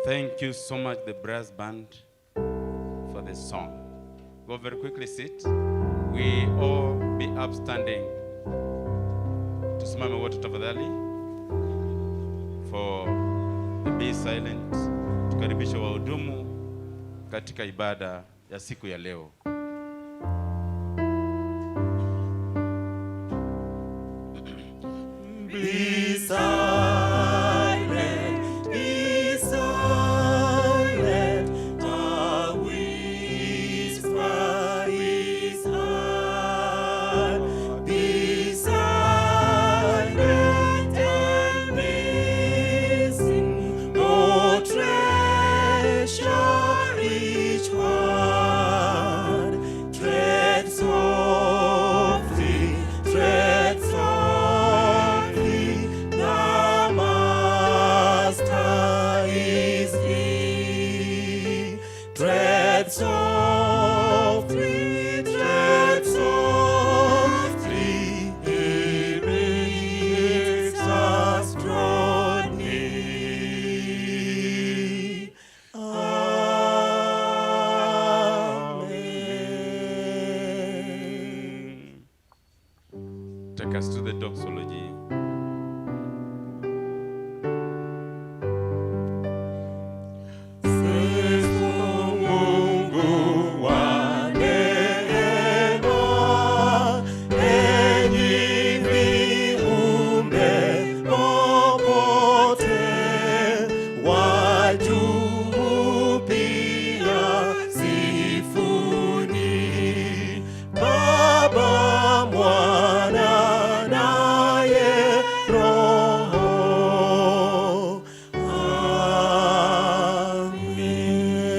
Thank you so much, the brass band, for the song. Go very quickly, sit. We all be upstanding. Tusimame wote tafadhali. For the be silent. Tukaribisha wahudumu katika ibada ya siku ya leo. Be silent, be silent, a whisper is heard. Be silent and listen, oh treasure each word. Tread softly, tread softly, the Master is He. Tread softly, He makes us draw near. Amen. Take us to the doxology. Mungu wa neema, enyi viumbe popote, wa juu pia sifuni, Baba, Mwana naye Roho.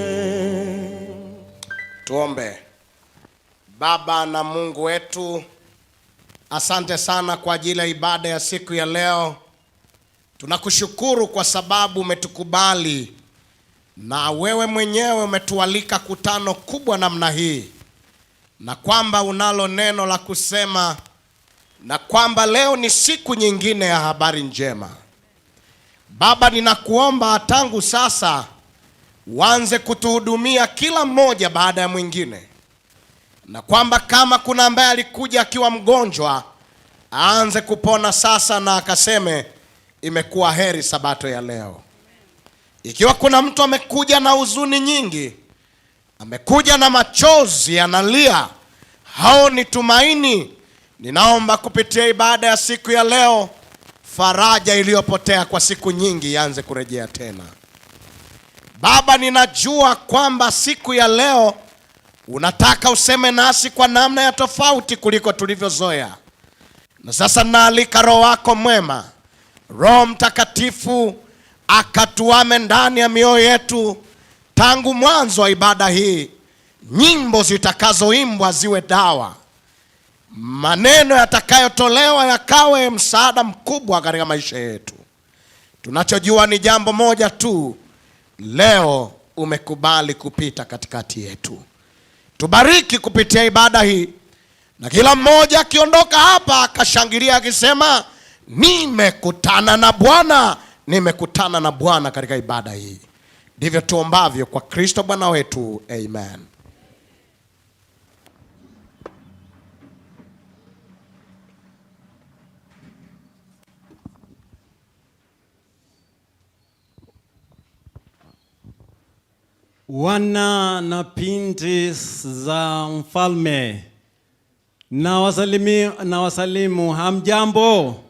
Amen. Tuombe. Baba na Mungu wetu, asante sana kwa ajili ya ibada ya siku ya leo. Tunakushukuru kwa sababu umetukubali na wewe mwenyewe umetualika kutano kubwa namna hii, na kwamba unalo neno la kusema, na kwamba leo ni siku nyingine ya habari njema. Baba, ninakuomba tangu sasa uanze kutuhudumia kila mmoja baada ya mwingine, na kwamba kama kuna ambaye alikuja akiwa mgonjwa, aanze kupona sasa na akaseme imekuwa heri sabato ya leo. Ikiwa kuna mtu amekuja na huzuni nyingi, amekuja na machozi analia, hao ni tumaini, ninaomba kupitia ibada ya siku ya leo, faraja iliyopotea kwa siku nyingi ianze kurejea tena. Baba, ninajua kwamba siku ya leo unataka useme nasi kwa namna ya tofauti kuliko tulivyozoea. Na sasa naalika Roho wako mwema, Roho Mtakatifu, akatuame ndani ya mioyo yetu tangu mwanzo wa ibada hii. Nyimbo zitakazoimbwa ziwe dawa, maneno yatakayotolewa yakawe msaada mkubwa katika maisha yetu. Tunachojua ni jambo moja tu, leo umekubali kupita katikati yetu. Tubariki kupitia ibada hii, na kila mmoja akiondoka hapa akashangilia akisema nimekutana na Bwana, nimekutana na Bwana katika ibada hii. Ndivyo tuombavyo kwa Kristo Bwana wetu. Amen. Wana na binti za mfalme na wasalimu, hamjambo?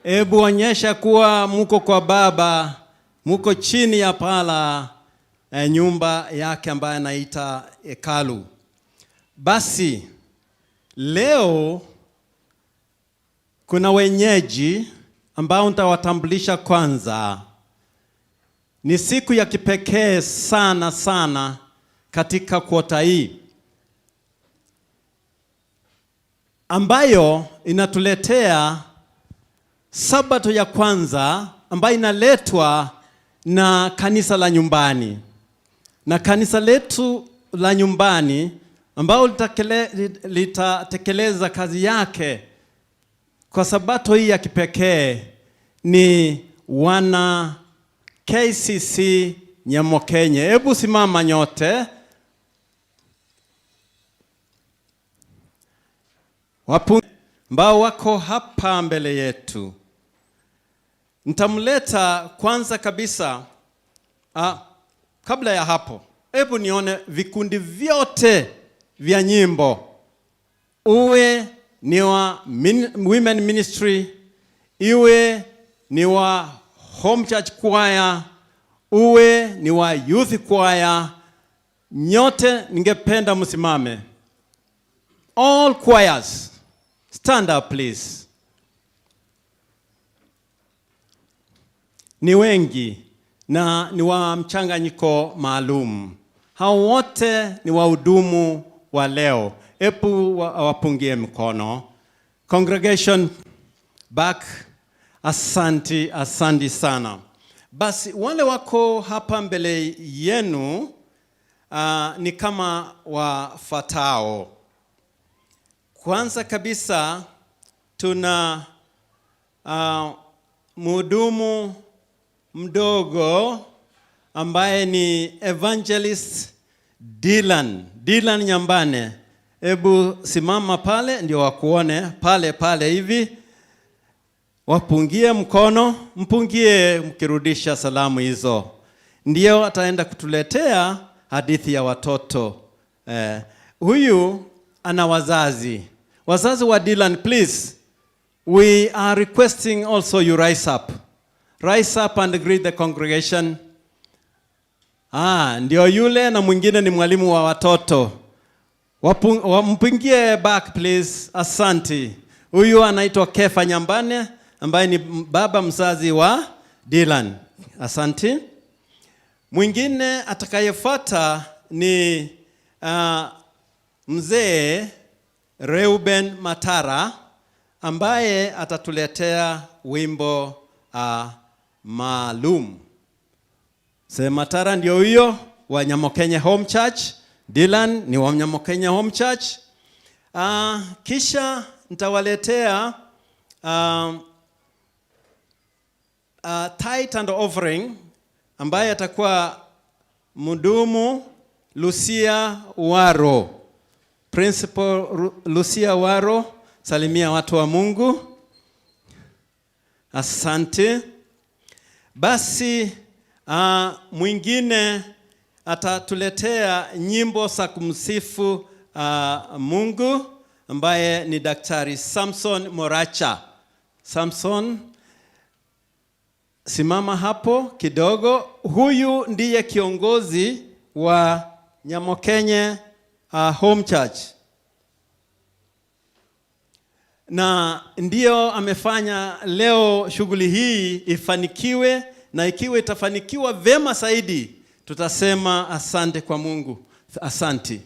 Ebu onyesha kuwa muko kwa Baba, muko chini ya pala nyumba yake ambaye anaita hekalu. Basi leo kuna wenyeji ambao nitawatambulisha kwanza. Ni siku ya kipekee sana sana katika kwota hii, ambayo inatuletea sabato ya kwanza ambayo inaletwa na kanisa la nyumbani. Na kanisa letu la nyumbani ambao litatekeleza kazi yake kwa sabato hii ya kipekee ni wana KCC Nyamokenye. Hebu simama nyote. Wapungie ambao wako hapa mbele yetu. Nitamleta kwanza kabisa. Kabla ya hapo, hebu nione vikundi vyote vya nyimbo. Uwe ni wa women ministry, iwe ni wa home church choir, uwe ni wa youth choir, nyote ningependa msimame. All choirs, stand up please. Ni wengi na ni wa mchanganyiko maalum. Hao wote ni wahudumu wa leo. Hebu wapungie mkono. Congregation back. Asanti sana. Basi wale wako hapa mbele yenu ni kama wafuatao. Kwanza kabisa tuna mhudumu mdogo ambaye ni Evangelist Dylan Nyambane. Hebu simama pale ndio wakuone pale hivi. Wapungie mkono, mpungie mkirudisha salamu hizo. Ndio ataenda kutuletea hadithi ya watoto. Huyu ana wazazi. Wazazi wa Dylan, please. We are requesting also you rise up. Rise up and greet the congregation. Ndio yule na mwingine ni mwalimu wa watoto. Mpungie back please. Asante. Huyu anaitwa Kefa Nyambane ambaye ni baba mzazi wa Dylan. Asante. Mwingine atakayefuata ni mzee Reuben Matara ambaye atatuletea wimbo maalum. Mzee Matara ndio huyo wa Nyamokenye Home Church. Dylan ni wa Nyamokenye Home Church. Kisha nitawaletea tithe and offering ambaye atakuwa mhudumu Lucia Waro. Principal Lucia Waro, salimia watu wa Mungu. Asante. Basi mwingine atatuletea nyimbo za kumsifu Mungu ambaye ni Daktari Samson Moracha. Samson, simama hapo kidogo. Huyu ndiye kiongozi wa Nyamokenye Home Church. Na ndio amefanya leo shughuli hii ifanikiwe, na ikiwa itafanikiwa vema zaidi tutasema asante kwa Mungu. Asante.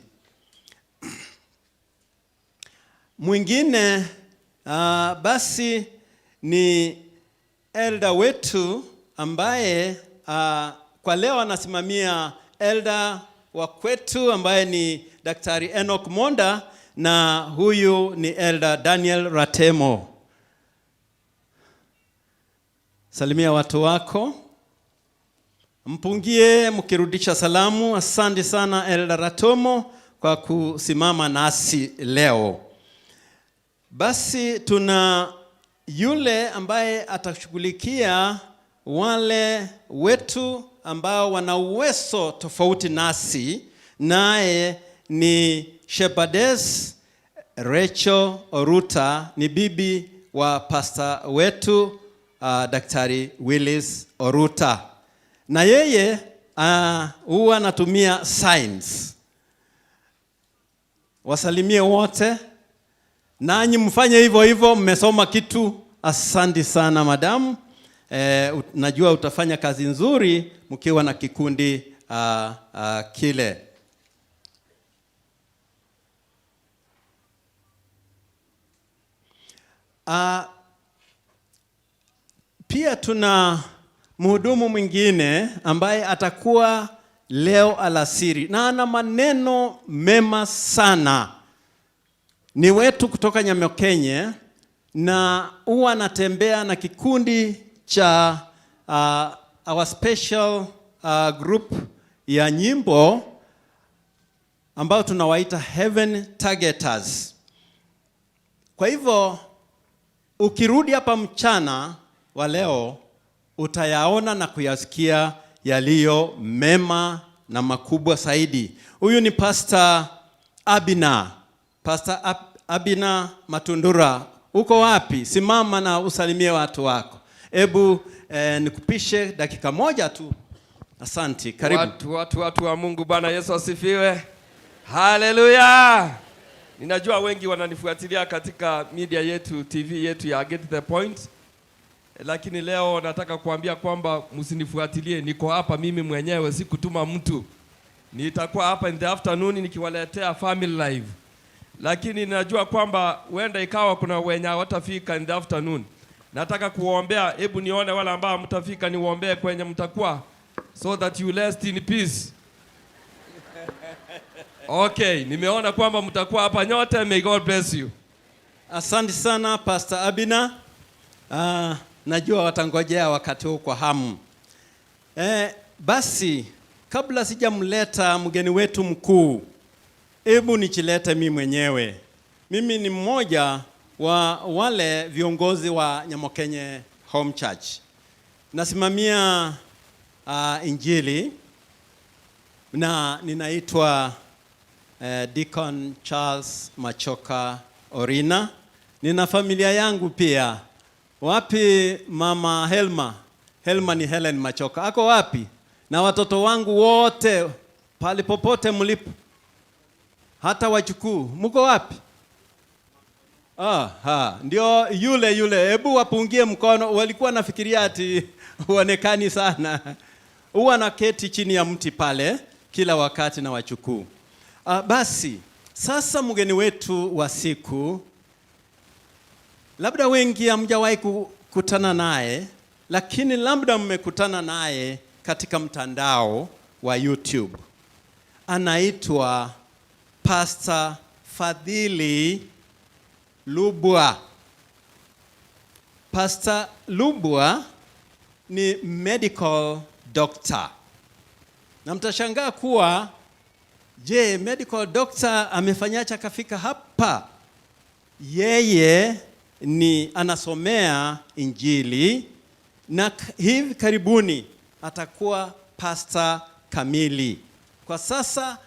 Mwingine basi ni elder wetu ambaye kwa leo anasimamia elder wa kwetu ambaye ni Daktari Enoch Monda, na huyu ni elder Daniel Ratemo. Salimia watu wako. Mpungie mkirudisha salamu. Asante sana elder Ratemo kwa kusimama nasi leo. Basi tuna yule ambaye atashughulikia wale wetu ambao wana uwezo tofauti nasi, naye ni Shepherdess Rachel Oruta, ni bibi wa pastor wetu Daktari Willis Oruta. Na yeye huwa anatumia signs. Wasalimie wote. Nanyi mfanye hivyo, mmesoma kitu. Asante sana madamu. Najua utafanya kazi nzuri mkiwa na kikundi kile. Pia tuna mhudumu mwingine ambaye atakuwa leo alasiri na ana maneno mema sana. Ni wetu kutoka Nyamokenye na huwa anatembea na kikundi cha our special group ya nyimbo ambao tunawaita Heaven Targeters. Kwa hivyo ukirudi hapa mchana wa leo utayaona na kuyasikia yaliyo mema na makubwa zaidi. Huyu ni Pastor Abina. Pastor Abina Matundura. Uko wapi? Simama na usalimie watu wako. Hebu nikupishe dakika moja tu. Asante. Karibu. Watu wa Mungu, Bwana Yesu asifiwe. Hallelujah. Ninajua wengi wananifuatilia katika media yetu, TV yetu ya Get the Point. Lakini leo nataka kuambia kwamba msinifuatilie, niko hapa mimi mwenyewe, sikutuma mtu. Nitakuwa hapa in the afternoon nikiwaletea family live. Lakini ninajua kwamba huenda ikawa kuna wenye watafika in the afternoon. Nataka kuombea, hebu nione wale ambao mtafika niwaombee kwenye mtakuwa, so that you rest in peace. Okay, nimeona kwamba mtakuwa hapa nyote. May God bless you. Asante sana Pastor Abina. Najua watangojea wakati huu kwa hamu. Basi kabla sijamleta mgeni wetu mkuu, hebu nichilete mimi mwenyewe. Mimi ni mmoja wa wale viongozi wa Nyamokenye Home Church. Nasimamia Injili na ninaitwa Deacon Charles Machoka Orina. Nina familia yangu pia. Wapi mama Helma? Helma ni Helen Machoka. Ako wapi? Na watoto wangu wote pale popote mlipo. Hata wachukuu. Mko wapi? Ndio yule. Hebu wapungie mkono. Walikuwa nafikiria ati huonekani sana. Huwa naketi chini ya mti pale kila wakati na wachukuu. Basi sasa mgeni wetu wa siku, labda wengi hamjawahi kukutana naye, lakini labda mmekutana naye katika mtandao wa YouTube. Anaitwa Pastor Fadhili Lubua. Pastor Lubua ni medical doctor. Na mtashangaa kuwa, je, medical doctor amefanyaje akafika hapa? Yeye ni anasomea Injili na hivi karibuni atakuwa pastor kamili. Kwa sasa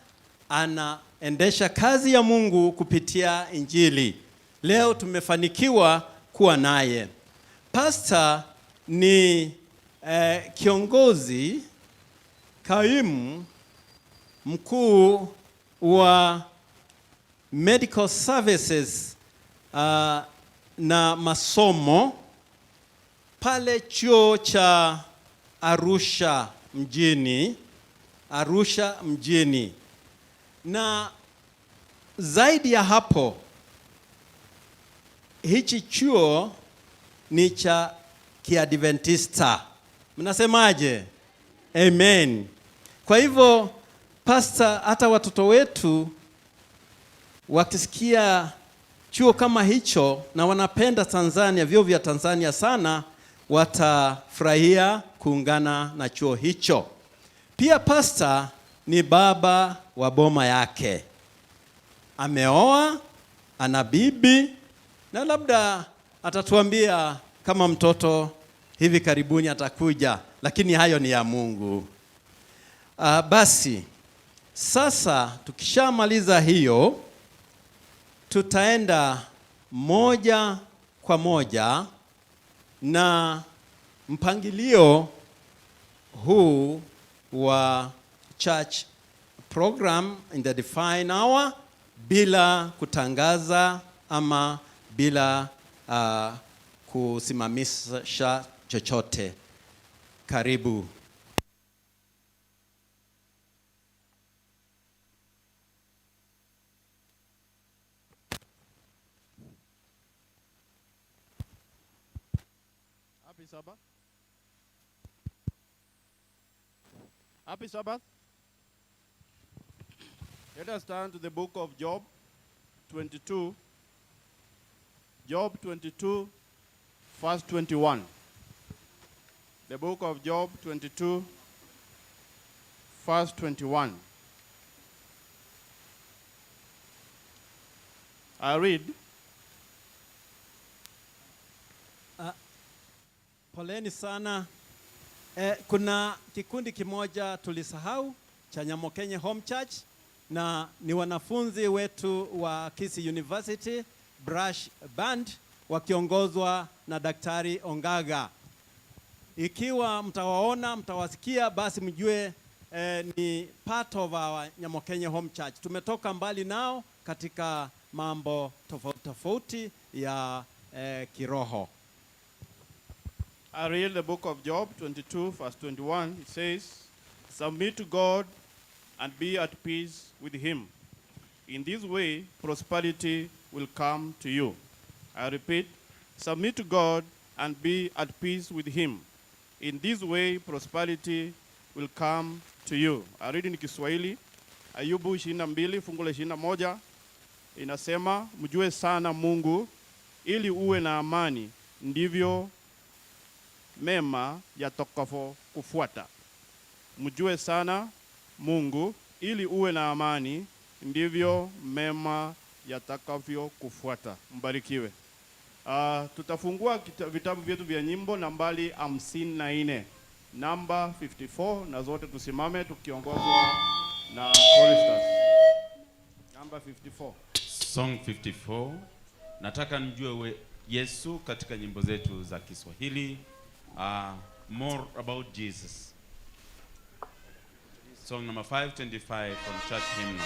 anaendesha kazi ya Mungu kupitia Injili. Leo tumefanikiwa kuwa naye. Pastor ni kiongozi kaimu mkuu wa medical services na masomo pale chuo cha Arusha mjini. Na zaidi ya hapo, hichi chuo ni cha Kiadventista. Mnasemaje? Amen. Kwa hivyo pastor, hata watoto wetu wakisikia chuo kama hicho na wanapenda Tanzania, vyuo vya Tanzania sana, watafurahia kuungana na chuo hicho. Pia pastor ni baba wa boma yake. Ameoa, ana bibi, na labda atatuambia kama mtoto hivi karibuni atakuja, lakini hayo ni ya Mungu. Basi sasa tukishamaliza hiyo, tutaenda moja kwa moja na mpangilio huu wa church program in the Define Hour, bila kutangaza ama bila kusimamisha chochote. Karibu. Happy Sabbath. Happy Sabbath. Let us turn to the book of Job 22. Job 22, verse 21. The book of Job 22, verse 21. I read. Poleni sana. Kuna kikundi kimoja tulisahau cha Nyamokenye Home Church, na ni wanafunzi wetu wa Kisii University Brass Band wakiongozwa na Daktari Ongaga. Ikiwa mtawaona, mtawasikia, basi mjue ni part of our Nyamokenye Home Church. Tumetoka mbali nao katika mambo tofauti ya kiroho. I read the book of Job 22 verse 21. It says, submit to God and be at peace with him. In this way, prosperity will come to you. I repeat, submit to God and be at peace with him. In this way, prosperity will come to you. I read in Kiswahili, Ayubu 22 fungu la 21 inasema, mjue sana Mungu ili uwe na amani, ndivyo mema yatakavyo kufuata. Mjue sana Mungu ili uwe na amani, ndivyo mema yatakavyo kufuata. Mbarikiwe. Tutafungua vitabu vyetu vya nyimbo nambari 54, namba 54, na zote tusimame tukiongozwa na choristers. Namba 54. Song 54. Nataka mjue Yesu katika nyimbo zetu za Kiswahili. More about Jesus. Song number 525 from Church Hymnal.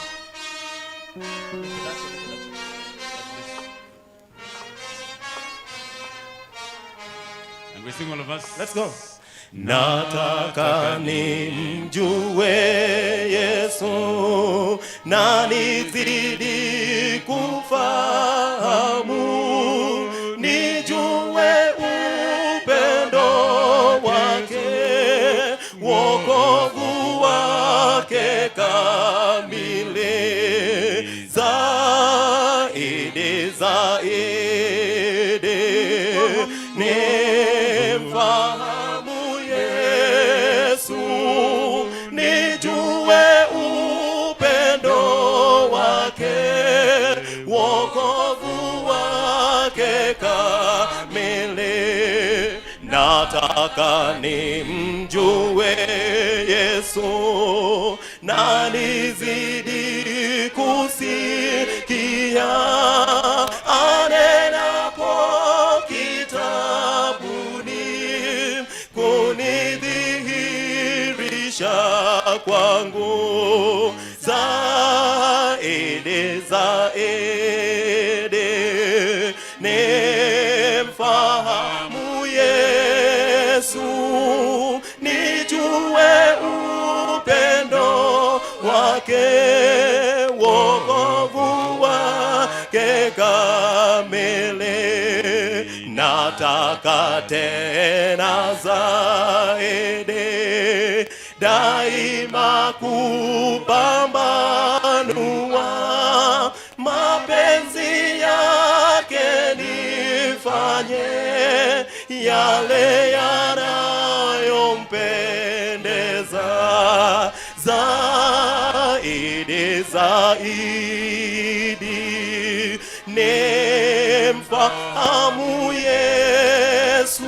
And we sing all of us. Let's go. Nataka nimjue Yesu na nizidi kufahamu, nijue upendo wake, wokovu wake kamili, zaidi nimfahamu Yesu, nijue upendo wake, wokovu wake kamili. Nataka nimjue Yesu na nizidi kusikia anenapo kitabuni, kunidhihirisha kwangu zaidi nimfahamu Yesu, nijue upendo wake, wokovu wake kamili. Nataka tena zaidi daima kupambanua mapenzi yake, nifanye yale yanayompendeza zaidi nimfahamu Yesu,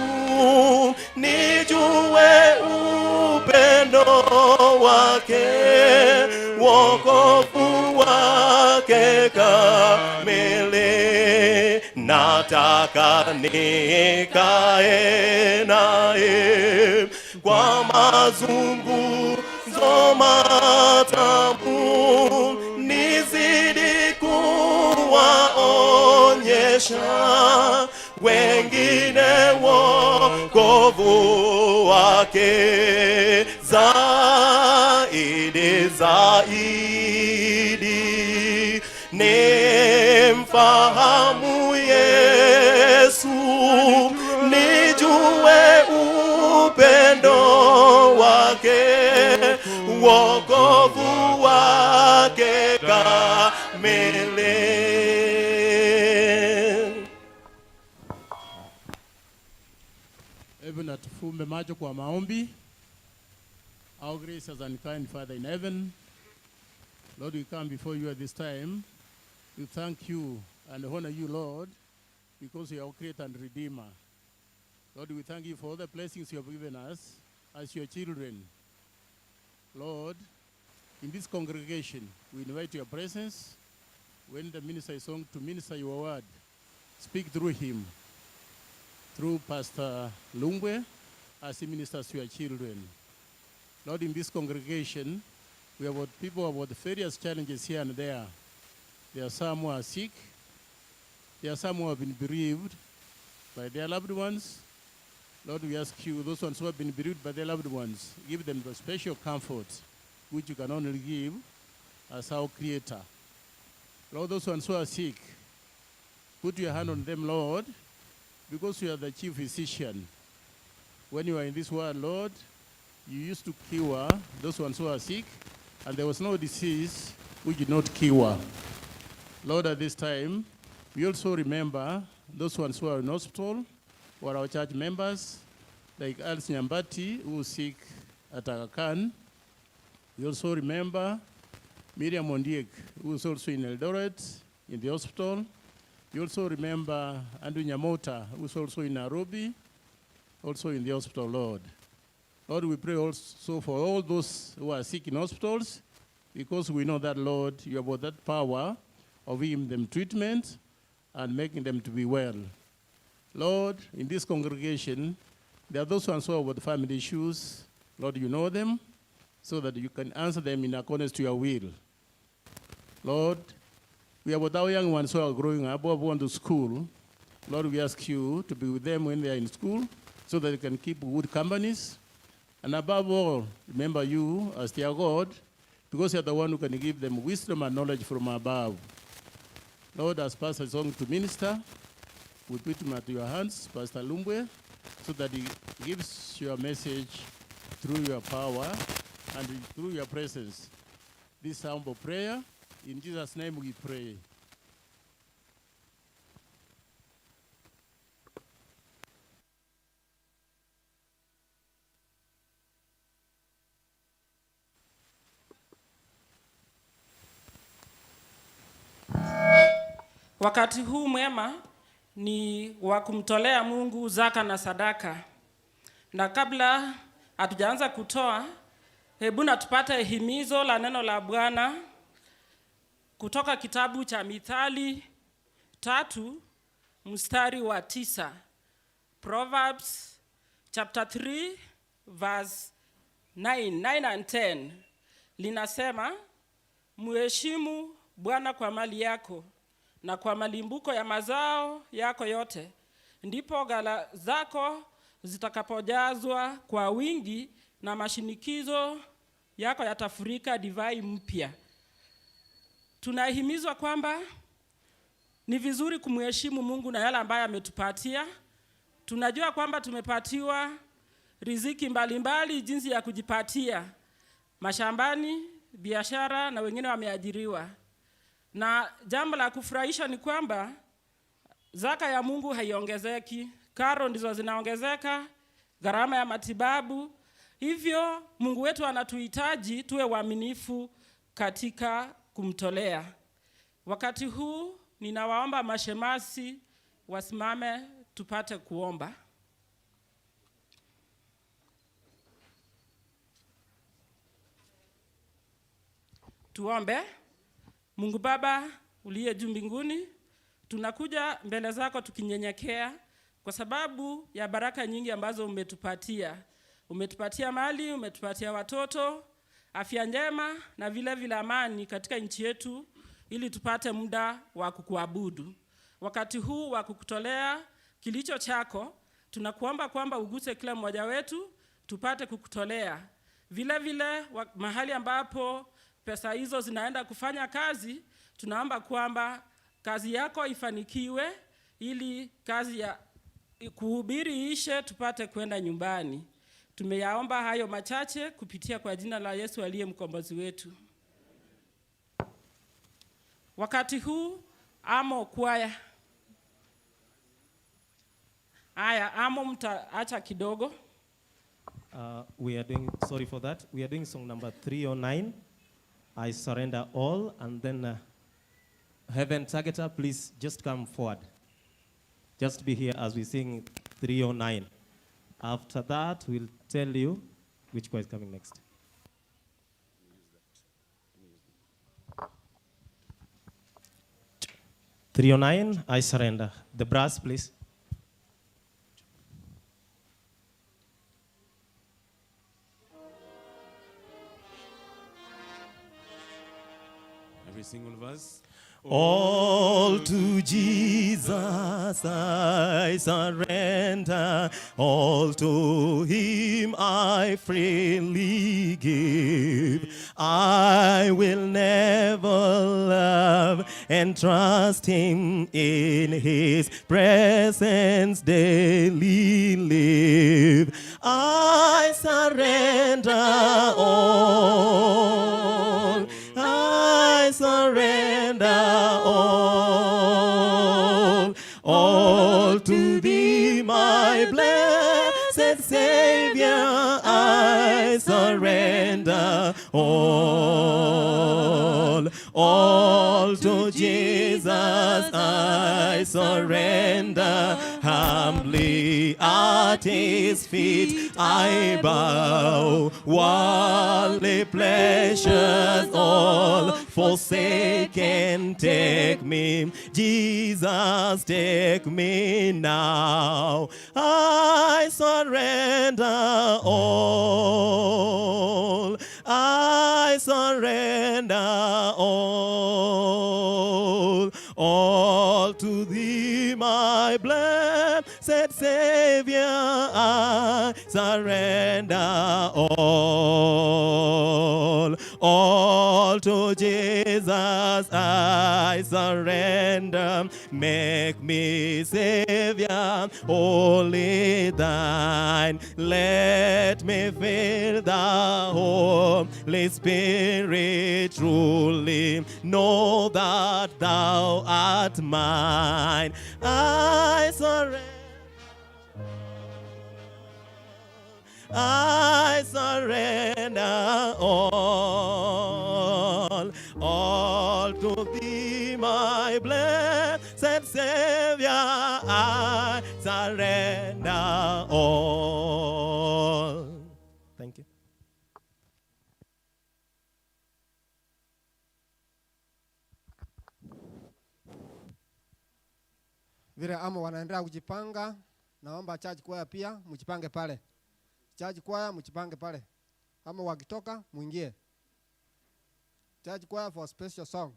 nijue upendo wake, wokovu wake kamili. Nataka nikae naye kwa mazungumzo matamu, nizidi kuwaonyesha wengine wokovu wake zaidi nimfahamu Yesu, nijue upendo wake, wokovu wake kamili. Hebu na tufumbe macho kwa maombi. Our gracious and kind Father in heaven, Lord, we come before you at this time. We thank you and honor you, Lord, because you are our creator and redeemer. Lord, we thank you for all the blessings you have given us as your children. Lord, in this congregation, we invite your presence. When the minister is on to minister your word, speak through him, through Pastor Lubua, as he ministers to your children. Lord, in this congregation, we have people about various challenges here and there. There are some who are sick. There are some who have been bereaved by their loved ones. Lord, we ask you, those ones who have been bereaved by their loved ones, give them the special comfort which you can only give as our Creator. Lord, those ones who are sick, put your hand on them, Lord, because you are the chief physician. When you are in this world, Lord, you used to cure those ones who are sick, and there was no disease which did not cure. Lord, at this time, we also remember those ones who are in hospital, or our church members, like Evans Nyandigisi, who is sick at Aga Khan. We also remember Mjue, who is also in Eldoret, in the hospital. We also remember Andrew Nyamota, who is also in Nairobi, also in the hospital, Lord. Lord, we pray also for all those who are sick in hospitals, because we know that, Lord, you have got that power of giving them treatment and making them to be well. Lord, in this congregation, there are those who are with family issues. Lord, you know them, so that you can answer them in accordance to your will. Lord, we are with our young ones who are growing up, who are going to school. Lord, we ask you to be with them when they are in school, so that they can keep good companies. And above all, remember you as their God, because you're the one who can give them wisdom and knowledge from above. Lord, as Pastor is on to minister, we put him at your hands, Pastor Lubua, so that he gives your message through your power and through your presence. This humble prayer, in Jesus' name we pray. Wakati huu mwema ni wa kumtolea Mungu zaka na sadaka. Na kabla hatujaanza kutoa, hebu na tupate himizo la neno la Bwana kutoka kitabu cha Mithali 3 mstari wa 9. Proverbs chapter 3 verse 9 and 10. Linasema, mheshimu Bwana kwa mali yako na kwa malimbuko ya mazao yako yote, ndipo ghala zako zitakapojazwa kwa wingi na mashinikizo yako yatafurika divai mpya. Tunahimizwa kwamba ni vizuri kumheshimu Mungu na yale ambayo ametupatia. Tunajua kwamba tumepatiwa riziki mbalimbali jinsi ya kujipatia, mashambani, biashara, na wengine wameajiriwa. Na jambo la kufurahisha ni kwamba zaka ya Mungu haiongezeki, karo ndizo zinaongezeka, gharama ya matibabu. Hivyo Mungu wetu anatuhitaji tuwe waaminifu katika kumtolea. Wakati huu ninawaomba mashemasi wasimame tupate kuomba. Tuombe. Mungu Baba uliye juu mbinguni, tunakuja mbele zako tukinyenyekea kwa sababu ya baraka nyingi ambazo umetupatia. Umetupatia mali, umetupatia watoto, afya njema na vile vile amani katika nchi yetu, ili tupate muda wa kukuabudu. Wakati huu wa kukutolea kilicho chako, tunakuomba kwamba uguse kila mmoja wetu tupate kukutolea. Vile vile mahali ambapo pesa hizo zinaenda kufanya kazi, tunaomba kwamba kazi yako ifanikiwe, ili kazi ya kuhubiri ishe tupate kwenda nyumbani. Tumeyaomba hayo machache kupitia kwa jina la Yesu aliye mkombozi wetu. Wakati huu amo kwaya. Amo mtaacha kidogo. We are doing, sorry for that, we are doing song number 309, I Surrender All, and then Heaven Targeter, please just come forward. Just be here as we sing 309. After that, we'll tell you which choir is coming next. "309, I Surrender." The brass, please. Every single verse. All to Jesus I surrender, all to Him I freely give. I will never love and trust Him, in His presence daily live. I surrender all, I surrender all to Thee, my blessed Savior. I surrender all to Jesus I surrender. Humbly at His feet I bow. Worldly pleasures all forsaken, take me, Jesus, take me now. I surrender all, I surrender all to Thee, my blessed Savior. I surrender all to Jesus I surrender. Make me Savior, wholly Thine. Let me feel the Holy Spirit truly. Know that Thou art mine. I surrender. I surrender all to Thee, my blessed Savior. I surrender all. Thank you. Vile ama wanaendelea kujipanga, naomba church choir pia mjipange pale. Church choir mjipange pale. Ama wakitoka muingie. Church choir for special song.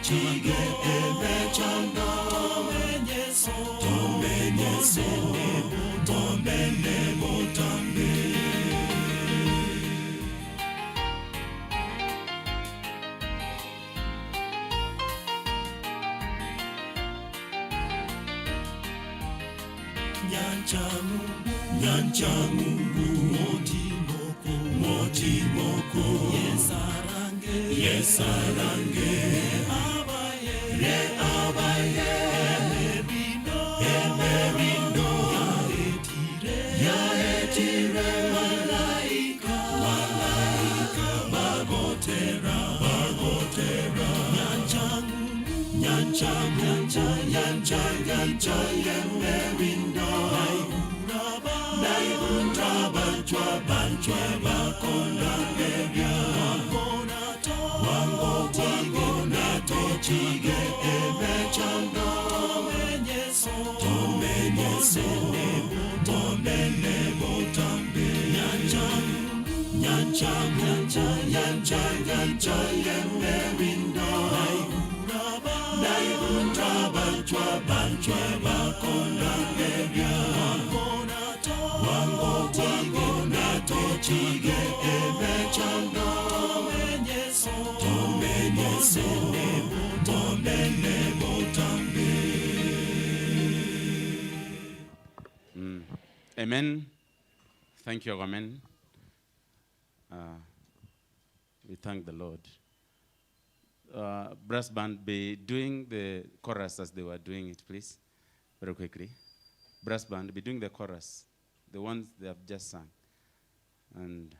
tochige emechando tomenyeso tomene botambe. Nyancha Mungu moti moko yesarange re abaye emerindo ya etire malaika bagotera nyancha emerindo banchwa bakonda nebya wangona tochige emechando tomenyeso tomene botambe. Nyancha emerindo naibunta banchwa bakonda nebya wangona tochige emechando tomenyeso tomene botambe. Amen. Thank you, amen. We thank the Lord. Brass band, be doing the chorus as they were doing it, please, very quickly. Brass band, be doing the chorus, the ones they have just sung. And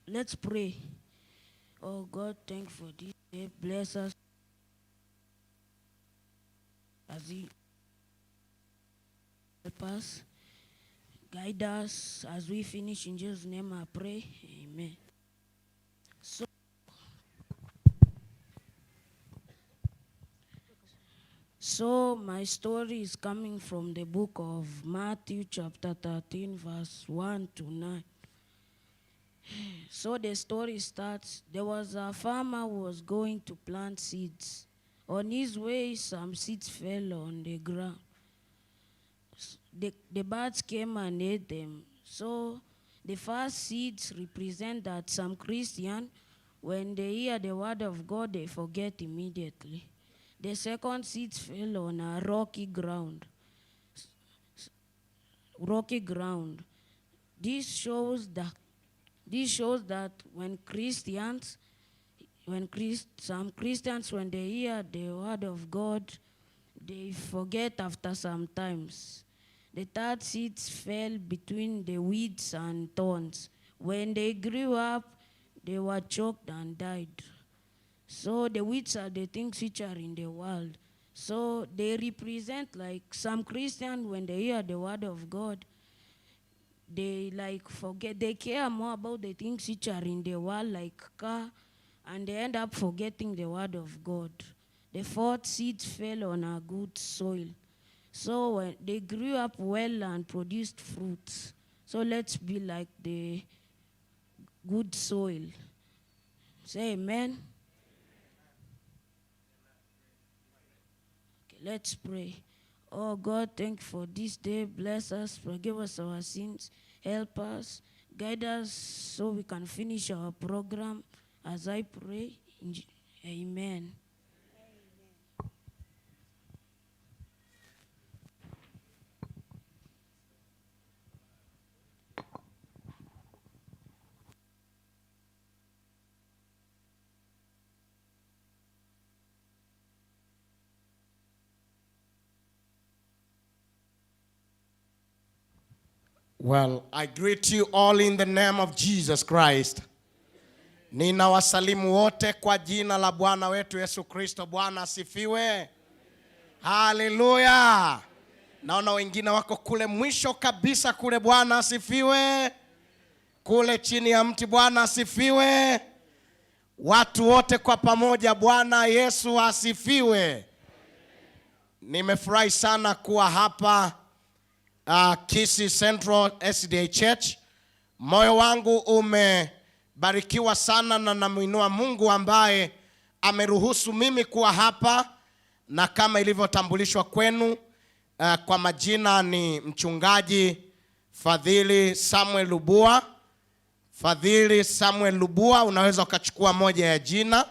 Let's pray. Oh God, thank you for this day. Bless us as you help us. Guide us as we finish. In Jesus' name I pray. Amen. So my story is coming from the book of Matthew chapter 13 verse 1 to 9. So the story starts, there was a farmer who was going to plant seeds. On his way, some seeds fell on the ground. The birds came and ate them. So the first seeds represent that some Christians, when they hear the word of God, they forget immediately. The second seeds fell on a rocky ground. This shows that when some Christians, when they hear the word of God, they forget after some times. The third seeds fell between the weeds and thorns. When they grew up, they were choked and died. So the weeds are the things which are in the world. So they represent like some Christians, when they hear the word of God, they forget, they care more about the things which are in the world like car, and they end up forgetting the word of God. The fourth seeds fell on a good soil. So when they grew up well and produced fruits. So let's be like the good soil. Say amen. Okay, let's pray. Oh God, thank you for this day. Bless us, forgive us our sins, help us, guide us so we can finish our program. As I pray, amen. Well, I greet you all in the name of Jesus Christ. Ninawasalimu wote kwa jina la Bwana wetu Yesu Kristo. Bwana asifiwe. Haleluya. Naona wengine wako kule mwisho kabisa kule. Bwana asifiwe. Kule chini ya mti. Bwana asifiwe. Watu wote kwa pamoja. Bwana Yesu asifiwe. Nimefurahi sana kuwa hapa Kisii Central SDA Church. Moyo wangu umebarikiwa sana na namuinua Mungu ambaye ameruhusu mimi kuwa hapa, na kama ilivyotambulishwa kwenu kwa majina ni mchungaji Fadhili Samuel Lubua. Fadhili Samuel Lubua, unaweza ukachukua moja ya jina.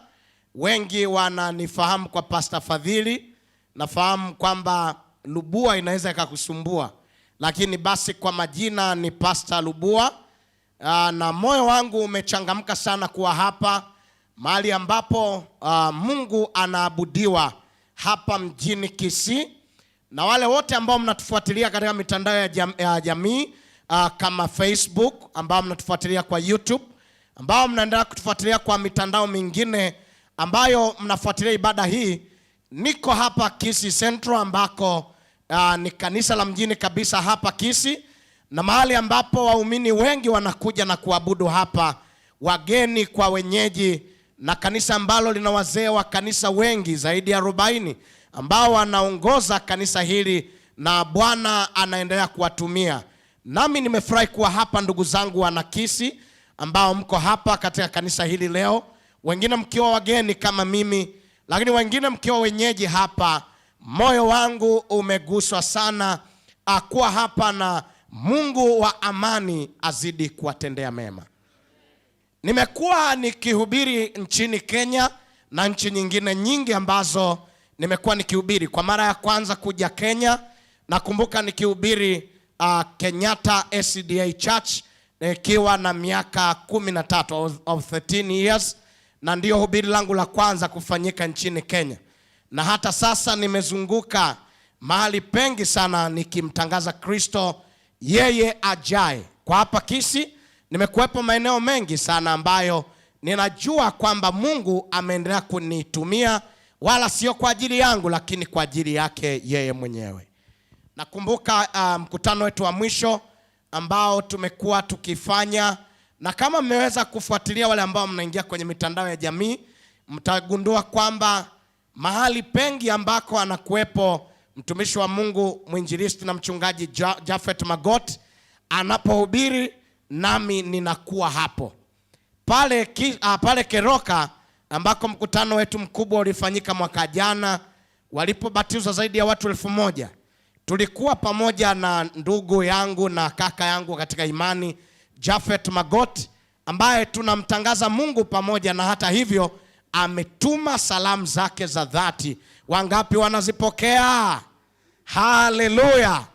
Wengi wananifahamu kwa Pastor Fadhili. Nafahamu kwamba Lubua inaweza ikakusumbua, lakini basi kwa majina ni Pastor Lubua. Na moyo wangu umechangamka sana kuwa hapa mahali ambapo Mungu anaabudiwa hapa mjini Kisii. Na wale wote ambao mnatufuatilia katika mitandao ya jamii kama Facebook, ambao mnatufuatilia kwa YouTube, ambao mnaendelea kutufuatilia kwa mitandao mingine ambayo mnafuatilia ibada hii, niko hapa Kisii Central ambako ni kanisa la mjini kabisa hapa Kisii, na mahali ambapo waumini wengi wanakuja na kuabudu hapa, wageni kwa wenyeji, na kanisa ambalo lina wazee wa kanisa wengi zaidi ya 40 ambao wanaongoza kanisa hili, na Bwana anaendelea kuwatumia. Nami nimefurahi kuwa hapa, ndugu zangu wana Kisii ambao mko hapa katika kanisa hili leo, wengine mkiwa wageni kama mimi, lakini wengine mkiwa wenyeji hapa. Moyo wangu umeguswa sana kuwa hapa, na Mungu wa amani azidi kuwatendea mema. Nimekuwa nikihubiri nchini Kenya na nchi nyingine nyingi ambazo nimekuwa nikihubiri. Kwa mara ya kwanza kuja Kenya, nakumbuka nikihubiri Kenyatta SDA Church nikiwa na miaka 13 of 13 years, na ndio hubiri langu la kwanza kufanyika nchini Kenya. Na hata sasa nimezunguka mahali pengi sana nikimtangaza Kristo yeye ajaye. Kwa hapa Kisii nimekuwepo maeneo mengi sana ambayo ninajua kwamba Mungu ameendelea kunitumia, wala sio kwa ajili yangu lakini kwa ajili yake yeye mwenyewe. Nakumbuka mkutano wetu wa mwisho ambao tumekuwa tukifanya, na kama mmeweza kufuatilia, wale ambao mnaingia kwenye mitandao ya jamii, mtagundua kwamba mahali pengi ambako anakuwepo mtumishi wa Mungu mwinjilisti na mchungaji Japhet Magot anapohubiri, nami ninakuwa hapo. Pale Keroka ambako mkutano wetu mkubwa ulifanyika mwaka jana, walipobatizwa zaidi ya watu 1000, tulikuwa pamoja na ndugu yangu na kaka yangu katika imani Japhet Magot, ambaye tunamtangaza Mungu pamoja, na hata hivyo ametuma salamu zake za dhati. Wangapi wanazipokea? Haleluya.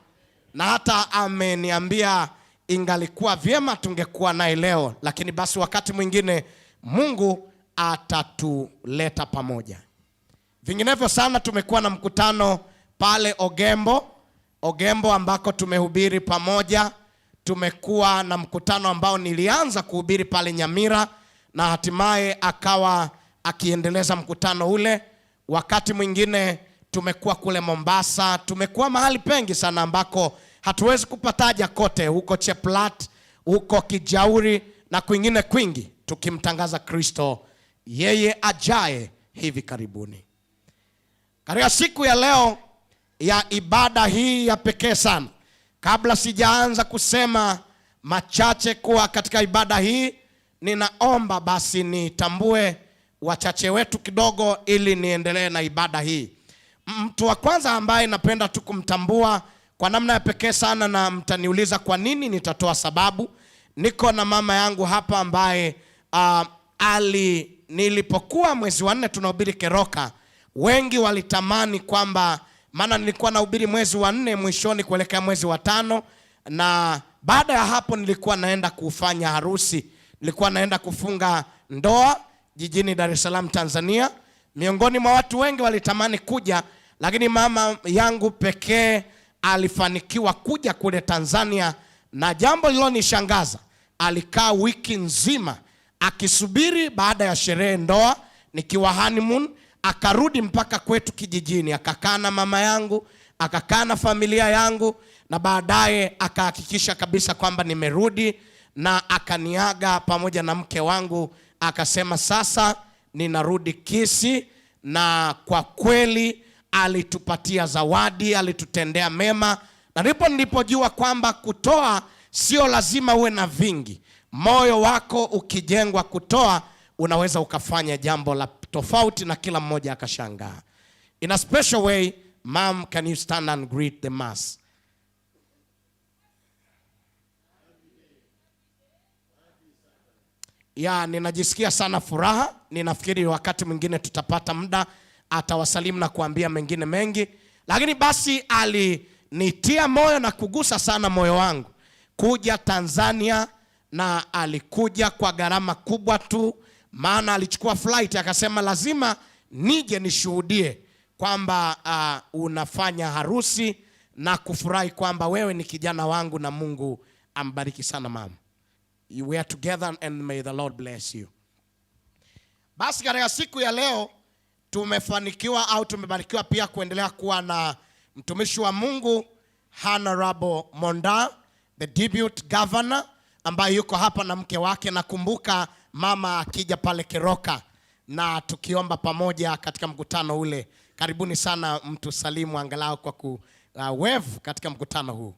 Na hata ameniambia ingalikuwa vyema tungekuwa naye leo, lakini basi wakati mwingine Mungu atatuleta pamoja. Vinginevyo sana tumekuwa na mkutano pale Ogembo ambako tumehubiri pamoja. Tumekuwa na mkutano ambao nilianza kuhubiri pale Nyamira, na hatimaye akawa akiendeleza mkutano ule. Wakati mwingine tumekuwa kule Mombasa, tumekuwa mahali pengi sana ambako hatuwezi kupataja kote, huko Cheplat, huko Kijauri na kwingine kwingi, tukimtangaza Kristo yeye ajaye hivi karibuni. Katika siku ya leo ya ibada hii ya pekee sana, kabla sijaanza kusema machache kuwa katika ibada hii, ninaomba basi nitambue wachache wetu kidogo ili niendelee na ibada hii. Mtu wa kwanza ambaye napenda tu kumtambua kwa namna ya pekee sana, na mtaniuliza kwa nini, nitatoa sababu. Niko na mama yangu hapa ambaye nilipokuwa mwezi wa 4 tunahubiri Keroka, wengi walitamani kwamba, maana nilikuwa nahubiri mwezi wa 4 mwishoni kuelekea mwezi wa 5, na baada ya hapo nilikuwa naenda kufanya harusi, nilikuwa naenda kufunga ndoa jijini Dar es Salaam Tanzania. Miongoni mwa watu wengi walitamani kuja, lakini mama yangu pekee alifanikiwa kuja kule Tanzania na jambo lilonishangaza, alikaa wiki nzima akisubiri baada ya sherehe ndoa nikiwa honeymoon, akarudi mpaka kwetu kijijini, akakaa na mama yangu, akakaa na familia yangu, na baadaye akahakikisha kabisa kwamba nimerudi, na akaniaga pamoja na mke wangu, akasema sasa ninarudi Kisii. Na kwa kweli alitupatia zawadi, alitutendea mema, na ndipo nilipojua kwamba kutoa sio lazima uwe na vingi. Moyo wako ukijengwa kutoa, unaweza ukafanya jambo la tofauti na kila mmoja akashangaa. In a special way, Mom, can you stand and greet the mass? Ninajisikia sana furaha. Ninafikiri wakati mwingine tutapata muda atawasalimu na kuambia mengine mengi, lakini basi alinitia moyo na kugusa sana moyo wangu kuja Tanzania, na alikuja kwa gharama kubwa tu, maana alichukua flight akasema lazima nije nishuhudie kwamba unafanya harusi na kufurahi kwamba wewe ni kijana wangu, na Mungu ambariki sana mama. We are together and may the Lord bless you. Basi katika siku ya leo tumefanikiwa au tumebarikiwa pia kuendelea kuwa na mtumishi wa Mungu Honorable Monda, the deputy governor, ambaye yuko hapa na mke wake. Nakumbuka mama akija pale Keroka na tukiomba pamoja katika mkutano ule. Karibuni sana, mtu salimu angalau kwa wave katika mkutano huu.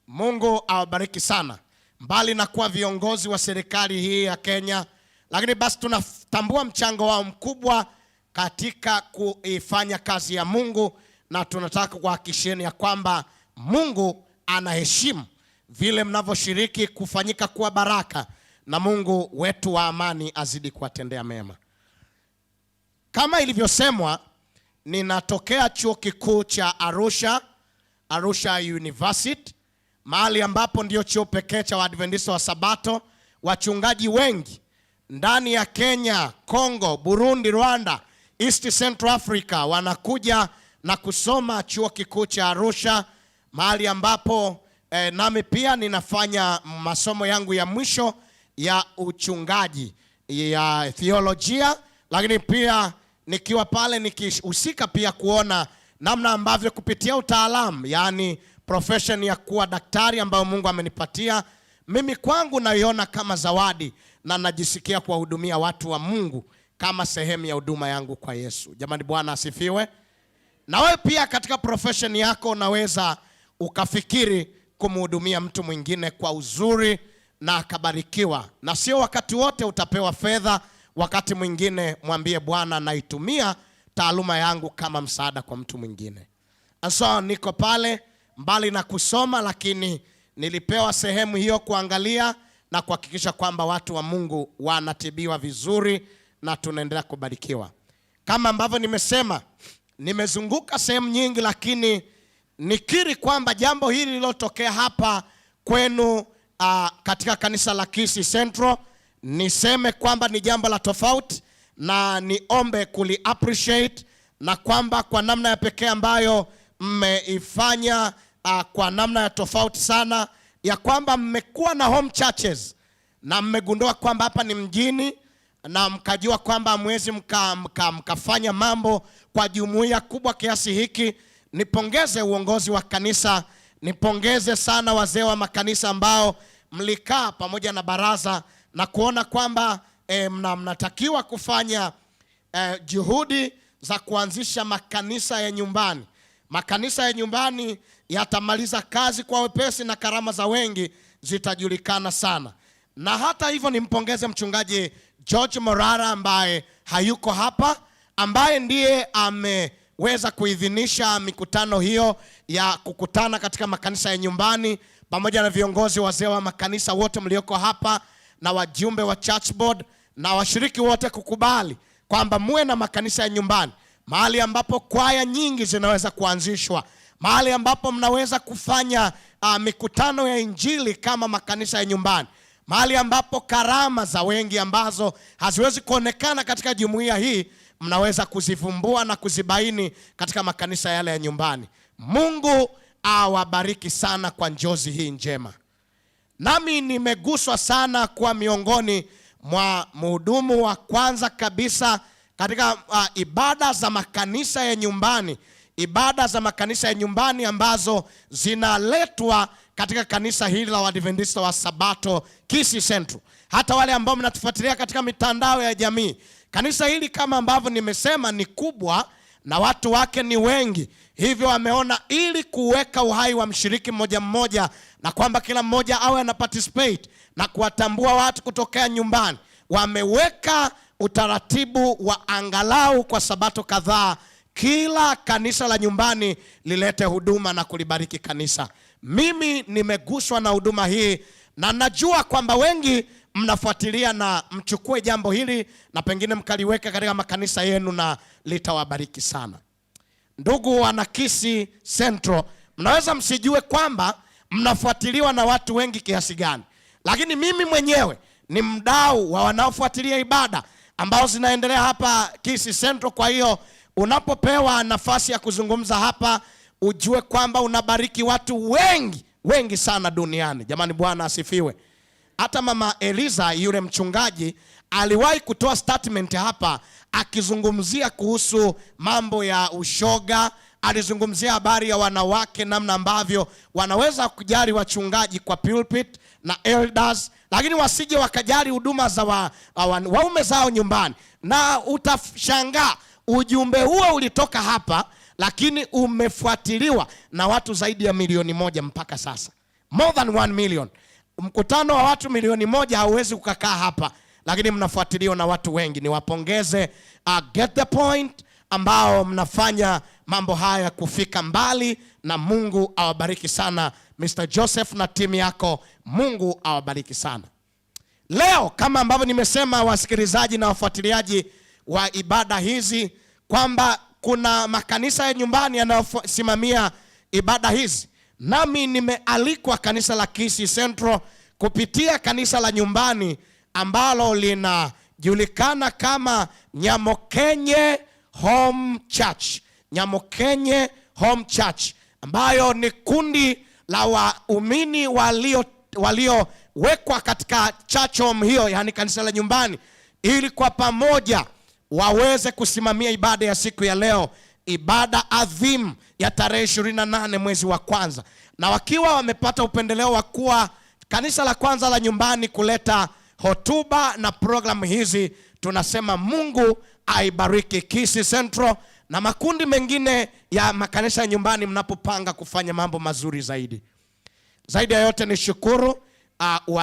Mungu awabariki sana. Mbali na kuwa viongozi wa serikali hii ya Kenya, lakini basi tunatambua mchango wao mkubwa katika kuifanya kazi ya Mungu, na tunataka kuhakikisheni ya kwamba Mungu anaheshimu vile mnavyoshiriki kufanyika kuwa baraka, na Mungu wetu wa amani azidi kuwatendea mema. Kama ilivyosemwa, ninatokea chuo kikuu cha Arusha University, mahali ambapo ndio chuo pekee cha Waadventista wa Sabato. Wachungaji wengi ndani ya Kenya, Kongo, Burundi, Rwanda, East Central Africa wanakuja na kusoma chuo kikuu cha Arusha, mahali ambapo nami pia ninafanya masomo yangu ya mwisho ya uchungaji ya theolojia, lakini pia nikiwa pale nikihusika pia kuona namna ambavyo kupitia utaalamu, yani profession ya kuwa daktari ambayo Mungu amenipatia mimi, kwangu naiona kama zawadi, na najisikia kuwahudumia watu wa Mungu kama sehemu ya huduma yangu kwa Yesu. Jamani, Bwana asifiwe. Na wewe pia katika profession yako unaweza ukafikiri kumhudumia mtu mwingine kwa uzuri na akabarikiwa, na sio wakati wote utapewa fedha. Wakati mwingine mwambie Bwana, naitumia taaluma yangu kama msaada kwa mtu mwingine. So niko pale mbali na kusoma, lakini nilipewa sehemu hiyo kuangalia na kuhakikisha kwamba watu wa Mungu wanatibiwa vizuri na tunaendelea kubarikiwa. Kama ambavyo nimesema, nimezunguka sehemu nyingi, lakini nikiri kwamba jambo hili lilotokea hapa kwenu katika kanisa la Kisii Central, niseme kwamba ni jambo la tofauti, na niombe kuli appreciate, na kwamba kwa namna ya pekee ambayo mmeifanya kwa namna ya tofauti sana, ya kwamba mmekuwa na home churches na mmegundua kwamba hapa ni mjini, na mkajua kwamba mwezi mkafanya mambo kwa jumuiya kubwa kiasi hiki. Nipongeze uongozi wa kanisa, nipongeze sana wazee wa makanisa ambao mlikaa pamoja na baraza na kuona kwamba mnatakiwa kufanya juhudi za kuanzisha makanisa ya nyumbani. Makanisa ya nyumbani yatamaliza kazi kwa wepesi na karama za wengi zitajulikana sana. Na hata hivyo nimpongeze mchungaji George Morara ambaye hayuko hapa, ambaye ndiye ameweza kuidhinisha mikutano hiyo ya kukutana katika makanisa ya nyumbani, pamoja na viongozi wazee wa makanisa wote mlioko hapa na wajumbe wa church board na washiriki wote kukubali kwamba muwe na makanisa ya nyumbani, mahali ambapo kwaya nyingi zinaweza kuanzishwa, mahali ambapo mnaweza kufanya mikutano ya injili kama makanisa ya nyumbani, mahali ambapo karama za wengi ambazo haziwezi kuonekana katika jumuiya hii mnaweza kuzivumbua na kuzibaini katika makanisa yale ya nyumbani. Mungu awabariki sana kwa njozi hii njema. Nami nimeguswa sana kwa miongoni mwa mhudumu wa kwanza kabisa katika ibada za makanisa ya nyumbani. Ibada za makanisa ya nyumbani ambazo zinaletwa katika kanisa hili la Waadventista wa Sabato Kisii Central. Hata wale ambao mnatufuatilia katika mitandao ya jamii. Kanisa hili kama ambavyo nimesema ni kubwa na watu wake ni wengi. Hivyo wameona ili kuweka uhai wa mshiriki mmoja mmoja na kwamba kila mmoja awe ana participate na kuwatambua watu kutokea nyumbani, wameweka utaratibu wa angalau kwa Sabato kadhaa kila kanisa la nyumbani lilete huduma na kulibariki kanisa. Mimi nimeguswa na huduma hii na najua kwamba wengi mnafuatilia na mchukue jambo hili na pengine mkaliweka katika makanisa yenu na litawabariki sana. Ndugu wana Kisii Central, mnaweza msijue kwamba mnafuatiliwa na watu wengi kiasi gani, lakini mimi mwenyewe ni mdau wa wanaofuatilia ibada ambao zinaendelea hapa Kisii Central. Kwa hiyo unapopewa nafasi ya kuzungumza hapa, ujue kwamba unabariki watu wengi sana duniani. Jamani, Bwana asifiwe. Hata mama Eliza yule mchungaji aliwahi kutoa statement hapa akizungumzia kuhusu mambo ya ushoga. Alizungumzia habari ya wanawake, namna ambavyo wanaweza kujali wachungaji kwa pulpit na elders, lakini wasije wakajali huduma za waume zao nyumbani. Na utashangaa ujumbe huo ulitoka hapa, lakini umefuatiliwa na watu zaidi ya 1,000,000 mpaka sasa. More than 1 million. Mkutano wa watu 1,000,000 hauwezi kukaa hapa, lakini mnafuatiliwa na watu wengi. Niwapongeze Get the Point ambao mnafanya mambo haya kufika mbali, na Mungu awabariki sana Mr. Joseph na timu yako. Mungu awabariki sana. Leo kama ambavyo nimesema, wasikilizaji na wafuatiliaji wa ibada hizi, kwamba kuna makanisa ya nyumbani yanayosimamia ibada hizi. Nami nimealikwa kanisa la Kisii Central kupitia kanisa la nyumbani ambalo linajulikana kama Nyamokenye Home Church. Nyamokenye Home Church ambayo ni kundi la waumini waliowekwa katika church home hiyo, yani kanisa la nyumbani, ili kwa pamoja waweze kusimamia ibada ya siku ya leo, ibada adhimu ya tarehe 28 mwezi wa kwanza. Na wakiwa wamepata upendeleo wa kuwa kanisa la kwanza la nyumbani kuleta hotuba na programu hizi, tunasema Mungu aibariki Kisii Central na makundi mengine ya makanisa ya nyumbani mnapopanga kufanya mambo mazuri zaidi. Zaidi ya yote ni shukuru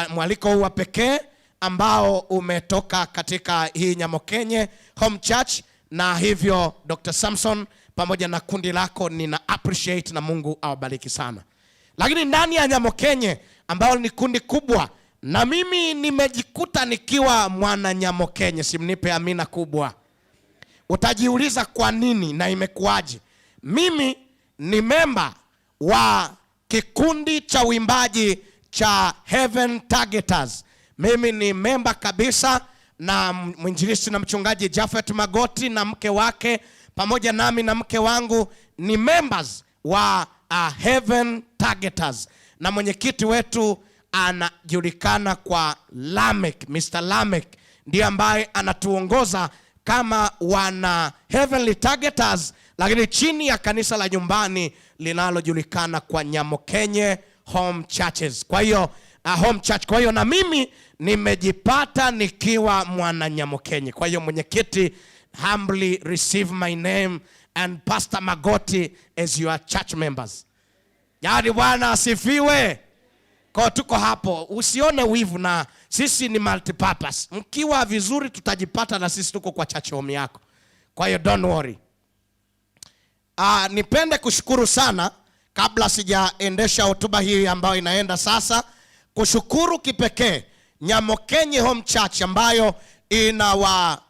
mwaliko huu wa pekee ambao umetoka katika hii Nyamokenye Home Church, na hivyo Dr. Samson pamoja na kundi lako nina appreciate na Mungu awabariki sana. Lakini ndani ya Nyamokenye ambao ni kundi kubwa, na mimi nimejikuta nikiwa mwana Nyamokenye, simnipe amina kubwa. Utajiuliza kwa nini na imekuaje? Mimi ni memba wa kikundi cha uimbaji cha Heaven Targeters. Mimi ni memba kabisa na mwinjilisti na mchungaji Japhet Magot na mke wake, pamoja nami na mke wangu ni members wa Heaven Targeters, na mwenyekiti wetu anajulikana kwa Lamek. Mr. Lamek ndiye ambaye anatuongoza kama wana Heavenly Targeters, lakini chini ya kanisa la nyumbani linalojulikana kwa Nyamokenye Home Churches. Kwa hiyo Home Church. Kwa hiyo na mimi nimejipata nikiwa mwana Nyamokenye. Kwa hiyo mwenyekiti, humbly receive my name and Pastor Magoti as your church members. Yaani Bwana asifiwe. Kwa tuko hapo, usione wivu, na sisi ni multipurpose. Mkiwa vizuri tutajipata na sisi tuko kwa church home yako. Kwa hiyo don't worry. Nipende kushukuru sana kabla sijaendesha hotuba hii ambayo inaenda sasa, kushukuru kipekee Nyamokenye Home Church ambayo ina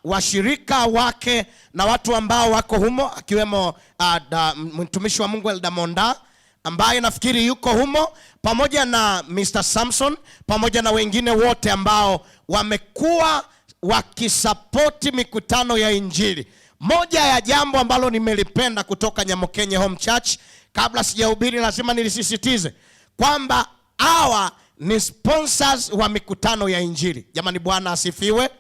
washirika wake na watu ambao wako humo, akiwemo mtumishi wa Mungu Eldamonda ambaye nafikiri yuko humo, pamoja na Mr. Samson, pamoja na wengine wote ambao wamekuwa wakisapoti mikutano ya Injili. Moja ya jambo ambalo nimelipenda kutoka Nyamokenye Home Church, kabla sijahubiri lazima nilisisitize kwamba hawa ni sponsors wa mikutano ya Injili. Jamani, Bwana asifiwe.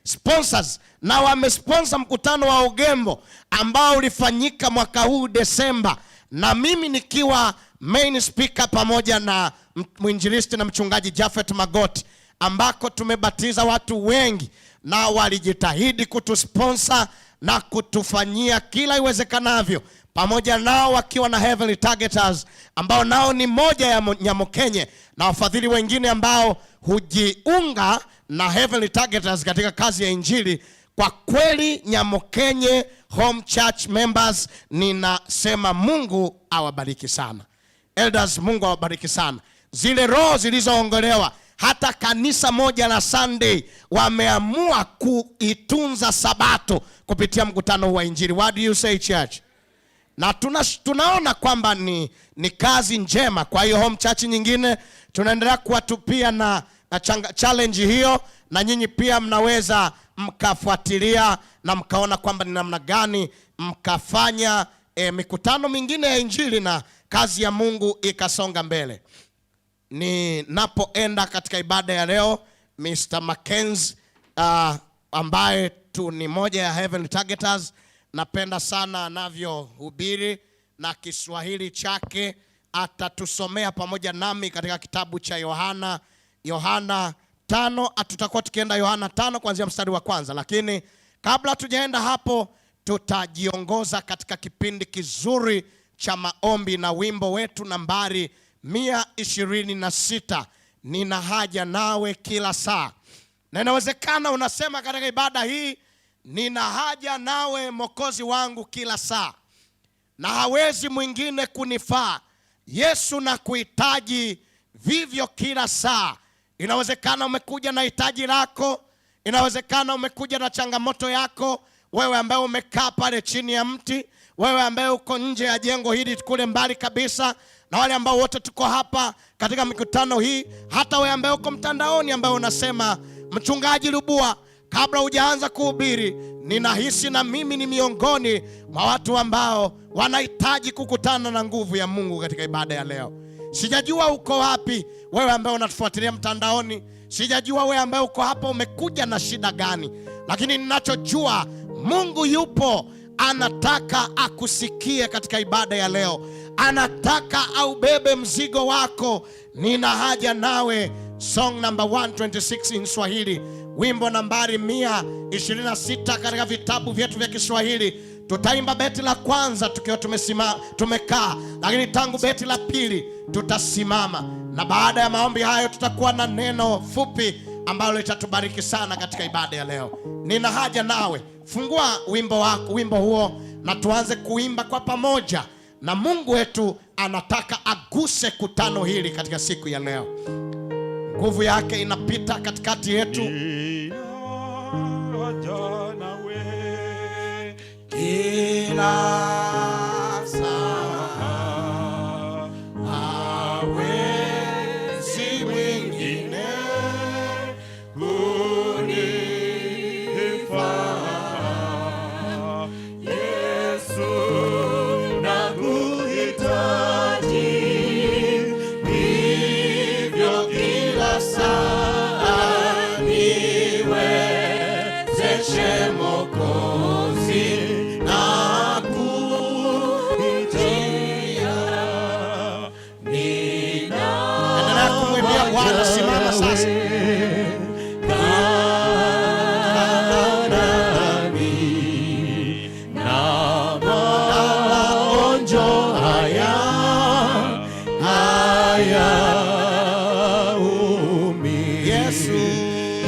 Sponsors, na wamesponsor mkutano wa Ugembo ambao ulifanyika mwaka huu Desemba, na mimi nikiwa main speaker pamoja na mwinjilisti na mchungaji Japhet Magot, ambako tumebatiza watu wengi, na walijitahidi kutusponsor na kutufanyia kila iwezekanavyo, pamoja nao wakiwa na Heavenly Targeters ambao nao ni moja ya Nyamokenye na wafadhili wengine ambao hujiunga na Heavenly Targeters katika kazi ya Injili. Kwa kweli Nyamokenye Home Church members, ninasema Mungu awabariki sana. Elders, Mungu awabariki sana. Zile roho zilizoongolewa, hata kanisa moja la Sunday wameamua kuitunza Sabato kupitia mkutano wa Injili. What do you say, church? Na tunaona kwamba ni kazi njema. Kwa hiyo home church nyingine tunaendelea kuwatupia na challenge hiyo, na nyinyi pia mnaweza mkafuatilia na mkaona kwamba ni namna gani mkafanya mikutano mingine ya Injili na kazi ya Mungu ikasonga mbele. Ninapoenda katika ibada ya leo, Mr. Mackenzie ambaye tu ni moja ya Heavenly Targeters, napenda sana anavyohubiri na Kiswahili chake. Atatusomea pamoja nami katika kitabu cha Yohana 5. Tutakuwa tukienda Yohana 5 kuanzia mstari wa 1, lakini kabla tujaenda hapo tutajiongoza katika kipindi kizuri cha maombi na wimbo wetu nambari 126, nina haja nawe kila saa. Na inawezekana unasema katika ibada hii, nina haja nawe Mwokozi wangu kila saa, na hawezi mwingine kunifaa. Yesu na kuhitaji vivyo kila saa. Inawezekana umekuja na hitaji lako, inawezekana umekuja na changamoto yako, wewe ambaye umekaa pale chini ya mti, wewe ambaye uko nje ya jengo hili kule mbali kabisa, na wale ambao wote tuko hapa katika mikutano hii, hata wewe ambaye uko mtandaoni ambaye unasema, Mchungaji Lubua, kabla hujaanza kuhubiri, ninahisi na mimi ni miongoni mwa watu ambao wanahitaji kukutana na nguvu ya Mungu katika ibada ya leo. Sijajua uko wapi wewe ambaye unatufuatilia mtandaoni, sijajua wewe ambaye uko hapa umekuja na shida gani, lakini ninachojua Mungu yupo, anataka akusikie katika ibada ya leo, anataka aubebe mzigo wako. Nina haja nawe, song number 126 in Swahili, wimbo nambari 126 katika vitabu vyetu vya Kiswahili. Tutaimba beti la kwanza tukiwa tumekaa, lakini tangu beti la pili tutasimama, na baada ya maombi hayo tutakuwa na neno fupi ambalo litatubariki sana katika ibada ya leo. Nina haja nawe. Fungua wimbo huo na tuanze kuimba kwa pamoja, na Mungu wetu anataka aguse kutano hili katika siku ya leo. Nguvu yake inapita katikati yetu. Kila saa hawezi mwingine kunifaa. Yesu nakuhitaji hivyo kila saa, niwezeshe Mwokozi. Bwana, simama sasa.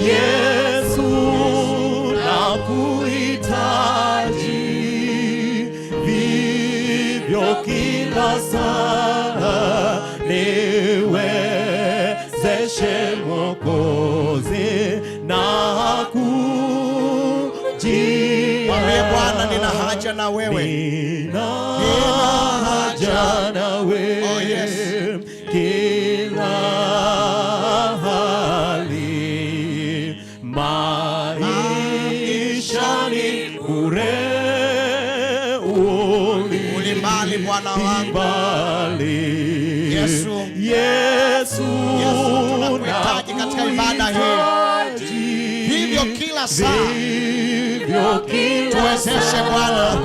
Yesu nakuhitaji vivyo kila saa, niwezeshe Mwokozi na kujia. Mwambie Bwana, nina haja na wewe. Nina haja na wewe. Oh, yes. Kila hali maisha ni bure, Bwana wangu. kibali. Yesu, Yesu, tunakuhitaji katika ibada hii. Hivyo kila saa tuwezeshe Bwana,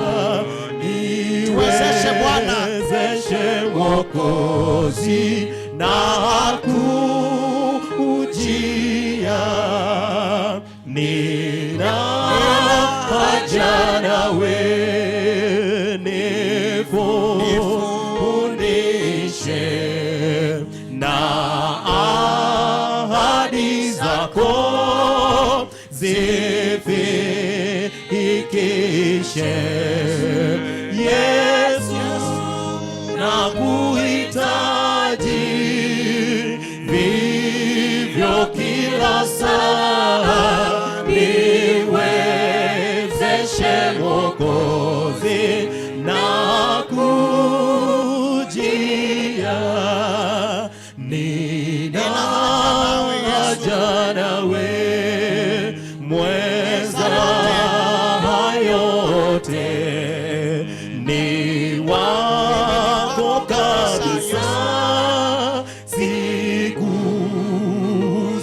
tuwezeshe Bwana, tuwezeshe Mwokozi na kujia. Nina haja nawe, nifundishe na ahadi zako zifikishe. Yesu, nakuhitaji vivyo kila saa, niwezeshe Mwokozi na kujia. Nina haja nawe, mweza yote ni wako kabisa siku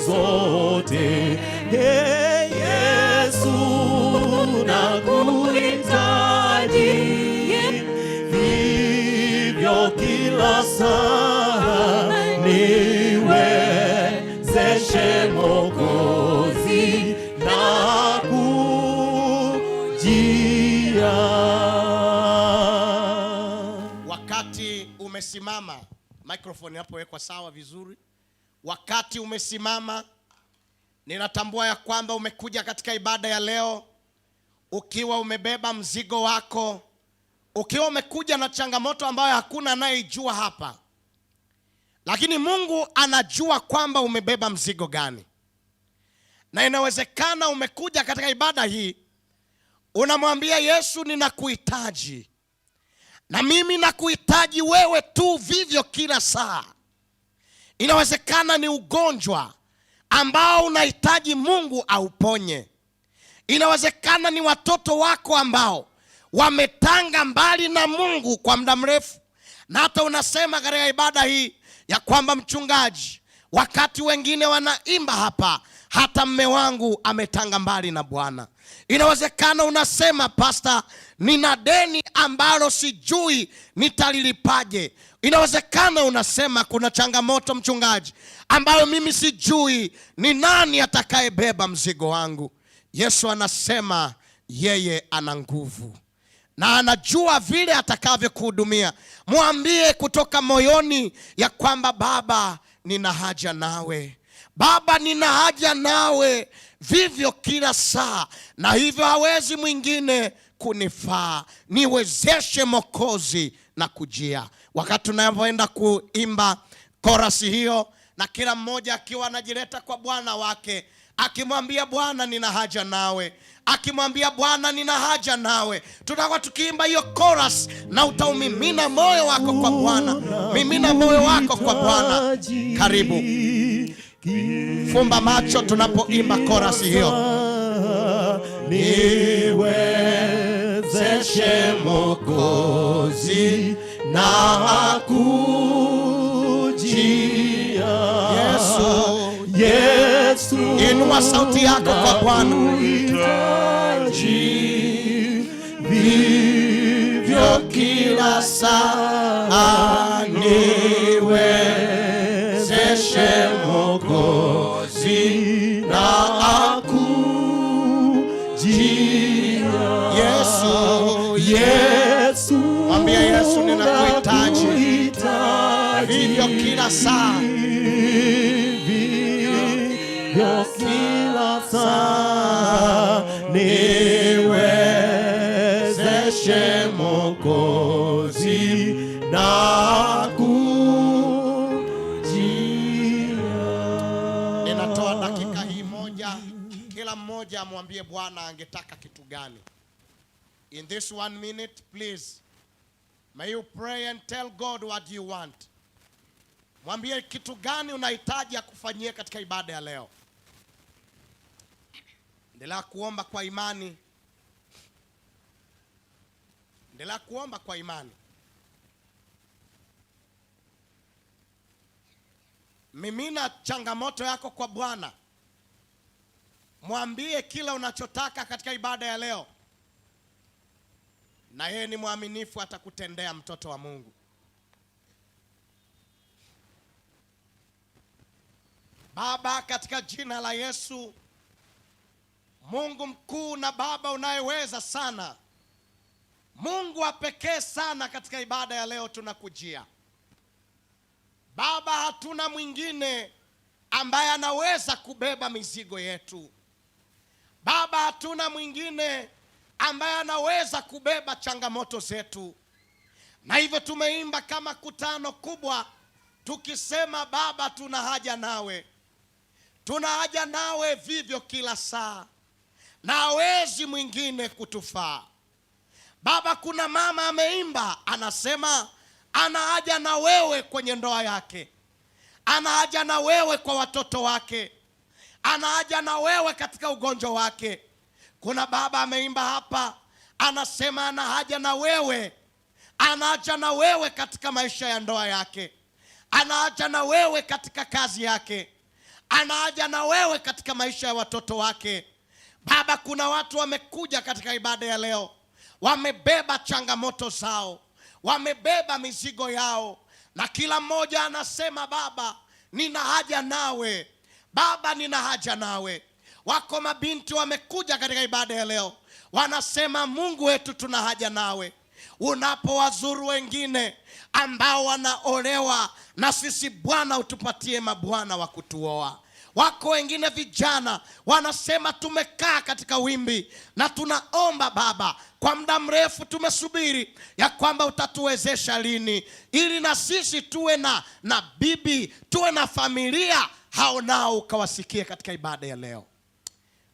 zote. Hey, Yesu, nakuhitaji vivyo kila saa, niwezeshe Mwokozi na kujia. Wakati umesimama, microphone inapowekwa sawa vizuri. Wakati umesimama, ninatambua ya kwamba umekuja katika ibada ya leo ukiwa umebeba mzigo wako, ukiwa umekuja na changamoto ambayo hakuna anayejua hapa. Lakini Mungu anajua kwamba umebeba mzigo gani. Na inawezekana umekuja katika ibada hii, unamwambia Yesu, ninakuhitaji. Na mimi nakuhitaji wewe tu vivyo kila saa. Inawezekana ni ugonjwa ambao unahitaji Mungu auponye. Inawezekana ni watoto wako ambao wametanga mbali na Mungu kwa muda mrefu. Na hata unasema katika ibada hii ya kwamba mchungaji, wakati wengine wanaimba hapa, hata mme wangu ametanga mbali na Bwana. Inawezekana unasema, pastor, nina deni ambalo sijui nitalilipaje. Inawezekana unasema kuna changamoto mchungaji ambayo mimi sijui ni nani atakayebeba mzigo wangu. Yesu anasema yeye ana nguvu na anajua vile atakavyokuhudumia. Mwambie kutoka moyoni ya kwamba Baba, nina haja nawe. Baba, nina haja nawe vivyo kila saa, na hivyo hawezi mwingine kunifaa. Niwezeshe Mwokozi na kujia. Wakati tunapoenda kuimba korasi hiyo, na kila mmoja akiwa anajileta kwa Bwana wake, akimwambia Bwana, nina haja nawe, akimwambia Bwana, nina haja nawe. Tutakuwa tukiimba hiyo chorus na utaumimina moyo wako kwa Bwana. Mimina moyo wako kwa Bwana. Karibu. Fumba macho tunapoimba chorus hiyo. Niwezeshe Mwokozi na kujia. Yesu, Yesu, inua sauti yako kwa Bwana. Vivyo kila saa, niwezeshe Mwokozi na kujia. Yesu, Yesu, mwambie Yesu, ninakuhitaji vivyo kila saa, vivyo kila saa, niwezeshe Mwokozi na kujia. Ninatoa dakika hii moja, kila mmoja amwambie Bwana angetaka kitu gani. In this 1 minute, please, may you pray and tell God what you want. Mwambie kitu gani unahitaji akufanyie katika ibada ya leo. Endelea kuomba kwa imani. Endelea kuomba kwa imani. Mimina changamoto yako kwa Bwana. Mwambie kila unachotaka katika ibada ya leo. Na yeye ni mwaminifu, atakutendea, mtoto wa Mungu. Baba, katika jina la Yesu, Mungu mkuu na Baba unayeweza sana, Mungu wa pekee sana, katika ibada ya leo tunakujia. Baba, hatuna mwingine ambaye anaweza kubeba mizigo yetu. Baba, hatuna mwingine ambaye anaweza kubeba changamoto zetu. Na hivyo tumeimba kama kutano kubwa tukisema, Baba, tuna haja nawe. Tuna haja nawe vivyo kila saa, na hawezi mwingine kutufaa. Baba, kuna mama ameimba anasema ana haja na wewe kwenye ndoa yake. Ana haja na wewe kwa watoto wake. Ana haja na wewe katika ugonjwa wake. Kuna baba ameimba hapa anasema ana haja na wewe. Ana haja na wewe katika maisha ya ndoa yake. Ana haja na wewe katika kazi yake. Ana haja na wewe katika maisha ya watoto wake. Baba, kuna watu wamekuja katika ibada ya leo, wamebeba changamoto zao, wamebeba mizigo yao, na kila mmoja anasema, Baba, nina haja nawe. Baba, nina haja nawe. Wako mabinti wamekuja katika ibada ya leo, wanasema, Mungu wetu, tuna haja nawe. Unapowazuru wengine ambao wanaolewa, na sisi Bwana utupatie mabwana wa kutuoa. Wako wengine vijana wanasema, tumekaa katika wimbi na tunaomba Baba, kwa muda mrefu tumesubiri ya kwamba utatuwezesha lini, ili na sisi tuwe na bibi, tuwe na familia. Hao nao ukawasikie katika ibada ya leo.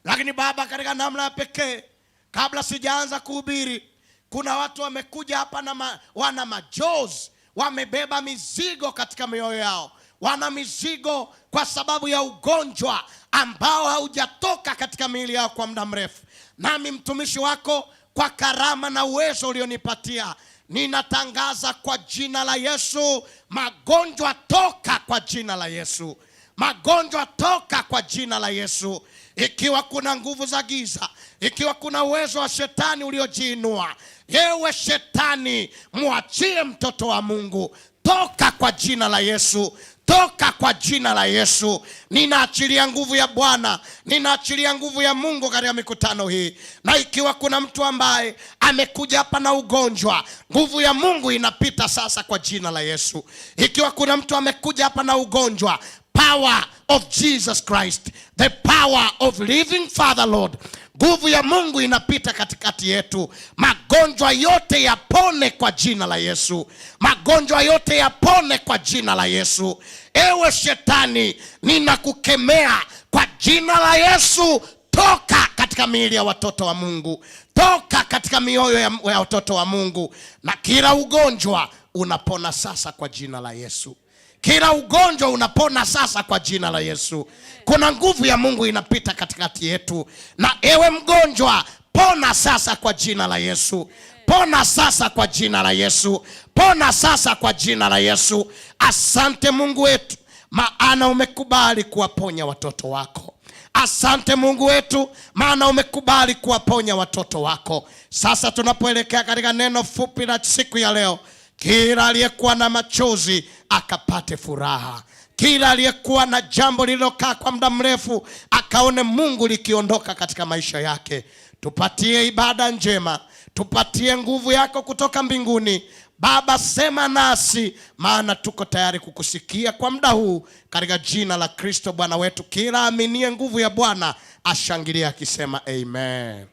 Lakini Baba, katika namna ya pekee, kabla sijaanza kuhubiri, kuna watu wamekuja hapa na wana majozi, wamebeba mizigo katika mioyo yao. Wana mizigo kwa sababu ya ugonjwa ambao haujatoka katika miili yao kwa muda mrefu. Nami mtumishi wako, kwa karama na uwezo ulionipatia, ninatangaza kwa jina la Yesu, magonjwa toka kwa jina la Yesu. Magonjwa toka kwa jina la Yesu. Ikiwa kuna nguvu za giza, ikiwa kuna uwezo wa shetani uliojiinua, yewe shetani, muachie mtoto wa Mungu. Toka kwa jina la Yesu. Toka kwa jina la Yesu. Ninaachilia nguvu ya Bwana, ninaachilia nguvu ya Mungu katika mikutano hii. Na ikiwa kuna mtu ambaye amekuja hapa na ugonjwa, nguvu ya Mungu inapita sasa kwa jina la Yesu. Ikiwa kuna mtu amekuja hapa na ugonjwa, power of Jesus Christ, the power of living Father Lord, nguvu ya Mungu inapita katikati yetu. Magonjwa yote yapone kwa jina la Yesu. Magonjwa yote yapone kwa jina la Yesu. Ewe shetani, ninakukemea kwa jina la Yesu. Toka katika miili ya watoto wa Mungu. Toka katika mioyo ya watoto wa Mungu. Na kila ugonjwa unapona sasa kwa jina la Yesu. Kila ugonjwa unapona sasa kwa jina la Yesu. Kuna nguvu ya Mungu inapita katikati yetu. Na ewe mgonjwa, pona sasa kwa jina la Yesu. Pona sasa kwa jina la Yesu. Pona sasa kwa jina la Yesu. Asante Mungu wetu, maana umekubali kuwaponya watoto wako. Asante Mungu wetu, maana umekubali kuwaponya watoto wako. Sasa tunapoelekea katika neno fupi la siku ya leo, kila aliyekuwa na machozi akapate furaha. Kila aliyekuwa na jambo lililokaa kwa muda mrefu akaone Mungu likiondoka katika maisha yake. Tupatie ibada njema, tupatie nguvu yako kutoka mbinguni. Baba, sema nasi, maana tuko tayari kukusikia kwa muda huu, katika jina la Kristo Bwana wetu. Kila aminie nguvu ya Bwana ashangilia akisema amen. Amen.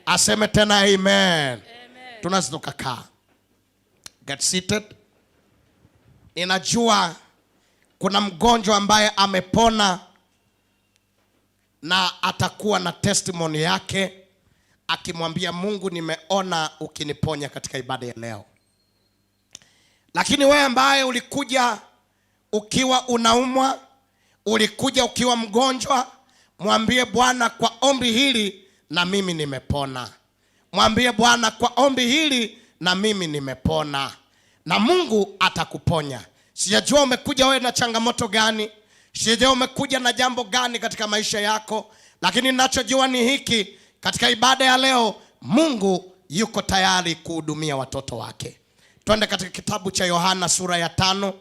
Aseme tena amen. Amen. Tunaweza tukakaa. Get seated. Ninajua kuna mgonjwa ambaye amepona na atakuwa na testimony yake akimwambia Mungu, nimeona ukiniponya katika ibada ya leo. Lakini wewe ambaye ulikuja ukiwa unaumwa, ulikuja ukiwa mgonjwa, mwambie Bwana, kwa ombi hili na mimi nimepona. Mwambie Bwana, kwa ombi hili na mimi nimepona. Na Mungu atakuponya. Sijajua umekuja wewe na changamoto gani, sijajua umekuja na jambo gani katika maisha yako, lakini ninachojua ni hiki: katika ibada ya leo Mungu yuko tayari kuhudumia watoto wake. Twende katika kitabu cha Yohana sura ya 5,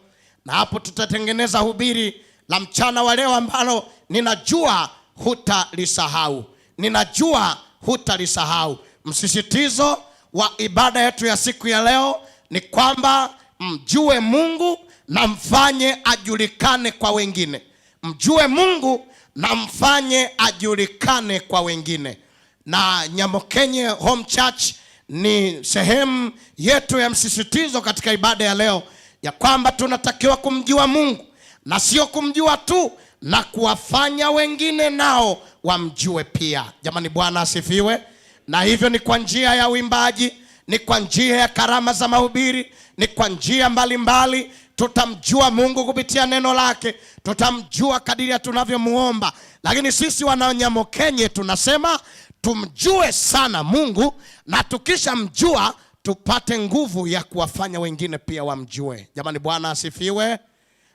na hapo tutatengeneza hubiri la mchana wa leo ambalo ninajua hutalisahau. Ninajua hutalisahau. Msisitizo wa ibada yetu ya siku ya leo ni kwamba mjue Mungu na mfanye ajulikane kwa wengine. Mjue Mungu na mfanye ajulikane kwa wengine. Na Nyamokenye Home Church ni sehemu yetu ya msisitizo katika ibada ya leo, ya kwamba tunatakiwa kumjua Mungu, na sio kumjua tu, na kuwafanya wengine nao wamjue pia. Jamani, Bwana asifiwe. Na hivyo ni kwa njia ya uimbaji, ni kwa njia ya karama za mahubiri, ni kwa njia mbalimbali tutamjua Mungu kupitia neno lake, tutamjua kadiri ya tunavyomuomba. Lakini sisi Wananyamokenye tunasema tumjue sana Mungu, na tukisha mjua tupate nguvu ya kuwafanya wengine pia wamjue. Jamani, Bwana asifiwe.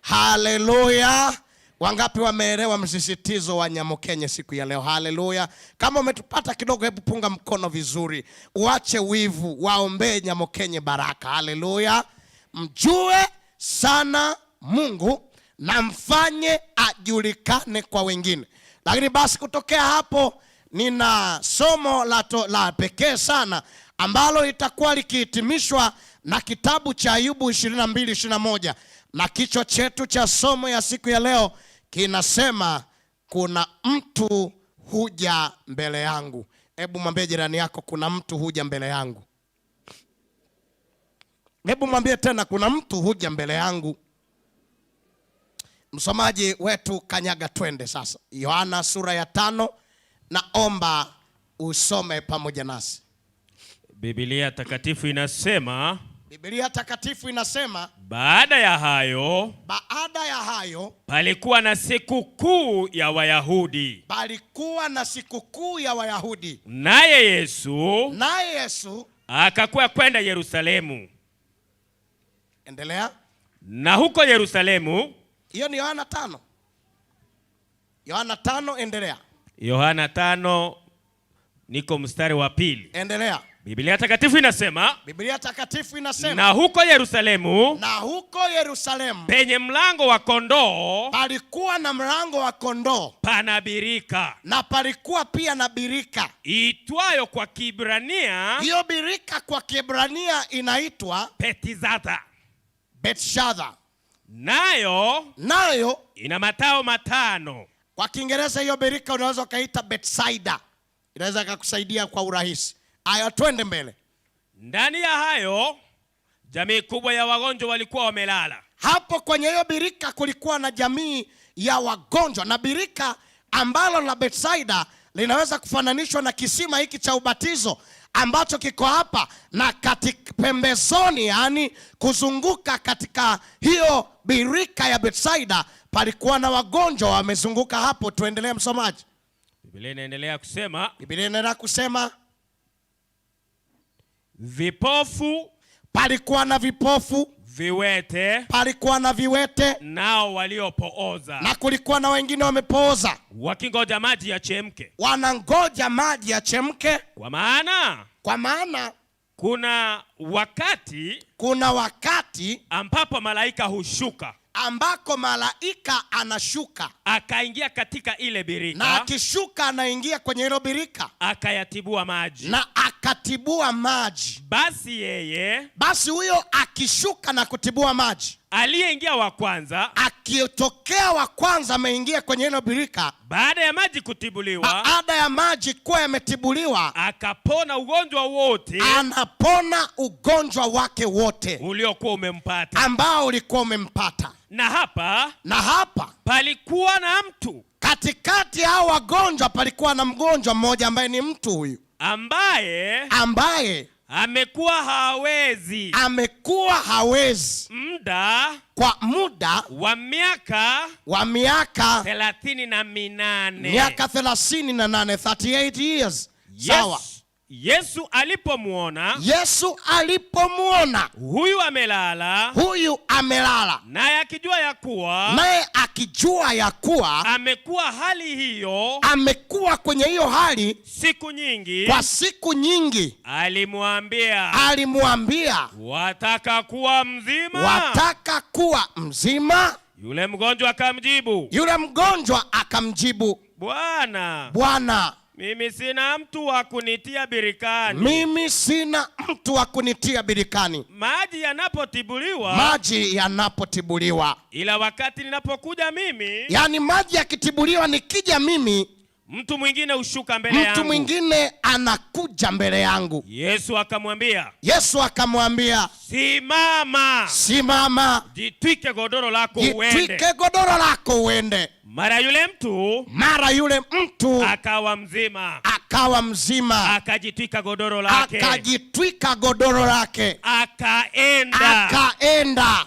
Haleluya. Wangapi wameelewa msisitizo wa Nyamokenye siku ya leo? Haleluya. Kama umetupata kidogo, hebu punga mkono vizuri, uache wivu, waombee Nyamokenye baraka. Haleluya. Mjue sana Mungu na mfanye ajulikane kwa wengine. Lakini basi kutokea hapo nina somo la pekee sana ambalo litakuwa likihitimishwa na kitabu cha Ayubu 22:21, na kichwa chetu cha somo ya siku ya leo kinasema kuna mtu huja mbele yangu. Hebu mwambie jirani yako, kuna mtu huja mbele yangu. Hebu mwambie tena, kuna mtu huja mbele yangu. Msomaji wetu kanyaga, twende sasa Yohana sura ya 5, naomba usome pamoja nasi. Biblia takatifu inasema, baada ya hayo palikuwa na siku kuu ya Wayahudi. Naye Yesu akakuwa kwenda Yerusalemu. Endelea. Na huko Yerusalemu, hiyo ni Yohana 5. Yohana 5, endelea. Yohana 5 niko mstari wa 2. Endelea. Biblia takatifu inasema, na huko Yerusalemu, penye mlango wa kondoo, palikuwa na mlango wa kondoo, pana birika. Na palikuwa pia na birika itwayo kwa Kiebrania, hiyo birika kwa Kiebrania inaitwa Bethshadha. Nayo ina matao 5. Kwa Kiingereza hiyo birika unaweza kaita Bethsaida. Inaweza kukusaidia kwa urahisi. Aya, twende mbele. Ndani ya hayo jamii kubwa ya wagonjwa walikuwa wamelala. Hapo kwenye hiyo birika kulikuwa na jamii ya wagonjwa, na birika ambalo la Bethsaida linaweza kufananishwa na kisima hiki cha ubatizo ambacho kiko hapa, na katika pembezoni, yani kuzunguka katika hiyo birika ya Bethsaida palikuwa na wagonjwa wamezunguka hapo. Tuendelee msomaji. Biblia inaendelea kusema vipofu, palikuwa na vipofu, palikuwa na viwete, nao waliopooza, na kulikuwa na wengine wamepooza, wakingoja maji yachemke. Wanangoja maji yachemke. Kwa maana kuna wakati ambapo malaika hushuka, ambako malaika anashuka akaingia katika ile birika, na akishuka anaingia kwenye hilo birika akayatibua maji, na akatibua maji. Basi huyo akishuka na kutibua maji, aliyeingia wa kwanza, akitokea wa kwanza ameingia kwenye hilo birika, baada ya maji kuwa yametibuliwa, akapona ugonjwa wote, anapona ugonjwa wake wote uliokuwa umempata, ambao ulikuwa umempata. Na hapa palikuwa na mtu katikati ya hao wagonjwa, palikuwa na mgonjwa mmoja ambaye ni mtu huyu ambaye amekuwa hawezi kwa muda wa miaka 38. Miaka 38, 38 years. Sawa. Yesu alipomuona, huyu amelala, naye akijua ya kuwa amekuwa hali hiyo, amekuwa kwenye hiyo hali siku nyingi, kwa siku nyingi, alimwambia wataka kuwa mzima? Yule mgonjwa akamjibu, Bwana, mimi sina mtu wa kunitia birikani. Maji yanapotibuliwa. Ila wakati ninapokuja mimi, yani maji yakitibuliwa nikija mimi, mtu mwingine hushuka mbele yangu. Mtu mwingine anakuja mbele yangu. Yesu akamwambia, simama. Jitwike godoro lako uende. Mara yule mtu akawa mzima. Akajitwika godoro lake. Akaenda.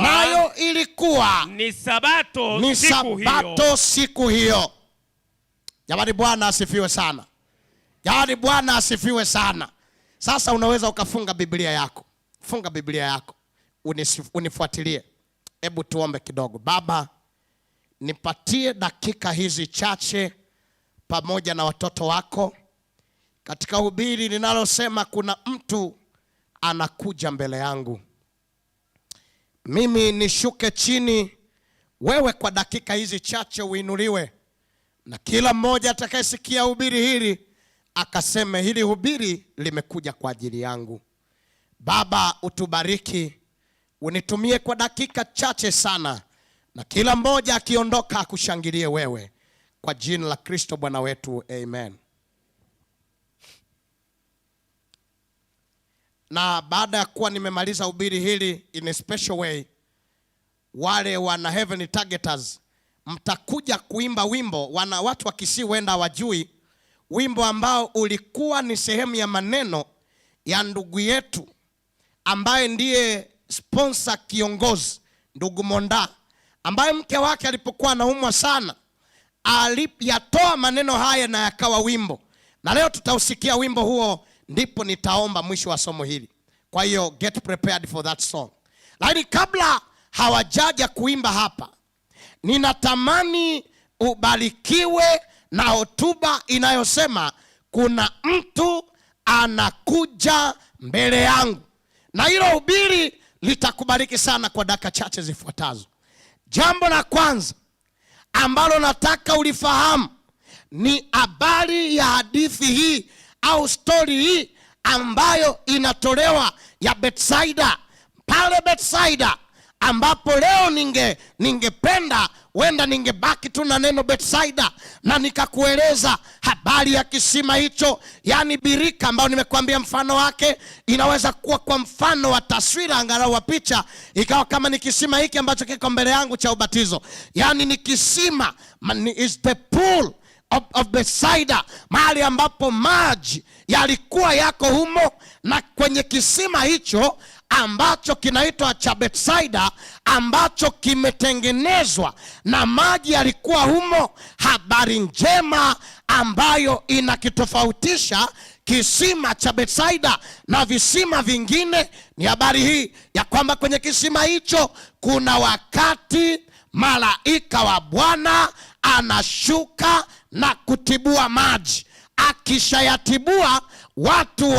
Nayo ilikuwa ni sabato siku hiyo. Jamani, Bwana asifiwe sana. Sasa unaweza ukafunga Biblia yako. Funga Biblia yako. Unifuatilie. Hebu tuombe kidogo. Baba, nipatie dakika hizi chache pamoja na watoto wako katika hubiri ninalosema kuna mtu anakuja mbele yangu. Mimi nishuke chini, wewe kwa dakika hizi chache uinuliwe, na kila mmoja atakayesikia hubiri hili akaseme hili hubiri limekuja kwa ajili yangu. Baba, utubariki, unitumie kwa dakika chache sana, na kila mmoja akiondoka akushangilie wewe, kwa jina la Kristo Bwana wetu, amen. Na baada ya kuwa nimemaliza hubiri hili in a special way, wale wana heavenly targeters mtakuja kuimba wimbo. Watu wa Kisii wenda wajui wimbo ambao ulikuwa ni sehemu ya maneno ya ndugu yetu ambaye ndiye sponsor kiongozi, ndugu Monda, ambaye mke wake alipokuwa anaumwa sana aliyatoa maneno haya na yakawa wimbo. Na leo tutausikia wimbo huo, ndipo nitaomba mwisho wa somo hili. Kwa hiyo get prepared for that song. Lakini kabla hawajaja kuimba hapa, ninatamani ubarikiwe na hotuba inayosema kuna mtu anakuja mbele yangu. Na hilo hubiri litakubariki sana kwa dakika chache zifuatazo. Jambo la kwanza ambalo nataka ulifahamu ni habari ya hadithi hii au story hii ambayo inatolewa ya Bethsaida. Pale Bethsaida ambapo leo ningependa wenda ningebaki tu na neno Bethsaida na nikakueleza habari ya kisima hicho, yani birika ambao nimekuambia mfano wake. Inaweza kuwa kwa mfano wa taswira angalau wa picha, ikawa kama ni kisima hiki ambacho kiko mbele yangu cha ubatizo. Yani ni kisima, is the pool of Bethsaida, mahali ambapo maji yalikuwa yako humo. Na kwenye kisima hicho ambacho kinaitwa cha Bethsaida, ambacho kimetengenezwa na maji yalikuwa humo, habari njema ambayo inakitofautisha kisima cha Bethsaida na visima vingine ni habari hii ya kwamba kwenye kisima hicho kuna wakati malaika wa Bwana anashuka na kutibua maji. Akishayatibua, watu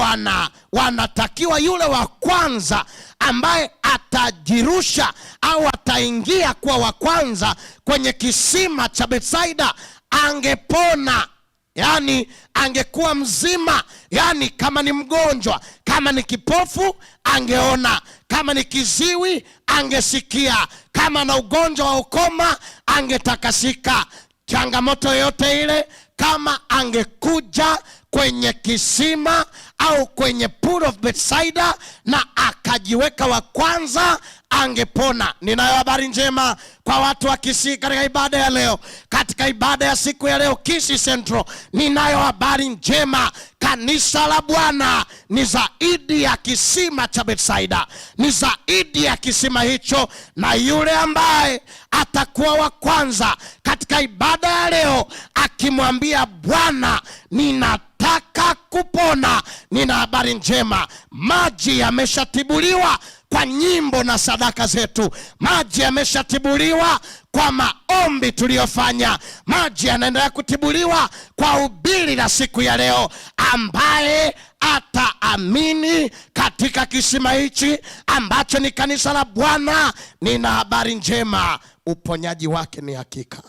wanatakiwa yule wa kwanza ambaye atajirusha au ataingia kwa wa kwanza kwenye kisima cha Bethsaida angepona. Yani angekuwa mzima, yani kama ni mgonjwa, kama ni kipofu angeona, kama ni kiziwi angesikia, kama na ugonjwa wa ukoma angetakasika. Changamoto yote ile, kama angekuja kwenye kisima au kwenye pool of Bethsaida na akajiweka wa kwanza angepona. Ninayo habari njema kwa watu wa Kisii katika ibada ya leo. Katika ibada ya siku ya leo Kisii Central, ninayo habari njema. Kanisa la Bwana ni zaidi ya kisima cha Bethsaida, ni zaidi ya kisima hicho. Na yule ambaye atakuwa wa kwanza katika ibada ya leo akimwambia Bwana, ninataka unataka kupona, nina habari njema. Maji yameshatibuliwa kwa nyimbo na sadaka zetu. Maji yameshatibuliwa kwa maombi tuliyofanya. Maji yanaendelea kutibuliwa kwa ubiri la siku ya leo. Ambaye ataamini katika kisima hichi ambacho ni kanisa la Bwana, nina habari njema, uponyaji wake ni hakika.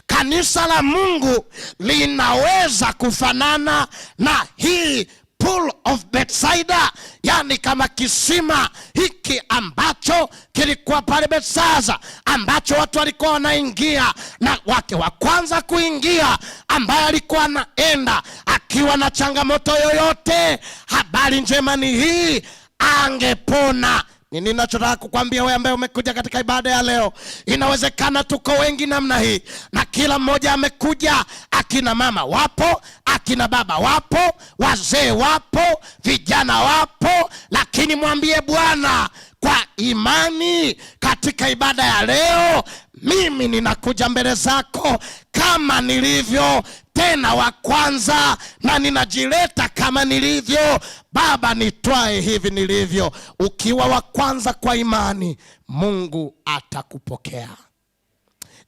Kanisa la Mungu linaweza kufanana na hii pool of Bethsaida, yani kama kisima hiki ambacho kilikuwa pale Bethsaida, ambacho watu walikuwa wanaingia, na wake wa kwanza kuingia ambaye alikuwa anaenda akiwa na changamoto yoyote, habari njema ni hii, angepona. Nini ninachotaka kukwambia wewe ambaye umekuja katika ibada ya leo, inawezekana tuko wengi namna hii, na kila mmoja amekuja, akina mama wapo, akina baba wapo, wazee wapo, vijana wapo, lakini mwambie Bwana kwa imani katika ibada ya leo, mimi ninakuja mbele zako kama nilivyo, tena wa kwanza, na ninajileta kama nilivyo. Baba, nitwae hivi nilivyo. Ukiwa wa kwanza kwa imani, Mungu atakupokea.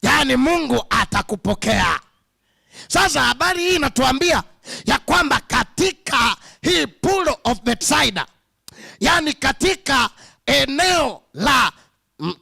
Yani Mungu atakupokea. Sasa habari hii inatuambia ya kwamba katika hii pool of Bethsaida, yani katika eneo la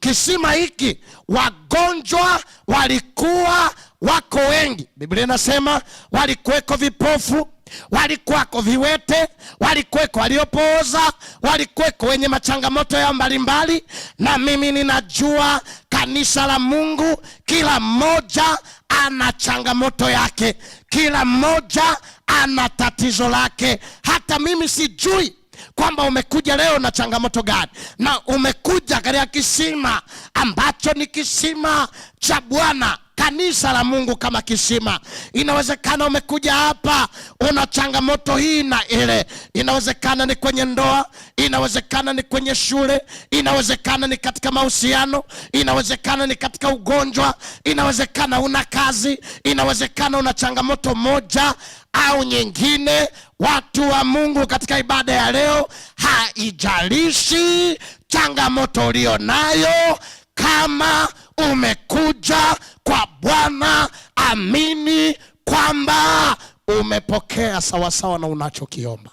kisima hiki, wagonjwa walikuwa wako wengi. Biblia inasema walikuweko vipofu, walikuwako viwete, walikuweko waliopooza, walikuweko wenye machangamoto ya mbalimbali. Na mimi ninajua kanisa la Mungu, kila mmoja ana changamoto yake, kila mmoja ana tatizo lake. Hata mimi sijui kwamba umekuja leo na changamoto gani, na umekuja katika kisima ambacho ni kisima cha Bwana, kanisa la Mungu kama kisima. Inawezekana umekuja hapa una changamoto hii na ile. Inawezekana ni kwenye ndoa, inawezekana ni kwenye shule, inawezekana ni katika mahusiano, inawezekana ni katika ugonjwa, inawezekana una kazi, inawezekana una changamoto moja au nyingine. Watu wa Mungu katika ibada ya leo, haijalishi changamoto ulio nayo, kama umekuja kwa Bwana, amini kwamba umepokea sawasawa na unachokiomba.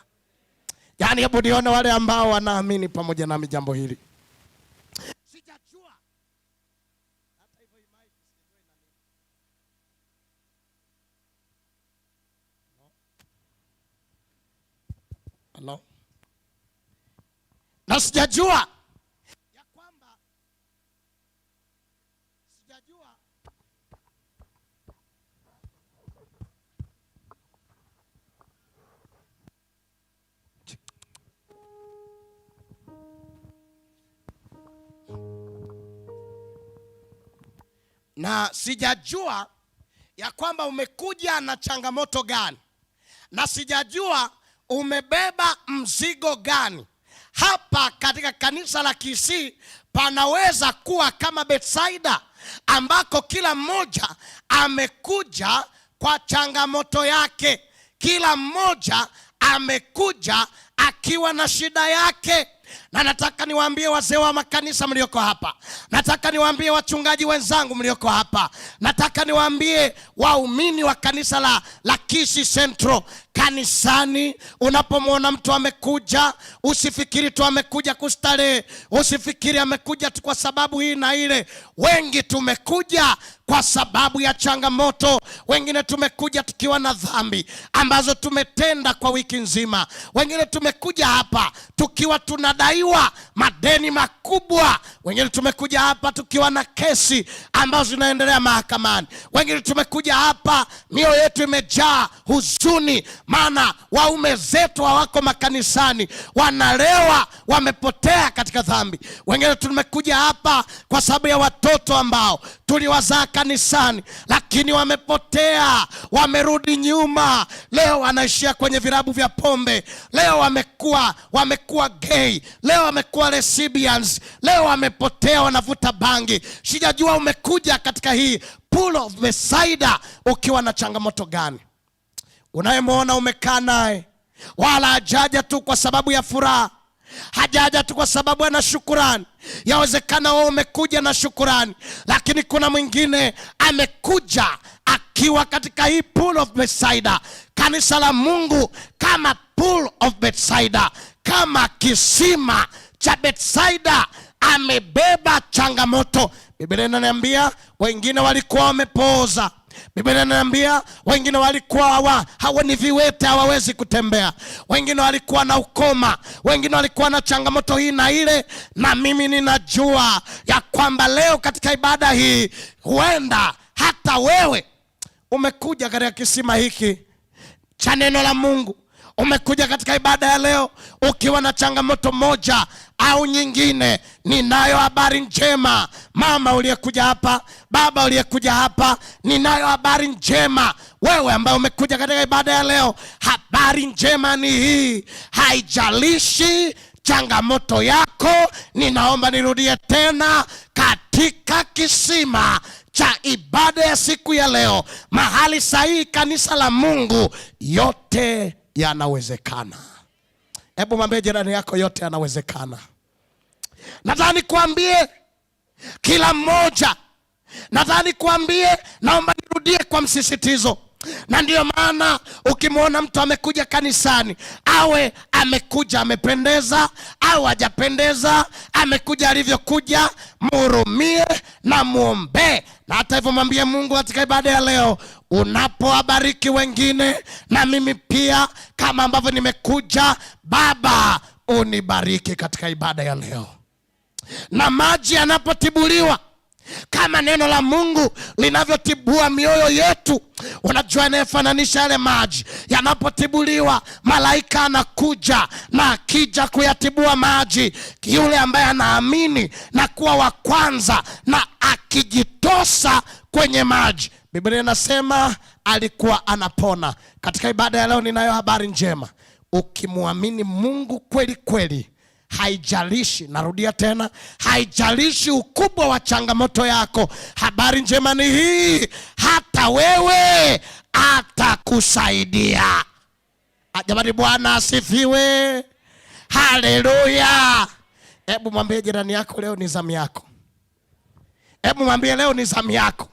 Yani hebu nione wale ambao wanaamini pamoja nami jambo hili. Sijajua hata hivyo imani Hello? Na sijajua ya kwamba sijajua ya kwamba umekuja na changamoto gani, na sijajua umebeba mzigo gani. Hapa katika kanisa la Kisii panaweza kuwa kama Bethsaida, ambako kila mmoja amekuja kwa changamoto yake, kila mmoja amekuja akiwa na shida yake. Na nataka niwaambie wazee wa makanisa mlioko hapa, nataka niwaambie wachungaji wenzangu mlioko hapa, nataka niwaambie waumini wa kanisa la Kisii Central. Kanisani unapomwona mtu amekuja, usifikiri tu amekuja kustarehe, usifikiri amekuja tu kwa sababu hii na ile. Wengi tumekuja kwa sababu ya changamoto, wengine tumekuja tukiwa na dhambi ambazo tumetenda kwa wiki nzima, wengine tumekuja hapa tukiwa tunadaiwa madeni makubwa, wengine tumekuja hapa tukiwa na kesi ambazo zinaendelea mahakamani, wengine tumekuja hapa mioyo yetu imejaa huzuni, maana waume zetu hawako makanisani, wanalewa, wamepotea katika dhambi. Wengine tumekuja hapa kwa sababu ya watoto ambao tuliwazaa kanisani, lakini wamepotea, wamerudi nyuma, leo wanaishia kwenye virabu vya pombe, leo wamekuwa gay, leo wamekuwa lesbians, leo wamepotea, wanavuta bangi. Sijajua umekuja katika hii pool of Bethsaida ukiwa na changamoto gani. unayemwona umekaa naye, wala hajaja tu kwa sababu ya furaha, hajaja tu kwa sababu ana shukurani. Yawezekana wewe umekuja na shukurani, lakini kuna mwingine amekuja akiwa katika hii pool of Bethsaida. Kanisa la Mungu kama pool of Bethsaida, kama kisima cha Bethsaida, amebeba changamoto. Biblia inaniambia wengine walikuwa wamepooza. Biblia inaniambia wengine walikuwa hawa ni viwete, hawawezi kutembea. Wengine walikuwa na ukoma, wengine walikuwa na changamoto hii na ile. Na mimi ninajua ya kwamba leo katika ibada hii, huenda hata wewe umekuja katika kisima hiki cha neno la Mungu. Umekuja katika ibada ya leo ukiwa na changamoto moja au nyingine. Ninayo habari njema. Mama uliyekuja hapa, baba uliyekuja hapa, ninayo habari njema. Wewe ambaye umekuja katika ibada ya leo, habari njema ni hii. Haijalishi changamoto yako, ninaomba nirudie tena, katika kisima cha ibada ya siku ya leo, mahali sahihi, kanisa la Mungu, yote yanawezekana. Hebu mwambie jirani yako, yote yanawezekana. Nadhani kuambie kila mmoja, nadhani kuambie, naomba nirudie kwa msisitizo. Na ndio maana ukimwona mtu amekuja kanisani, awe amekuja amependeza au hajapendeza, amekuja alivyokuja, mhurumie na muombe. Na hata hivyo mwambie Mungu katika ibada ya leo, unapowabariki wengine, na mimi pia kama ambavyo nimekuja, Baba unibariki katika ibada ya leo. Na maji yanapotibuliwa, kama neno la Mungu linavyotibua mioyo yetu, unajua inayefananisha yale maji yanapotibuliwa, malaika anakuja na akija kuyatibua maji, yule ambaye anaamini na kuwa wa kwanza na akijitosa kwenye maji, Biblia inasema alikuwa anapona. Katika ibada ya leo ninayo habari njema. Ukimwamini Mungu kweli kweli, haijalishi, narudia tena, haijalishi ukubwa wa changamoto yako, habari njema ni hii, hata wewe atakusaidia. Jamani, Bwana asifiwe. Haleluya. Hebu mwambie jirani yako, leo ni zamu yako. Hebu mwambie leo ni zamu yako.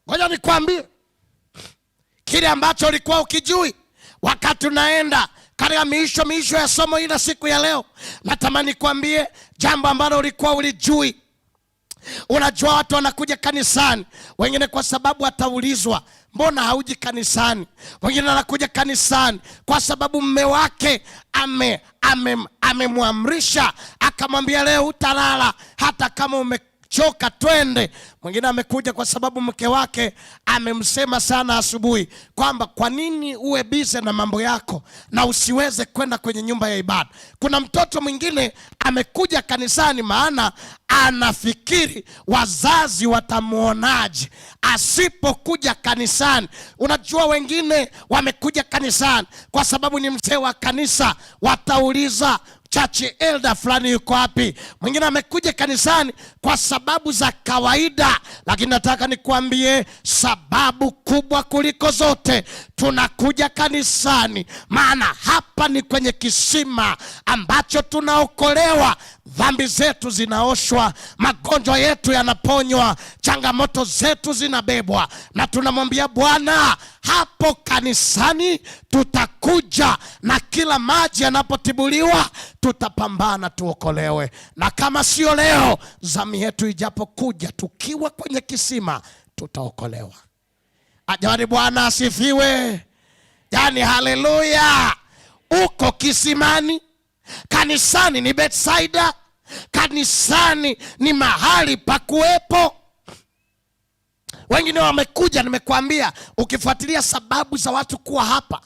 Ngoja nikwambie kile ambacho ulikuwa ukijui wakati unaenda katika miisho ya somo hili siku ya leo. Natamani kuambie jambo ambalo ulikuwa ulijui. Unajua watu wanakuja kanisani, wengine kwa sababu ataulizwa mbona hauji kanisani. Wengine wanakuja kanisani kwa sababu mume wake amemwamrisha, akamwambia leo utalala hata kama umechoka, twende. Mwingine amekuja kwa sababu mke wake amemsema sana asubuhi kwamba kwa nini uwe busy na mambo yako na usiweze kwenda kwenye nyumba ya ibada. Kuna mtoto mwingine amekuja kanisani maana anafikiri wazazi watamuonaje asipokuja kanisani. Unajua wengine wamekuja kanisani kwa sababu ni mzee wa kanisa, watauliza chachi elder fulani yuko wapi. Mwingine amekuja kanisani kwa sababu za kawaida, lakini nataka nikuambie sababu kubwa kuliko zote. Tunakuja kanisani maana hapa ni kwenye kisima ambacho tunaokolewa, dhambi zetu zinaoshwa, magonjwa yetu yanaponywa, changamoto zetu zinabebwa, na tunamwambia Bwana, hapo kanisani tutakuja, na kila maji yanapotibuliwa tutapambana tuokolewe. Na kama sio leo, zamu yetu ijapokuja tukiwa kwenye kisima, tutaokolewa. Ajawani, Bwana asifiwe. Yani haleluya. Uko kisimani, kanisani ni Bethsaida, kanisani ni mahali pa kuwepo. Wengine wamekuja, nimekuambia ukifuatilia sababu za watu kuwa hapa,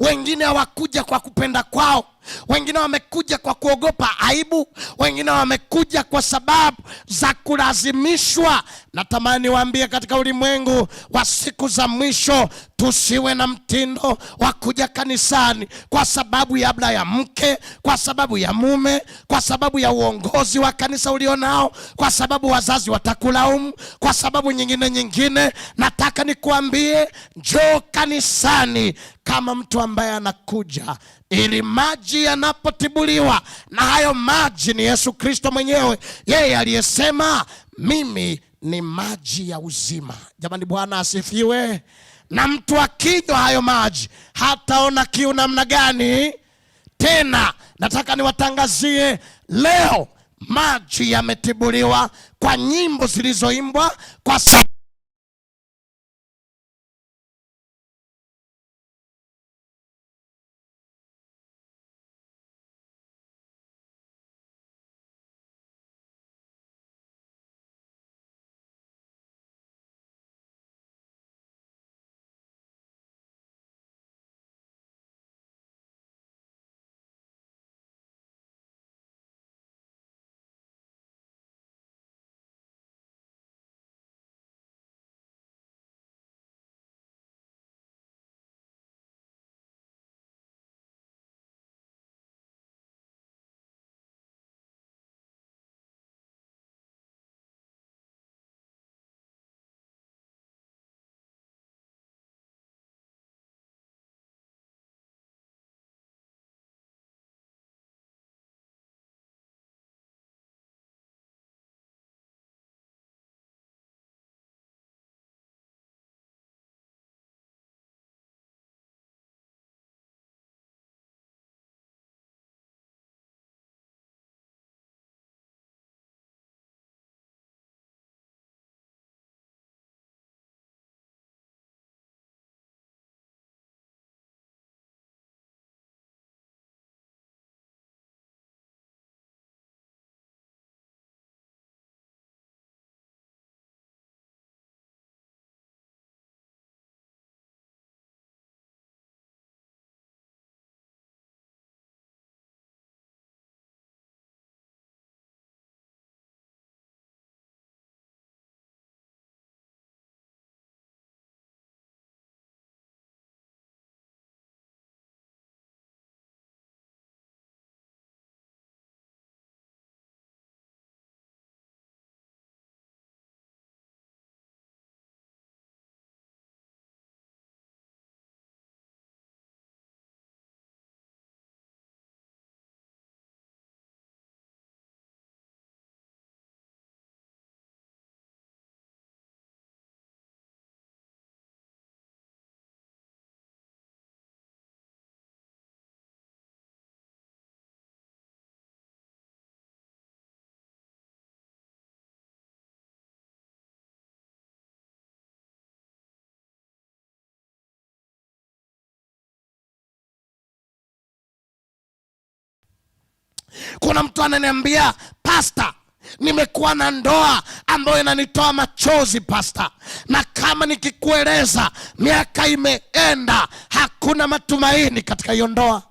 wengine hawakuja kwa kupenda kwao, wengine wamekuja kwa kuogopa aibu, wengine wamekuja kwa sababu za kulazimishwa. Natamani waambie katika ulimwengu wa siku za mwisho tusiwe na mtindo wa kuja kanisani kwa sababu labda ya mke, kwa sababu ya mume, kwa sababu ya uongozi wa kanisa ulionao, kwa sababu wazazi watakulaumu, kwa sababu nyingine. Nataka nikuambie, njoo kanisani kama mtu ambaye anakuja ili maji yanapotibuliwa, na hayo maji ni Yesu Kristo mwenyewe, yeye aliyesema mimi ni maji ya uzima. Jamani, Bwana asifiwe. Na mtu akinywa hayo maji hataona kiu namna gani tena. Nataka niwatangazie leo, maji yametibuliwa kwa nyimbo zilizoimbwa kwa sababu kuna mtu ananiambia, pastor, nimekuwa na ndoa ambayo inanitoa machozi pastor, na kama nikikueleza miaka imeenda hakuna matumaini katika hiyo ndoa.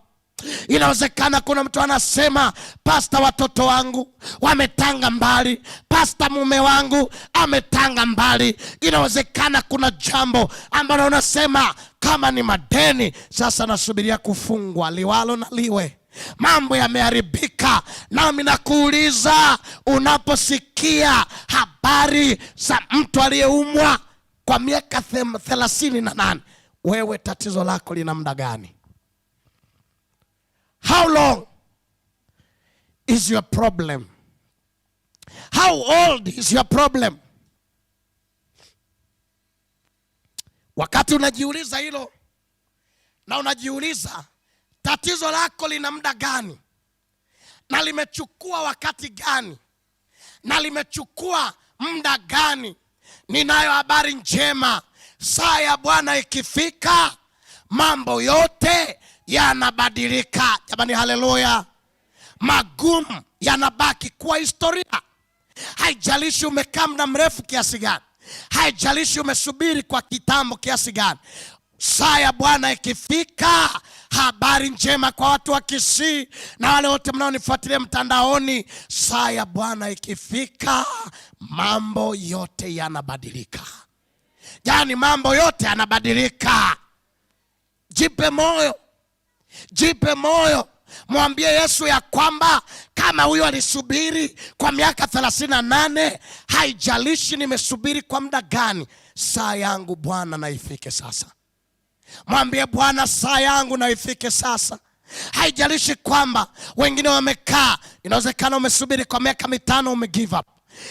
Inawezekana kuna mtu anasema, pastor, watoto wangu wametanga mbali, pastor, mume wangu ametanga mbali. Inawezekana kuna jambo ambalo unasema, kama ni madeni sasa nasubiria kufungwa, liwalo na liwe, mambo yameharibika. Nami nakuuliza, unaposikia habari za mtu aliyeumwa kwa miaka 38, wewe tatizo lako lina muda gani? How long is your problem? How old is your problem? Wakati unajiuliza hilo na unajiuliza tatizo lako lina muda gani, na limechukua wakati gani, na limechukua muda gani, ninayo habari njema. Saa ya Bwana ikifika, mambo yote yanabadilika. Jamani, haleluya. Magumu yanabaki kuwa historia. Haijalishi umekaa muda mrefu kiasi gani, haijalishi umesubiri kwa kitambo kiasi gani, saa ya Bwana ikifika, Habari njema kwa watu wa Kisii na wale wote mnaonifuatilia mtandaoni. Saa ya Bwana ikifika, mambo yote yanabadilika. Yaani mambo yote yanabadilika. Jipe moyo. Jipe moyo. Mwambie Yesu ya kwamba kama huyo alisubiri kwa miaka 38, haijalishi nimesubiri kwa muda gani, saa yangu Bwana na ifike sasa. Mwambie Bwana, saa yangu na ifike sasa. Haijalishi kwamba wengine wamekaa. Inawezekana umesubiri kwa miaka 5 umegive up.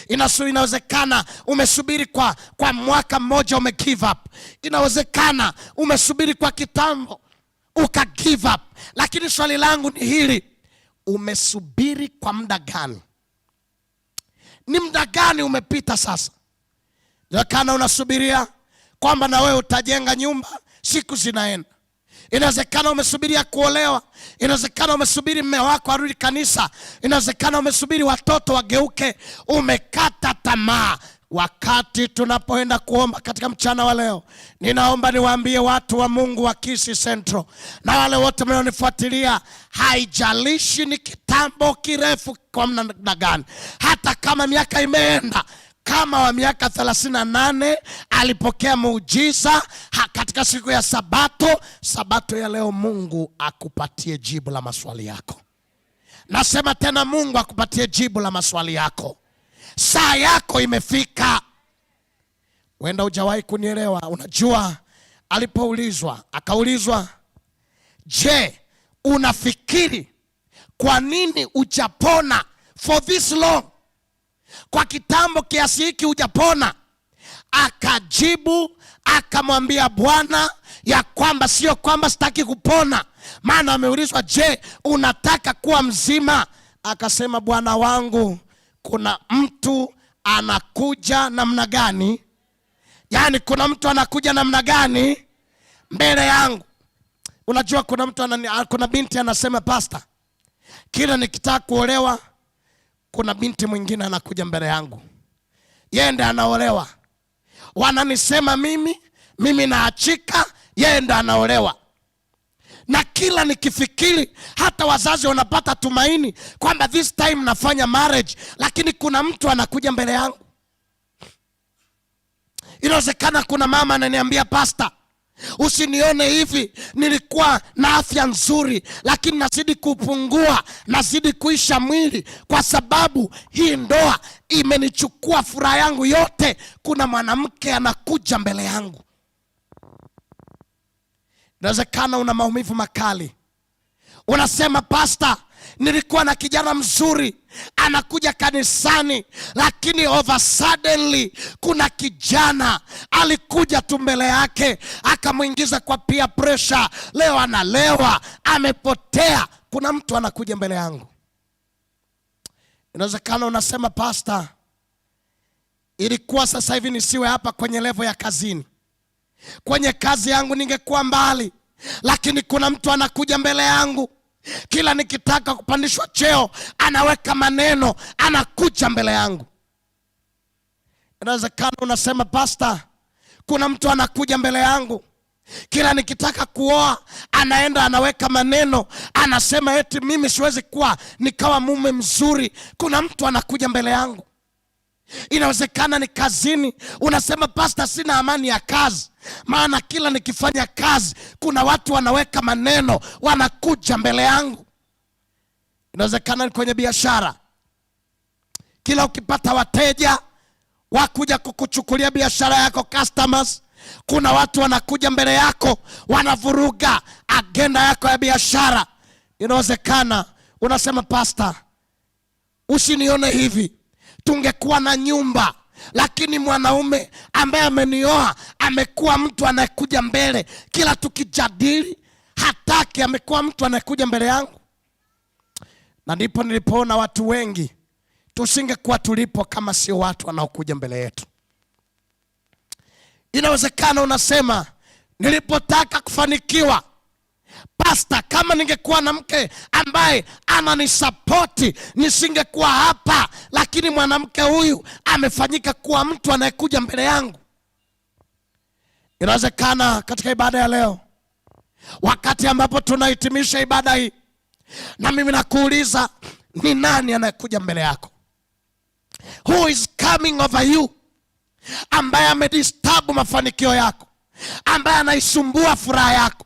Inawezekana umesubiri kwa mwaka mmoja umegive up. Inawezekana umesubiri kwa kitambo ukagive up. Lakini swali langu ni hili, umesubiri kwa muda gani? Ni muda gani umepita sasa? Inawezekana unasubiria kwamba na wewe utajenga nyumba, siku zinaenda. Inawezekana umesubiria kuolewa. Inawezekana umesubiri mume wako arudi kanisa. Inawezekana umesubiri watoto wageuke. Umekata tamaa. Wakati tunapoenda kuomba katika mchana wa leo, ninaomba niwaambie watu wa Mungu wa Kisii Central na wale wote mnaonifuatilia, haijalishi ni kitambo kirefu kwa muda gani, hata kama miaka imeenda. Kama wa miaka 38 alipokea muujiza katika siku ya Sabato ya leo, Mungu akupatie jibu la maswali yako. Nasema tena, Mungu akupatie jibu la maswali yako. Saa yako imefika. Wenda hujawahi kunielewa. Unajua akaulizwa, je, unafikiri kwa nini hujapona for this long? Kwa kitambo kiasi hiki hujapona. Akajibu akamwambia Bwana ya kwamba sio kwamba sitaki kupona. Maana ameulizwa, je, unataka kuwa mzima? Akasema, Bwana wangu, kuna mtu anakuja namna gani? Yaani kuna mtu anakuja namna gani mbele yangu? Unajua kuna binti anasema, pastor, kila nikitaka kuolewa kuna binti mwingine anakuja mbele yangu. Yeye ndiye anaolewa. Wananisema mimi naachika, yeye ndiye anaolewa. Na kila nikifikiri, hata wazazi wanapata tumaini kwamba this time nafanya marriage, lakini kuna mtu anakuja mbele yangu. Inawezekana kuna mama ananiambia, pastor, usinione hivi, nilikuwa na afya nzuri, lakini nazidi kupungua, nazidi kuisha mwili kwa sababu hii ndoa imenichukua furaha yangu yote. Kuna mwanamke anakuja mbele yangu. Inawezekana una maumivu makali. Unasema, pastor, nilikuwa na kijana mzuri anakuja kanisani, lakini over suddenly kuna kijana alikuja tu mbele yake akamuingiza kwa peer pressure. Leo analewa, amepotea. Kuna mtu anakuja mbele yangu. Inawezekana unasema, pastor, ilikuwa sasa hivi nisiwe hapa kwenye level ya kazini. Kwenye kazi yangu ningekuwa mbali, lakini kuna mtu anakuja mbele yangu. Kila nikitaka kupandishwa cheo anaweka maneno, anakuja mbele yangu. Inawezekana unasema, pastor, kuna mtu anakuja mbele yangu. Kila nikitaka kuoa anaenda anaweka maneno, anasema eti mimi siwezi kuwa nikawa mume mzuri. Kuna mtu anakuja mbele yangu. Inawezekana ni kazini. Unasema, pastor, sina amani ya kazi, maana kila nikifanya kazi kuna watu wanaweka maneno, wanakuja mbele yangu. Inawezekana ni kwenye biashara. Kila ukipata wateja wakuja kukuchukulia biashara yako, customers, kuna watu wanakuja mbele yako, wanavuruga agenda yako ya biashara. Inawezekana unasema, pastor, usinione hivi, tungekuwa na nyumba, lakini mwanaume ambaye amenioa amekuwa mtu anayekuja mbele. Kila tukijadili hataki, amekuwa mtu anayekuja mbele yangu. Na ndipo nilipoona watu wengi tusingekuwa tulipo kama sio watu wanaokuja mbele yetu. Inawezekana unasema, nilipotaka kufanikiwa, pastor, kama ningekuwa na mke ambaye ananisapoti nisingekuwa hapa, lakini mwanamke huyu amefanyika kuwa mtu anayekuja mbele yangu. Inawezekana katika ibada ya leo wakati ambapo tunahitimisha ibada hii, na mimi nakuuliza, ni nani anayekuja mbele yako? Who is coming over you? Ambaye amedisturb mafanikio yako, ambaye anaisumbua furaha yako.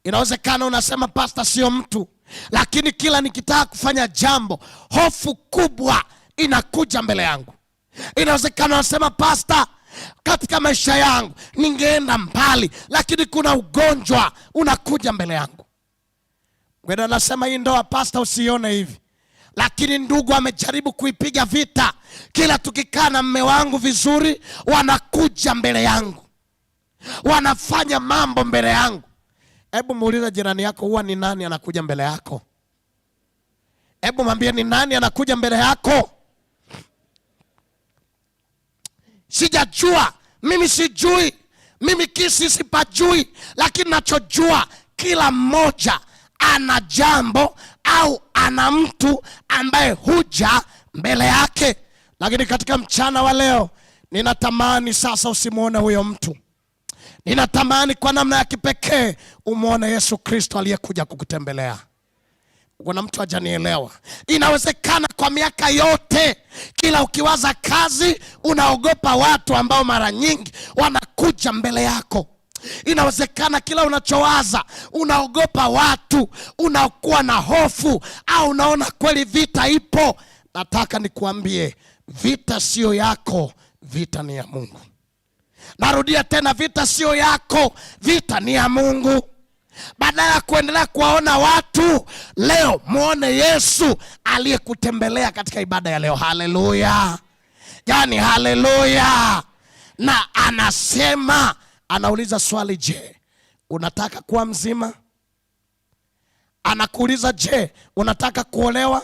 Inawezekana unasema pastor sio mtu, lakini kila nikitaka kufanya jambo, hofu kubwa inakuja mbele yangu. Inawezekana unasema pastor, katika maisha yangu ningeenda mbali, lakini kuna ugonjwa unakuja mbele yangu. Wewe unasema hii ndoa pastor usione hivi, lakini ndugu amejaribu kuipiga vita. Kila tukikaa na mume wangu vizuri, wanakuja mbele yangu, wanafanya mambo mbele yangu. Hebu muulize jirani yako, huwa ni nani anakuja mbele yako? Hebu mwambie, ni nani anakuja mbele yako? Sijajua, mimi sijui, mimi kisi sipajui, lakini nachojua kila mmoja ana jambo au ana mtu ambaye huja mbele yake. Lakini katika mchana wa leo, ninatamani sasa usimuone huyo mtu. Ninatamani kwa namna ya kipekee umuone Yesu Kristo aliyekuja kukutembelea. Kuna mtu hajanielewa. Inawezekana kwa miaka yote kila ukiwaza kazi unaogopa watu ambao mara nyingi wanakuja mbele yako. Inawezekana kila unachowaza unaogopa watu, unakuwa na hofu, au unaona kweli vita ipo. Nataka nikuambie, vita sio yako, vita ni ya Mungu. Narudia tena, vita sio yako, vita ni ya Mungu. Badala ya kuendelea kuwaona watu, leo muone Yesu aliyekutembelea katika ibada ya leo. Haleluya. Yani haleluya. Na anasema, anauliza swali, je, unataka kuwa mzima? Anakuuliza, je, unataka kuolewa?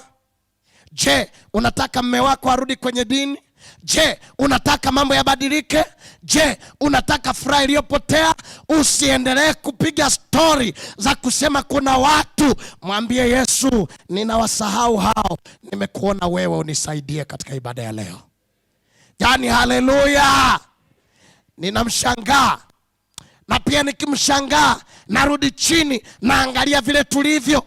Je, unataka mume wako arudi kwenye dini? Je, unataka mambo yabadilike? Je, unataka furaha iliyopotea? Usiendelee kupiga story za kusema kuna watu. Mwambie Yesu, ninawasahau hao, nimekuona wewe, unisaidie katika ibada ya leo. Yani haleluya. Ninamshangaa, na pia nikimshangaa narudi chini naangalia vile tulivyo.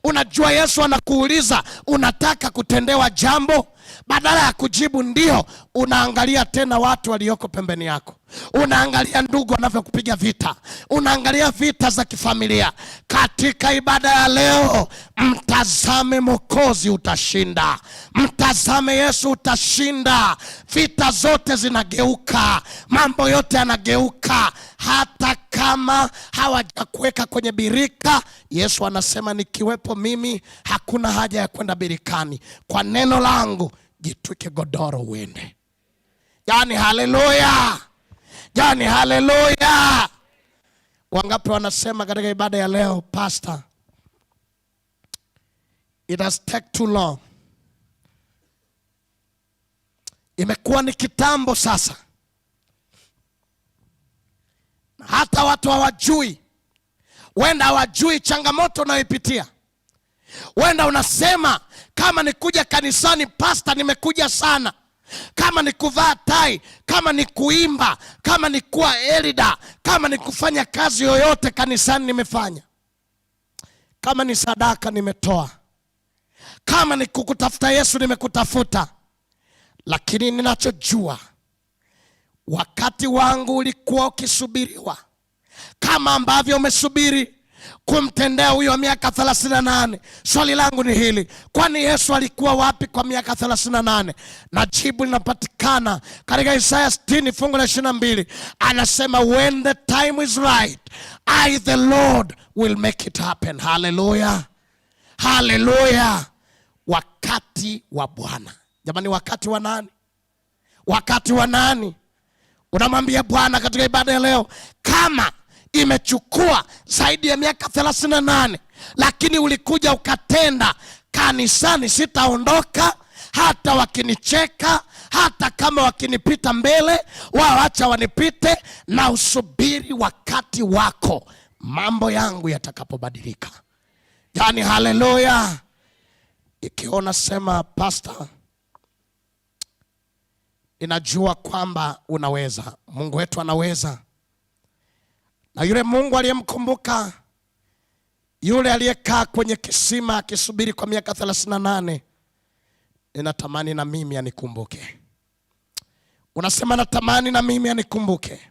Unajua Yesu anakuuliza, unataka kutendewa jambo? Badala ya kujibu ndio, unaangalia tena watu walioko pembeni yako. Unaangalia ndugu wanavyokupiga vita. Unaangalia vita za kifamilia. Katika ibada ya leo, mtazame Mwokozi, utashinda. Mtazame Yesu, utashinda. Vita zote zinageuka, mambo yote yanageuka. Hata kama hawajakuweka kwenye birika, Yesu anasema nikiwepo mimi hakuna haja ya kwenda birikani. Kwa neno langu jitwike godoro uende. Yani haleluya. Yani haleluya. Wangapi wanasema katika ibada ya leo, pastor, it has taken too long. Imekuwa ni kitambo sasa. Hata watu hawajui. Wenda hawajui changamoto unayopitia. Wenda unasema, kama nikuja kanisani pastor nimekuja sana. Kama ni kuvaa tai, kama ni kuimba, kama ni kuwa elida, kama ni kufanya kazi yoyote kanisani nimefanya. Kama ni sadaka nimetoa. Kama ni kukutafuta Yesu nimekutafuta. Lakini ninachojua, wakati wangu ulikuwa ukisubiriwa. Kama ambavyo umesubiri kumtendea huyo wa miaka 38. Swali langu ni hili, kwani Yesu alikuwa wapi kwa miaka 38? Na jibu linapatikana katika Isaya 60 fungu la 22. Anasema, when the time is right, I the Lord will make it happen. Hallelujah. Hallelujah. Wakati wa Bwana. Jamani, wakati wa nani? Wakati wa nani? Unamwambia Bwana katika ibada ya leo, kama imechukua zaidi ya miaka 38, lakini ulikuja ukatenda kanisani, sitaondoka hata wakinicheka, hata kama wakinipita mbele, waacha wanipite, na usubiri wakati wako, mambo yangu yatakapobadilika. Yani haleluya. Ikiona sema, pastor, ninajua kwamba unaweza. Mungu wetu anaweza. Na yule Mungu aliyemkumbuka Yule aliyekaa kwenye kisima akisubiri kwa miaka 38, ninatamani na mimi anikumbuke. Unasema natamani na mimi anikumbuke,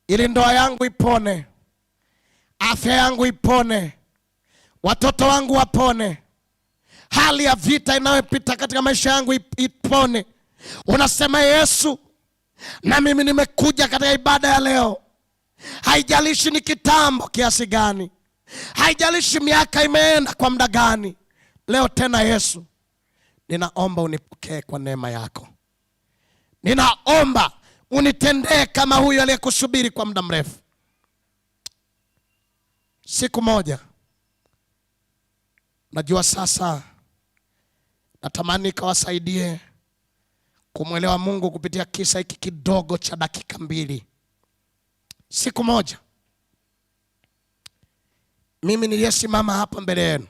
ili ndoa yangu ipone, afya yangu ipone, watoto wangu wapone, hali ya vita inayopita katika maisha yangu ipone. Unasema Yesu, na mimi nimekuja katika ibada ya leo. Haijalishi ni kitambo kiasi gani, haijalishi miaka imeenda kwa muda gani, leo tena Yesu, ninaomba unipokee kwa neema yako. Ninaomba unitendee kama huyu aliyekusubiri kwa muda mrefu. Siku moja, najua sasa, natamani nikawasaidie kumwelewa Mungu kupitia kisa hiki kidogo cha dakika 2. Siku moja, mimi niliyesimama hapa mbele yenu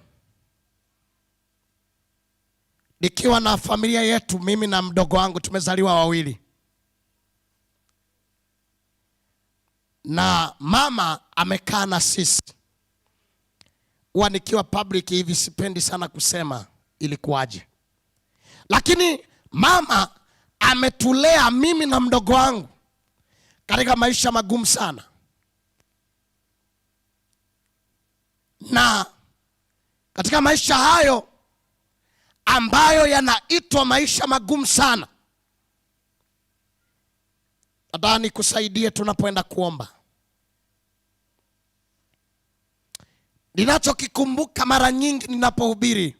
nikiwa na familia yetu, mimi na mdogo wangu, tumezaliwa wawili. Na mama amekaa na sisi. Huwa nikiwa public hivi sipendi sana kusema ilikuwaje, lakini mama ametulea mimi na mdogo wangu katika maisha magumu sana. Na katika maisha hayo ambayo yanaitwa maisha magumu sana, nataka nikusaidie tunapoenda kuomba. Ninachokikumbuka mara nyingi ninapohubiri,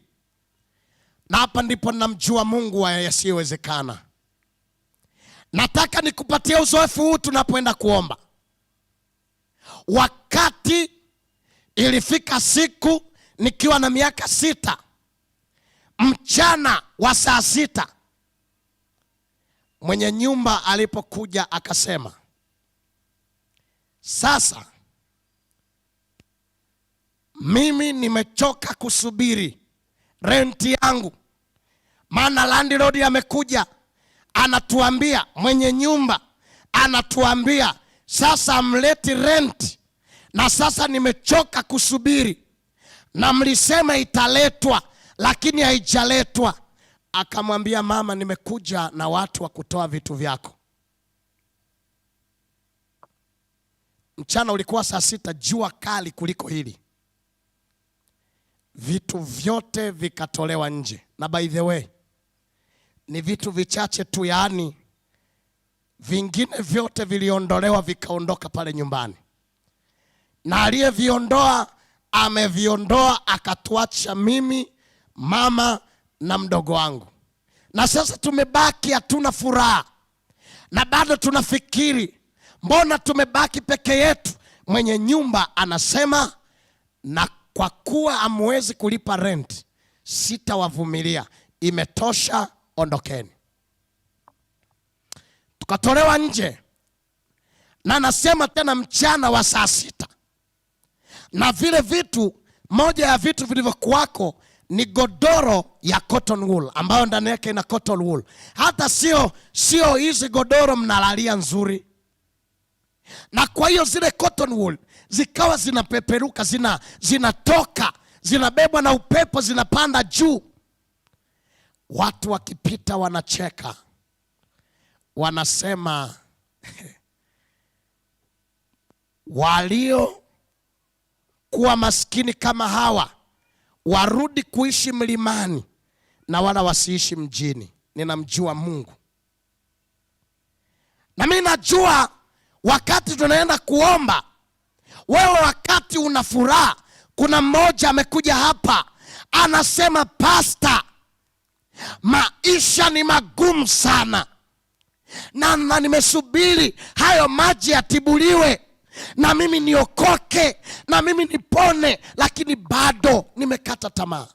na hapa ndipo ninamjua Mungu wa yasiyowezekana. Nataka nikupatie uzoefu huu tunapoenda kuomba. Wakati ilifika siku nikiwa na miaka 6, mchana wa saa 6, mwenye nyumba alipokuja akasema, sasa mimi nimechoka kusubiri renti yangu, maana landlord amekuja anatuambia, mwenye nyumba anatuambia sasa mleti rent, na sasa nimechoka kusubiri, na mlisema italetwa lakini haijaletwa. Akamwambia mama, nimekuja na watu wa kutoa vitu vyako. Mchana ulikuwa saa 6, jua kali kuliko hili. Vitu vyote vikatolewa nje, na by the way ni vitu vichache tu, yaani vingine vyote viliondolewa vikaondoka pale nyumbani. Na aliyeviondoa ameviondoa, akatuacha mimi, mama na mdogo wangu. Na sasa tumebaki hatuna furaha, na bado tunafikiri mbona tumebaki peke yetu. Mwenye nyumba anasema, na kwa kuwa hamwezi kulipa rent, sitawavumilia, imetosha, ondokeni. Tukatolewa nje, na nasema tena mchana wa saa 6. Na vile vitu, moja ya vitu vilivyokuwako ni godoro ya cotton wool, ambayo ndani yake ina cotton wool. Hata sio hizi godoro mnalalia nzuri. Na kwa hiyo zile cotton wool zikawa zinapeperuka, zinatoka, zinabebwa na upepo, zinapanda juu. Watu wakipita wanacheka, wanasema walio kuwa maskini kama hawa warudi kuishi mlimani na wala wasiishi mjini. Ninamjua Mungu, na mimi najua wakati tunaenda kuomba, wewe wakati una furaha. Kuna mmoja amekuja hapa anasema, pastor, maisha ni magumu sana, na nimesubiri hayo maji yatibuliwe, na mimi niokoke, na mimi nipone, lakini bado nimekata tamaa.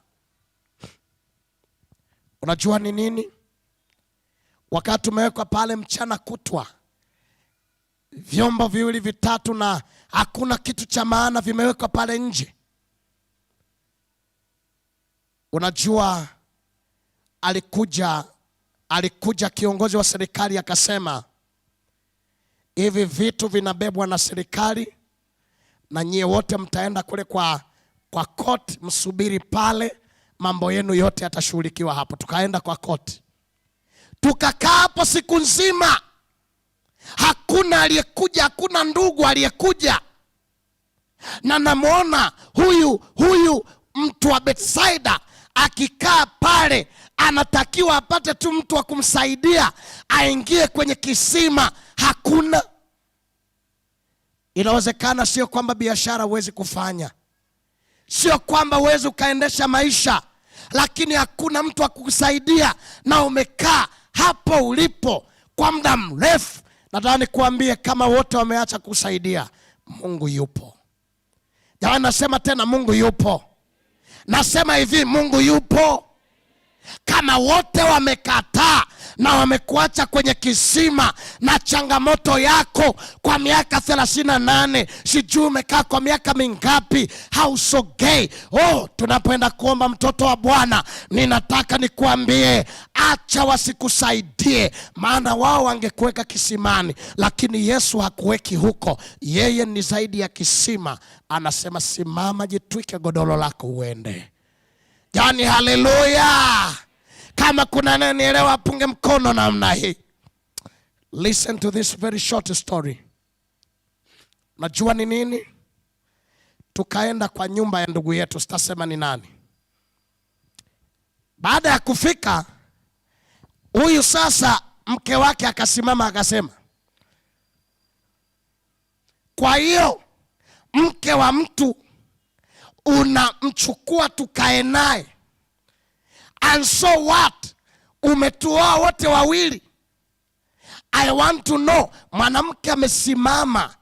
Unajua ni nini? Wakati tumewekwa pale mchana kutwa, vyombo 2 vitatu na hakuna kitu cha maana vimewekwa pale nje. Unajua, alikuja kiongozi wa serikali akasema, hivi vitu vinabebwa na serikali na nyie wote mtaenda kule kwa court, msubiri pale, mambo yenu yote yatashughulikiwa hapo. Tukaenda kwa court, tukakaa hapo siku nzima, hakuna aliyekuja, hakuna ndugu aliyekuja. Na namuona huyu mtu wa Bethsaida akikaa pale, anatakiwa apate tu mtu wa kumsaidia aingie kwenye kisima, hakuna. Inawezekana sio kwamba biashara huwezi kufanya, sio kwamba huwezi ukaendesha maisha, lakini hakuna mtu wa kukusaidia na umekaa hapo ulipo kwa muda mrefu. Nataka nikuambie, kama wote wameacha kusaidia, Mungu yupo. Jamani, nasema tena, Mungu yupo. Nasema hivi, Mungu yupo. Kama wote wamekataa na wamekuacha kwenye kisima na changamoto yako kwa miaka 38, sijui umekaa kwa miaka mingapi, hausogei. Tunapoenda kuomba mtoto wa Bwana, ninataka nikuambie, acha wasikusaidie, maana wao wangekuweka kisimani, lakini Yesu hakuweki huko. Yeye ni zaidi ya kisima. Anasema, simama, jitwike godoro lako uende. Jani, haleluya. Kama kuna nani elewa, apunge mkono namna hii. Listen to this very short story. Najua ni nini? Tukaenda kwa nyumba ya ndugu yetu, sitasema ni nani. Baada ya kufika, huyu sasa mke wake akasimama akasema, kwa hiyo mke wa mtu unamchukua tukae naye, and so what? Umetuoa wote wawili. I want to know. Mwanamke amesimama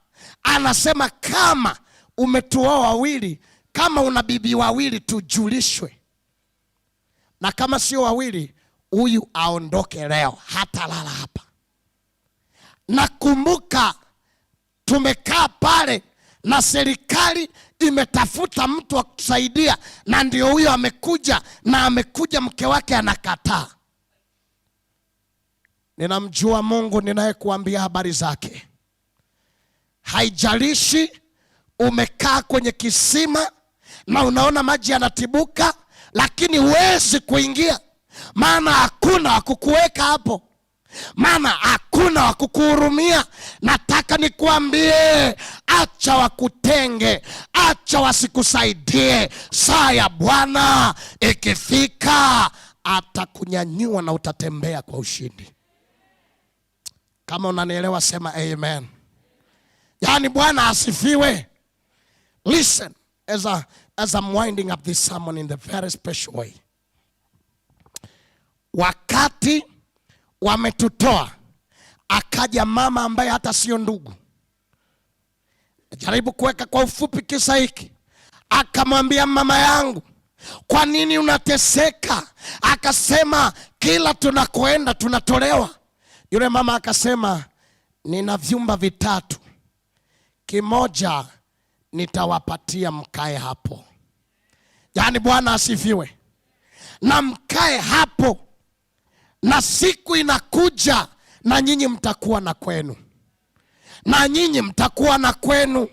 anasema, kama umetuoa wawili, kama una bibi wawili, tujulishwe, na kama sio wawili, huyu aondoke leo, hata lala hapa. Nakumbuka tumekaa pale na serikali imetafuta mtu wa kusaidia, na ndio huyo amekuja, na amekuja mke wake anakataa. Ninamjua Mungu ninayekuambia habari zake. Haijalishi umekaa kwenye kisima na unaona maji yanatibuka, lakini huwezi kuingia, maana hakuna wa kukuweka hapo, maana hakuna wa kukuhurumia. Nataka nikuambie, acha wakutenge, acha wasikusaidie. Saa ya Bwana ikifika, atakunyanyua na utatembea kwa ushindi. Kama unanielewa sema amen. Yani Bwana asifiwe. Listen, as I'm winding up this sermon in the very special way. Wakati wametutoa, akaja mama ambaye hata sio ndugu. Jaribu kuweka kwa ufupi kisa hiki. Akamwambia, mama yangu, kwa nini unateseka? Akasema, kila tunakoenda tunatolewa. Yule mama akasema, nina vyumba 3, kimoja nitawapatia mkae hapo. Yani Bwana asifiwe. Na mkae hapo, na siku inakuja na nyinyi mtakuwa na kwenu, na nyinyi mtakuwa na kwenu.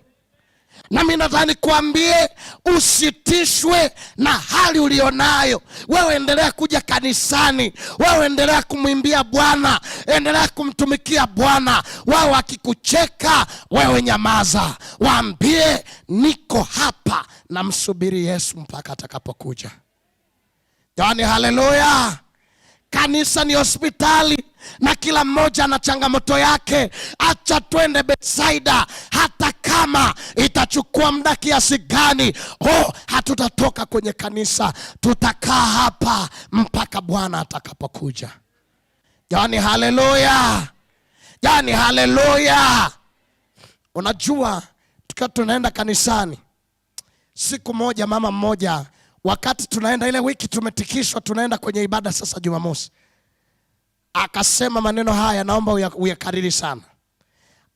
Na mimi nataka nikwambie, usitishwe na hali ulionayo. Wewe endelea kuja kanisani, wewe endelea kumwimbia Bwana, endelea kumtumikia Bwana. Wao wakikucheka, wewe nyamaza, waambie niko hapa na msubiri Yesu mpaka atakapokuja. Yaani haleluya. Kanisa ni hospitali na kila mmoja na changamoto yake. Acha twende Bethsaida, hata kama itachukua muda kiasi gani. Hatutatoka kwenye kanisa, tutakaa hapa mpaka Bwana atakapokuja. Yaani haleluya. Yaani haleluya. Unajua, tukiwa tunaenda kanisani, siku moja mama mmoja, wakati tunaenda ile wiki tumetikishwa, tunaenda kwenye ibada sasa Jumamosi, akasema maneno haya, naomba uyakariri sana.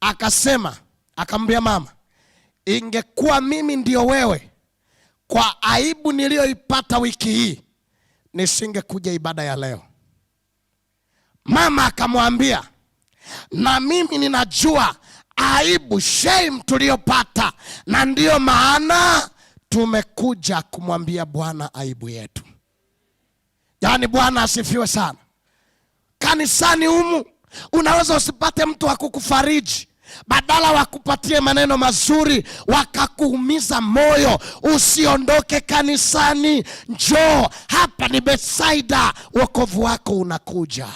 Akasema, akamwambia mama, ingekuwa mimi ndio wewe, kwa aibu niliyoipata wiki hii, nisingekuja ibada ya leo. Mama akamwambia, na mimi ninajua aibu, shame tuliyopata, na ndio maana tumekuja kumwambia Bwana aibu yetu. Yaani Bwana asifiwe sana. Kanisani humu unaweza usipate mtu wa kukufariji, badala wakupatie maneno mazuri wakakuumiza moyo. Usiondoke kanisani, njoo hapa, ni Bethsaida. Wokovu wako unakuja.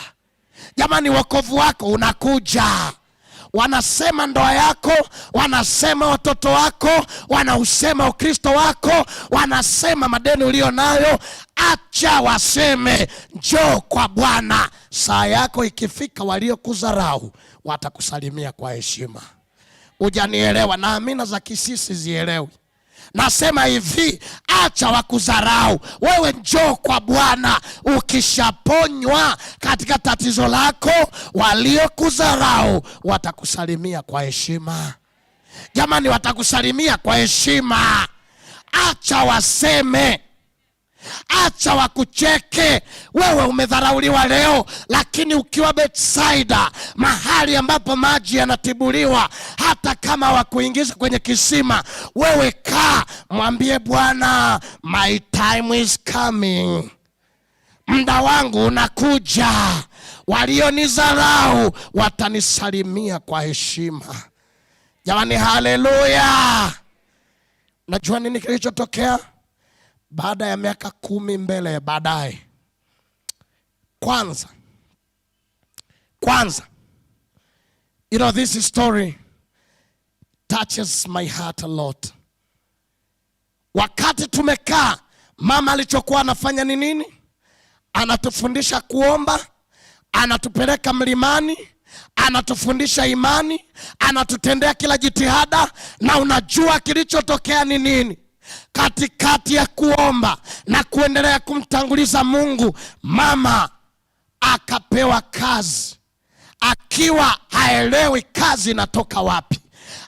Jamani, wokovu wako unakuja. Wanasema ndoa yako, wanasema watoto wako, wanausema Ukristo wako, wanasema madeni ulio nayo. Acha waseme, njoo kwa Bwana. Saa yako ikifika, waliokudharau watakusalimia kwa heshima. Hujanielewa? Na amina za kisisi zielewi. Nasema hivi, acha wakudharau, wewe njoo kwa Bwana. Ukishaponywa katika tatizo lako, waliokudharau watakusalimia kwa heshima. Jamani, watakusalimia kwa heshima. Acha waseme, acha wakucheke. Wewe umedharauliwa leo, lakini ukiwa Bethsaida, mahali ambapo maji yanatibuliwa, hata kama wakuingiza kwenye kisima, wewe kaa, mwambie Bwana, my time is coming. Muda wangu unakuja. Walionidharau watanisalimia kwa heshima. Jamani, haleluya. Najua nini kilichotokea? Baada ya miaka 10 mbele baadaye, kwanza, you know, this story touches my heart a lot. Wakati tumekaa, mama alichokuwa anafanya ni nini? Anatufundisha kuomba, anatupeleka mlimani, anatufundisha imani, anatutendea kila jitihada. Na unajua kilichotokea ni nini? Katikati ya kuomba na kuendelea kumtanguliza Mungu, mama akapewa kazi, akiwa haelewi kazi inatoka wapi.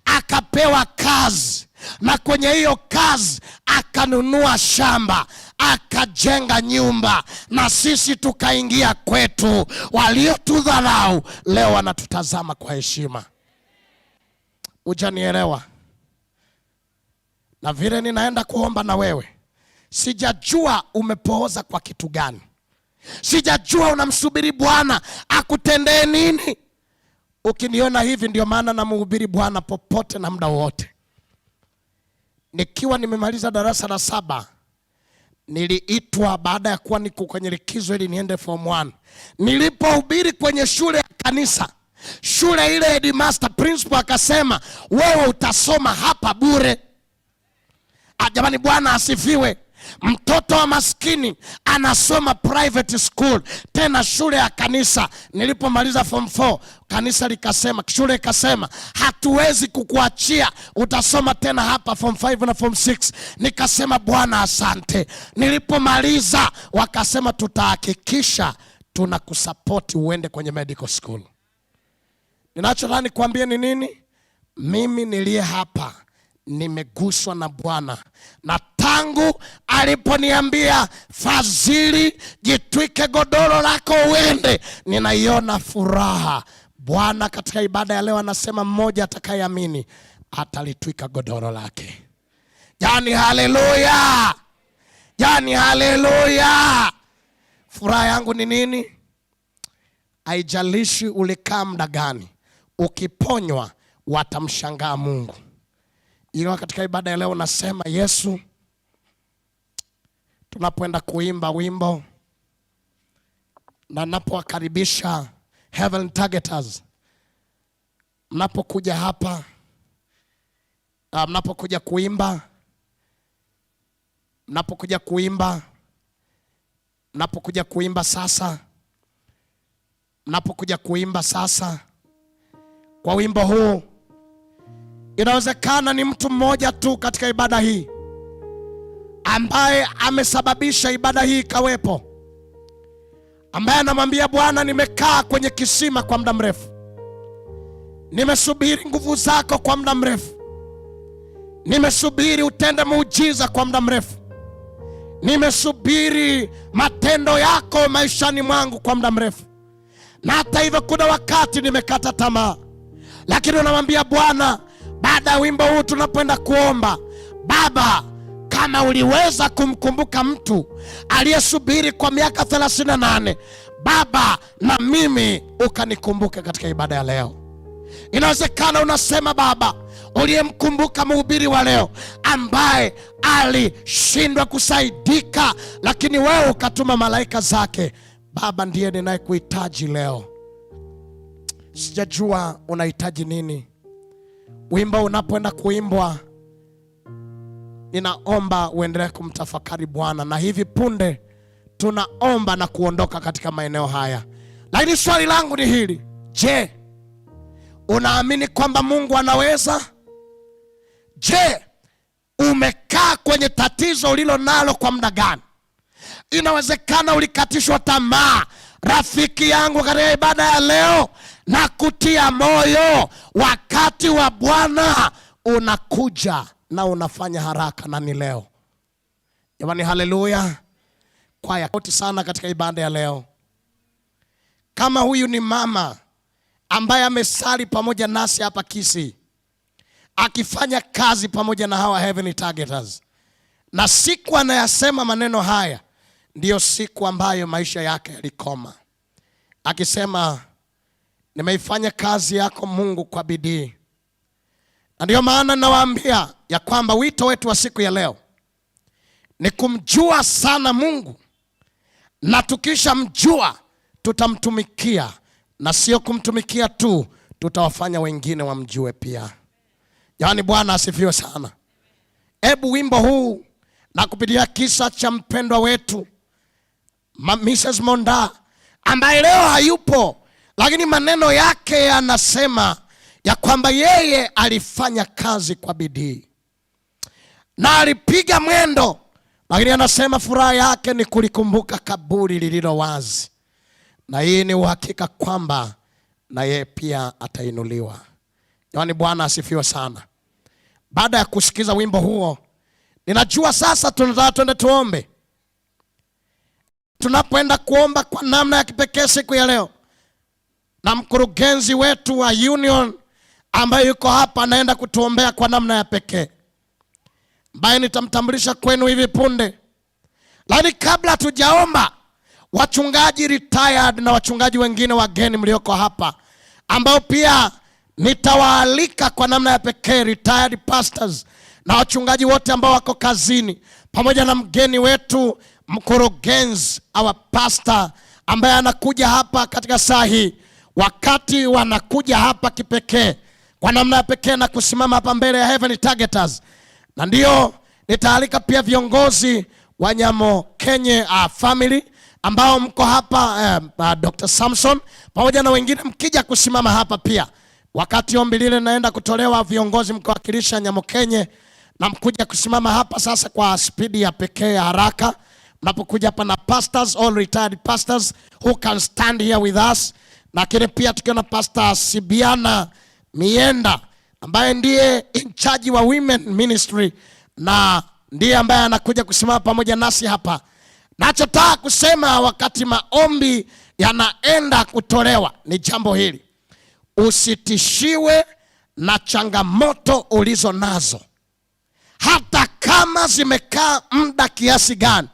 Akapewa kazi, na kwenye hiyo kazi akanunua shamba, akajenga nyumba, na sisi tukaingia kwetu. Waliotudharau leo wanatutazama kwa heshima. Hujanielewa? Na vile ninaenda kuomba na wewe, sijajua umepooza kwa kitu gani. Sijajua unamsubiri Bwana akutendee nini. Ukiniona hivi, ndio maana namhubiri Bwana popote na muda wote. Nikiwa nimemaliza darasa la 7, niliitwa baada ya kuwa niko kwenye likizo ili niende form 1. Nilipohubiri kwenye shule ya kanisa, shule ile headmaster principal akasema, wewe utasoma hapa bure. Jamani, Bwana asifiwe. Mtoto wa maskini anasoma private school, tena shule ya kanisa. Nilipomaliza form 4, kanisa likasema, shule ikasema, hatuwezi kukuachia, utasoma tena hapa form 5 na form 6. Nikasema, Bwana asante. Nilipomaliza wakasema, tutahakikisha tunakusupport uende kwenye medical school. Ninachotaka kuambia ni nini? Mimi niliye hapa nimeguswa na Bwana, na tangu aliponiambia, Fadhili, jitwike godoro lako uende, ninaiona furaha. Bwana katika ibada ya leo anasema, mmoja atakayeamini atalitwika godoro lake. Jani haleluya, jani haleluya. Furaha yangu ni nini? Haijalishi ulikaa muda gani, ukiponywa watamshangaa Mungu. Ila katika ibada ya leo nasema, Yesu, tunapoenda kuimba wimbo na napowakaribisha Heaven Targeters, mnapokuja hapa, mnapokuja kuimba, sasa kwa wimbo huu, inawezekana ni mtu mmoja tu katika ibada hii ambaye amesababisha ibada hii ikawepo, ambaye anamwambia Bwana, nimekaa kwenye kisima kwa muda mrefu, nimesubiri nguvu zako kwa muda mrefu, nimesubiri utende muujiza kwa muda mrefu, nimesubiri matendo yako maishani mwangu kwa muda mrefu, na hata hivyo kuna wakati nimekata tamaa. lakini unamwambia Bwana, baada ya wimbo huu tunapoenda kuomba, Baba, kama uliweza kumkumbuka mtu aliyesubiri kwa miaka 38, Baba, na mimi ukanikumbuke katika ibada ya leo. Inawezekana unasema, Baba, uliyemkumbuka mhubiri wa leo ambaye alishindwa kusaidika, lakini wewe ukatuma malaika zake. Baba, ndiye ninayekuhitaji leo. Sijajua unahitaji nini. Wimbo unapoenda kuimbwa, ninaomba uendelee kumtafakari Bwana, na hivi punde tunaomba na kuondoka katika maeneo haya. Lakini swali langu ni hili: je, unaamini kwamba Mungu anaweza? Je, umekaa kwenye tatizo ulilo nalo kwa muda gani? Inawezekana ulikatishwa tamaa. Rafiki yangu, katika ibada ya leo na kutia moyo, wakati wa Bwana unakuja na unafanya haraka, na ni leo. Jamani, haleluya. Kwaya koti sana katika ibada ya leo. Kama huyu ni mama ambaye amesali pamoja nasi hapa Kisii, akifanya kazi pamoja na hawa Heavenly Targeters, na siku anayasema maneno haya ndiyo siku ambayo maisha yake yalikoma, akisema, nimeifanya kazi yako Mungu kwa bidii. Na ndiyo maana nawaambia ya kwamba wito wetu wa siku ya leo ni kumjua sana Mungu, na tukisha mjua tutamtumikia, na sio kumtumikia tu, tutawafanya wengine wamjue pia. Yaani Bwana asifiwe sana. Hebu wimbo huu na kupitia kisa cha mpendwa wetu Mrs. Monda, ambaye leo hayupo, lakini maneno yake yanasema ya kwamba yeye alifanya kazi kwa bidii na alipiga mwendo, lakini anasema furaha yake ni kulikumbuka kaburi lililo wazi, na hii ni uhakika kwamba na yeye pia atainuliwa. Yaani Bwana asifiwe sana. Baada ya kusikiza wimbo huo, ninajua sasa tunataka twende tuombe. Tunapoenda kuomba kwa namna ya kipekee siku ya leo, na mkurugenzi wetu wa union ambaye yuko hapa anaenda kutuombea kwa namna ya pekee, ambaye nitamtambulisha kwenu hivi punde. Lakini kabla tujaomba, wachungaji retired na wachungaji wengine wageni mlioko hapa, ambao pia nitawaalika kwa namna ya pekee, retired pastors na wachungaji wote ambao wako kazini, pamoja na mgeni wetu mkurugenzi, our pastor, ambaye anakuja hapa katika saa hii. Wakati wanakuja hapa kipekee, kwa namna ya pekee, na kusimama hapa mbele ya Heavenly Targeters, na ndio nitaalika pia viongozi wa Nyamokenye family ambao mko hapa, Dr. Samson pamoja na wengine, mkija kusimama hapa pia. Wakati ombi lile naenda kutolewa, viongozi mkiwakilisha Nyamokenye na mkuja kusimama hapa sasa kwa spidi ya pekee ya haraka. Mnapokuja hapa na pastors, all retired pastors who can stand here with us. Lakini pia tukiona Pastor Sibiana Mienda ambaye ndiye in charge wa women ministry, na ndiye ambaye anakuja kusimama pamoja nasi hapa. Nachotaka kusema wakati maombi yanaenda kutolewa ni jambo hili: usitishiwe na changamoto ulizo nazo, hata kama zimekaa muda kiasi gani.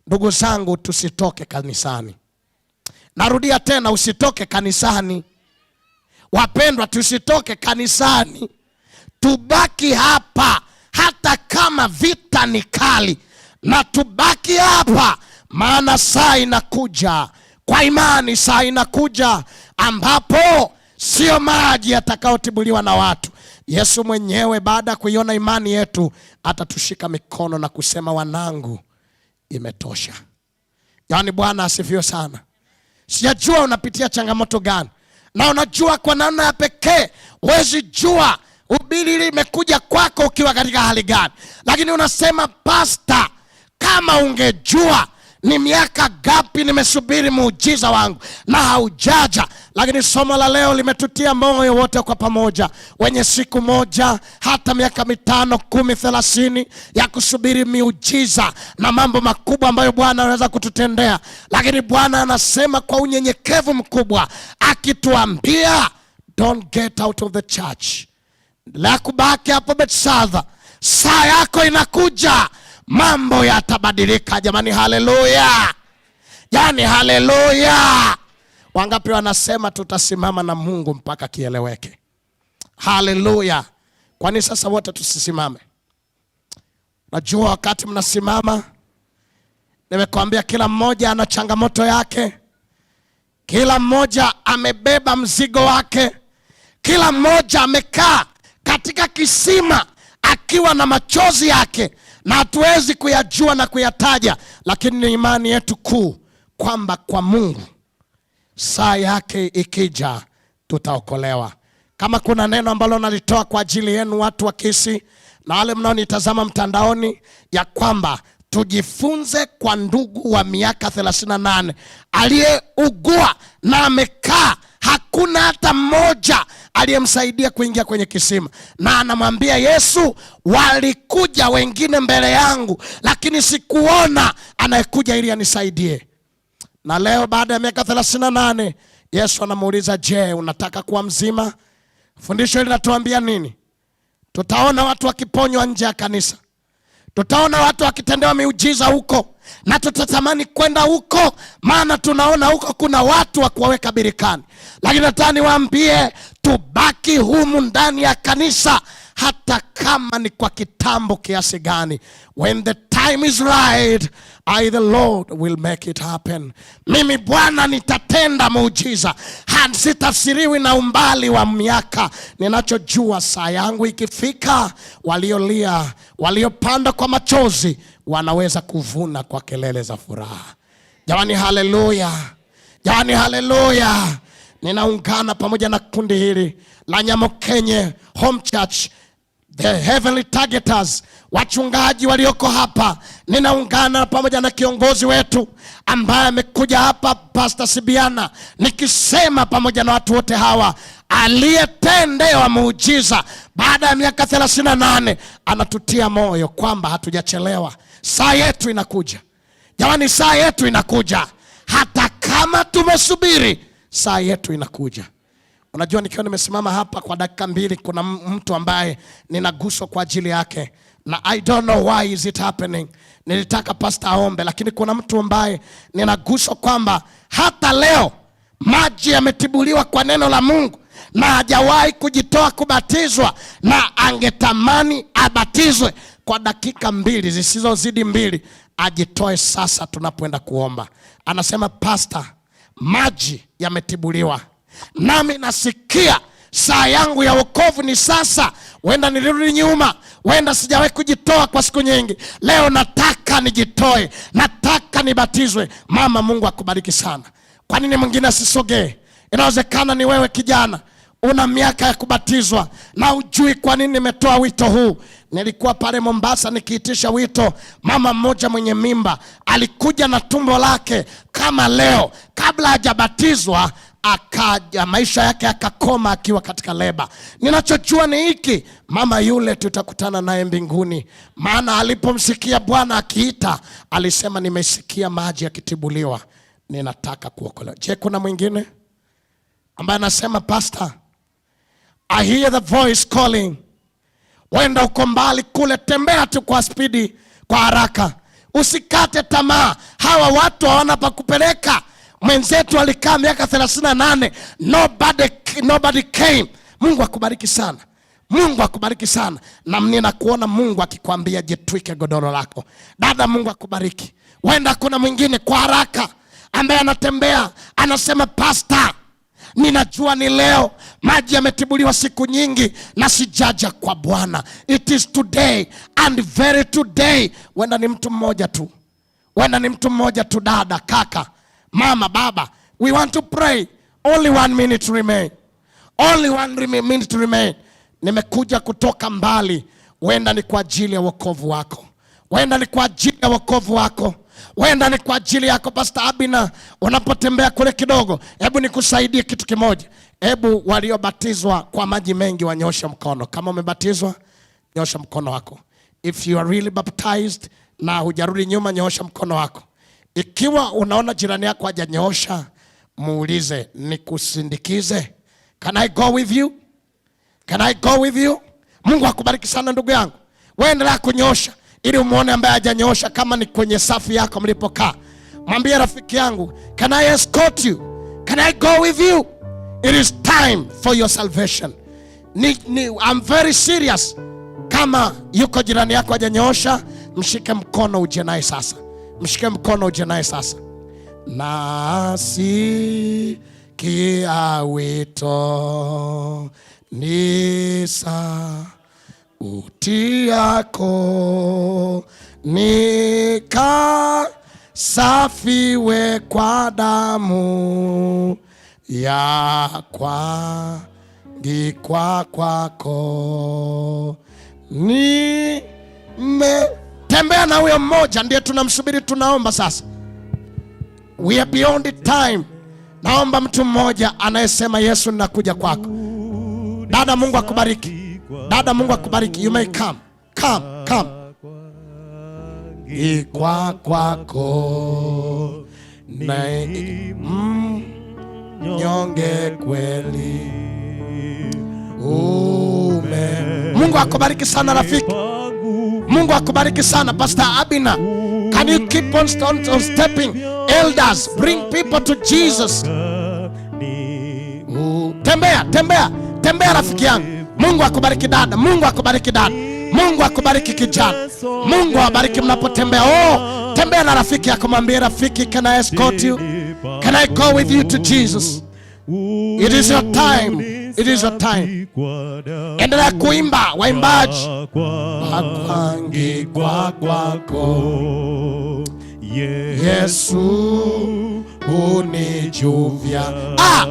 Ndugu zangu, tusitoke kanisani. Narudia tena, usitoke kanisani. Wapendwa, tusitoke kanisani, tubaki hapa hata kama vita ni kali, na tubaki hapa, maana saa inakuja, kwa imani saa inakuja ambapo sio maji yatakayotibuliwa na watu. Yesu mwenyewe baada ya kuiona imani yetu atatushika mikono na kusema, wanangu, imetosha. Yaani Bwana asifiwe sana. Sijajua unapitia changamoto gani, na unajua kwa namna ya pekee huwezi jua ubili limekuja kwako ukiwa katika hali gani. Lakini unasema, pastor, kama ungejua ni miaka gapi nimesubiri muujiza wangu na haujaja. Lakini somo la leo limetutia moyo wote kwa pamoja, wenye siku moja hata miaka 5, 10, 30 ya kusubiri miujiza na mambo makubwa ambayo Bwana anaweza kututendea. Lakini Bwana anasema kwa unyenyekevu mkubwa, akituambia don't get out of the church. La kubaki hapo Bethsaida. Saa yako inakuja, mambo yatabadilika. Jamani, haleluya. Yani haleluya. Wangapi wanasema tutasimama na Mungu mpaka kieleweke? Haleluya. Kwani sasa wote tusisimame? Najua wakati mnasimama, nimekwambia kila mmoja ana changamoto yake. Kila mmoja amebeba mzigo wake. Kila mmoja amekaa katika kisima akiwa na machozi yake, na hatuwezi kuyajua na kuyataja, lakini ni imani yetu kuu kwamba kwa Mungu saa yake ikija tutaokolewa. Kama kuna neno ambalo nalitoa kwa ajili yenu watu wa Kisii na wale mnaonitazama mtandaoni, ya kwamba tujifunze kwa ndugu wa miaka 38 aliyeugua na amekaa, hakuna hata mmoja aliyemsaidia kuingia kwenye kisima, na anamwambia Yesu, walikuja wengine mbele yangu lakini sikuona anayekuja ili anisaidie. Na leo baada ya miaka 38 Yesu anamuuliza, je, unataka kuwa mzima? Fundisho hili linatuambia nini? Tutaona watu wakiponywa nje ya kanisa. Tutaona watu wakitendewa miujiza huko, na tutatamani kwenda huko, maana tunaona huko kuna watu wa kuwaweka birikani. Lakini nataka niwaambie, tubaki humu ndani ya kanisa, hata kama ni kwa kitambo kiasi gani. When the time is right, I the Lord will make it happen. Mimi Bwana nitatenda muujiza. Sitafsiriwi na umbali wa miaka. Ninachojua saa yangu ikifika, waliolia, waliopanda kwa machozi, wanaweza kuvuna kwa kelele za furaha. Jamani, haleluya. Jamani, haleluya. Ninaungana pamoja na kundi hili la Nyamokenye Home Church, the heavenly targeters, wachungaji walioko hapa. Ninaungana pamoja na kiongozi wetu ambaye amekuja hapa, Pastor Sibiana, nikisema pamoja na watu wote hawa, aliyetendewa muujiza baada ya miaka 38 anatutia moyo kwamba hatujachelewa. Saa yetu inakuja. Jamani, saa yetu inakuja. Hata kama tumesubiri, saa yetu inakuja. Unajua, nikiwa nimesimama hapa kwa dakika 2, kuna mtu ambaye ninaguswa kwa ajili yake, na I don't know why is it happening. Nilitaka pastor aombe, lakini kuna mtu ambaye ninaguswa kwamba hata leo maji yametibuliwa kwa neno la Mungu, na hajawahi kujitoa kubatizwa, na angetamani abatizwe kwa dakika 2 zisizozidi 2. Ajitoe sasa tunapoenda kuomba. Anasema, pastor, maji yametibuliwa, nami nasikia saa yangu ya wokovu ni sasa. Wenda nilirudi nyuma, wenda sijawahi kujitoa kwa siku nyingi. Leo nataka nijitoe, nataka nibatizwe. Mama, Mungu akubariki sana. Kwa nini mwingine asisogee? Inawezekana ni wewe kijana, una miaka ya kubatizwa na ujui kwa nini nimetoa wito huu. Nilikuwa pale Mombasa nikiitisha wito. Mama mmoja mwenye mimba alikuja na tumbo lake kama leo, kabla hajabatizwa akaja, maisha yake yakakoma akiwa katika leba. Ninachojua ni hiki, mama yule tutakutana naye mbinguni, maana alipomsikia Bwana akiita, alisema, nimesikia maji yakitibuliwa, ninataka kuokolewa. Je, kuna mwingine ambaye anasema, pastor, I hear the voice calling? Wenda uko mbali kule, tembea tu kwa spidi, kwa haraka. Usikate tamaa. Hawa watu hawana pa kupeleka. Mwenzetu alikaa miaka 38, nobody came. Mungu akubariki sana. Mungu akubariki sana. Na ninakuona Mungu akikwambia jitwike godoro lako. Dada, Mungu akubariki. Wenda kuna mwingine kwa haraka ambaye anatembea, anasema, pastor, ninajua ni leo, maji yametibuliwa siku nyingi na sijaja kwa Bwana. It is today and very today. Wenda ni mtu mmoja tu. Wenda ni mtu mmoja tu, dada, kaka, mama, baba. We want to pray. Only 1 minute to remain. Only 1 minute to remain. Nimekuja kutoka mbali. Wenda ni kwa ajili ya wokovu wako. Wenda ni kwa ajili ya wokovu wako. Wenda ni kwa ajili yako. Pastor Abina, unapotembea kule kidogo, hebu nikusaidie kitu kimoja. Hebu waliobatizwa kwa maji mengi wanyosha mkono. Kama umebatizwa, nyosha mkono wako. If you are really baptized na hujarudi nyuma, nyosha mkono wako. Ikiwa unaona jirani yako hajanyoosha, muulize, nikusindikize? Can I go with you? Can I go with you? Mungu akubariki sana ndugu yangu. Wewe endelea kunyosha ili umuone ambaye hajanyosha kama ni kwenye safu yako mlipokaa. Mwambie rafiki yangu, can I escort you? Can I go with you? It is time for your salvation. I'm very serious. Kama yuko jirani yako hajanyosha, mshike mkono uje naye sasa. Mshike mkono uje naye sasa. Nasikia wito ni sauti yako, nikasafiwe kwa damu ya kwangikwa kwako. Tembea na huyo mmoja, ndiye tunamsubiri, tunaomba sasa. We are beyond the time. Naomba mtu mmoja anayesema Yesu ninakuja kwako. Dada, Mungu akubariki. Dada, Mungu akubariki. You may come. Come. Ikwa kwako na nyonge kweli. Mungu akubariki sana rafiki. Mungu akubariki sana Pastor Abina. Can you keep on stepping? Elders, bring people to Jesus. Tembea rafiki yangu. Mungu akubariki dada. Mungu akubariki dada. Mungu akubariki kijana. Mungu awabariki mnapotembea. Tembea na rafiki yako, mwambie rafiki, can I escort you? Can I go with you to Jesus? It is your time. It is your time. Endelea kuimba, waimbaji. Kwangikwa kwako Yesu unijuvya.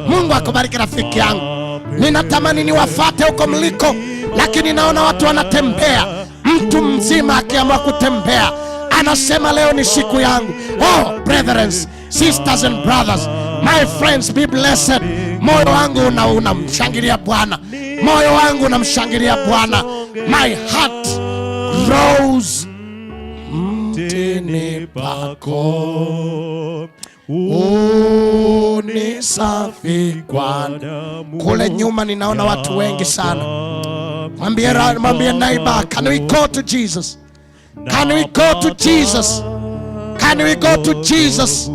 Mungu akubariki rafiki yangu. Ninatamani niwafuate huko mliko, lakini naona watu wanatembea. Mtu mzima akiamua kutembea, anasema leo ni siku yangu. Brethren, sisters and brothers, my friends, be blessed. Moyo wangu unamshangilia Bwana. Moyo wangu unamshangilia Bwana. My heart grows mtini pako. Ni safi kwa damu. Kule nyuma ninaona watu wengi sana. Mwambie neighbor, can we go to Jesus? Can we go to Jesus? Can we go to Jesus?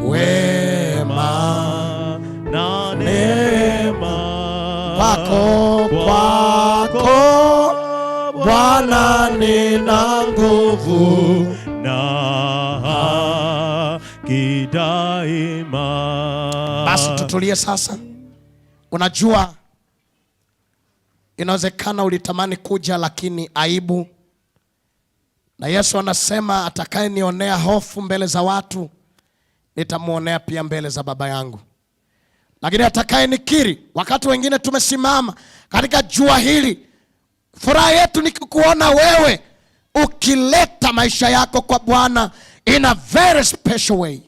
Wema na neema kwako Bwana, nina nguvu na kidaima. Basi tutulie sasa. Unajua, inawezekana ulitamani kuja lakini aibu. Na Yesu anasema atakayenionea hofu mbele za watu, nitamuonea pia mbele za Baba yangu. Lakini atakayenikiri, wakati wengine tumesimama katika jua hili, furaha yetu ni kukuona wewe ukileta maisha yako kwa Bwana in a very special way.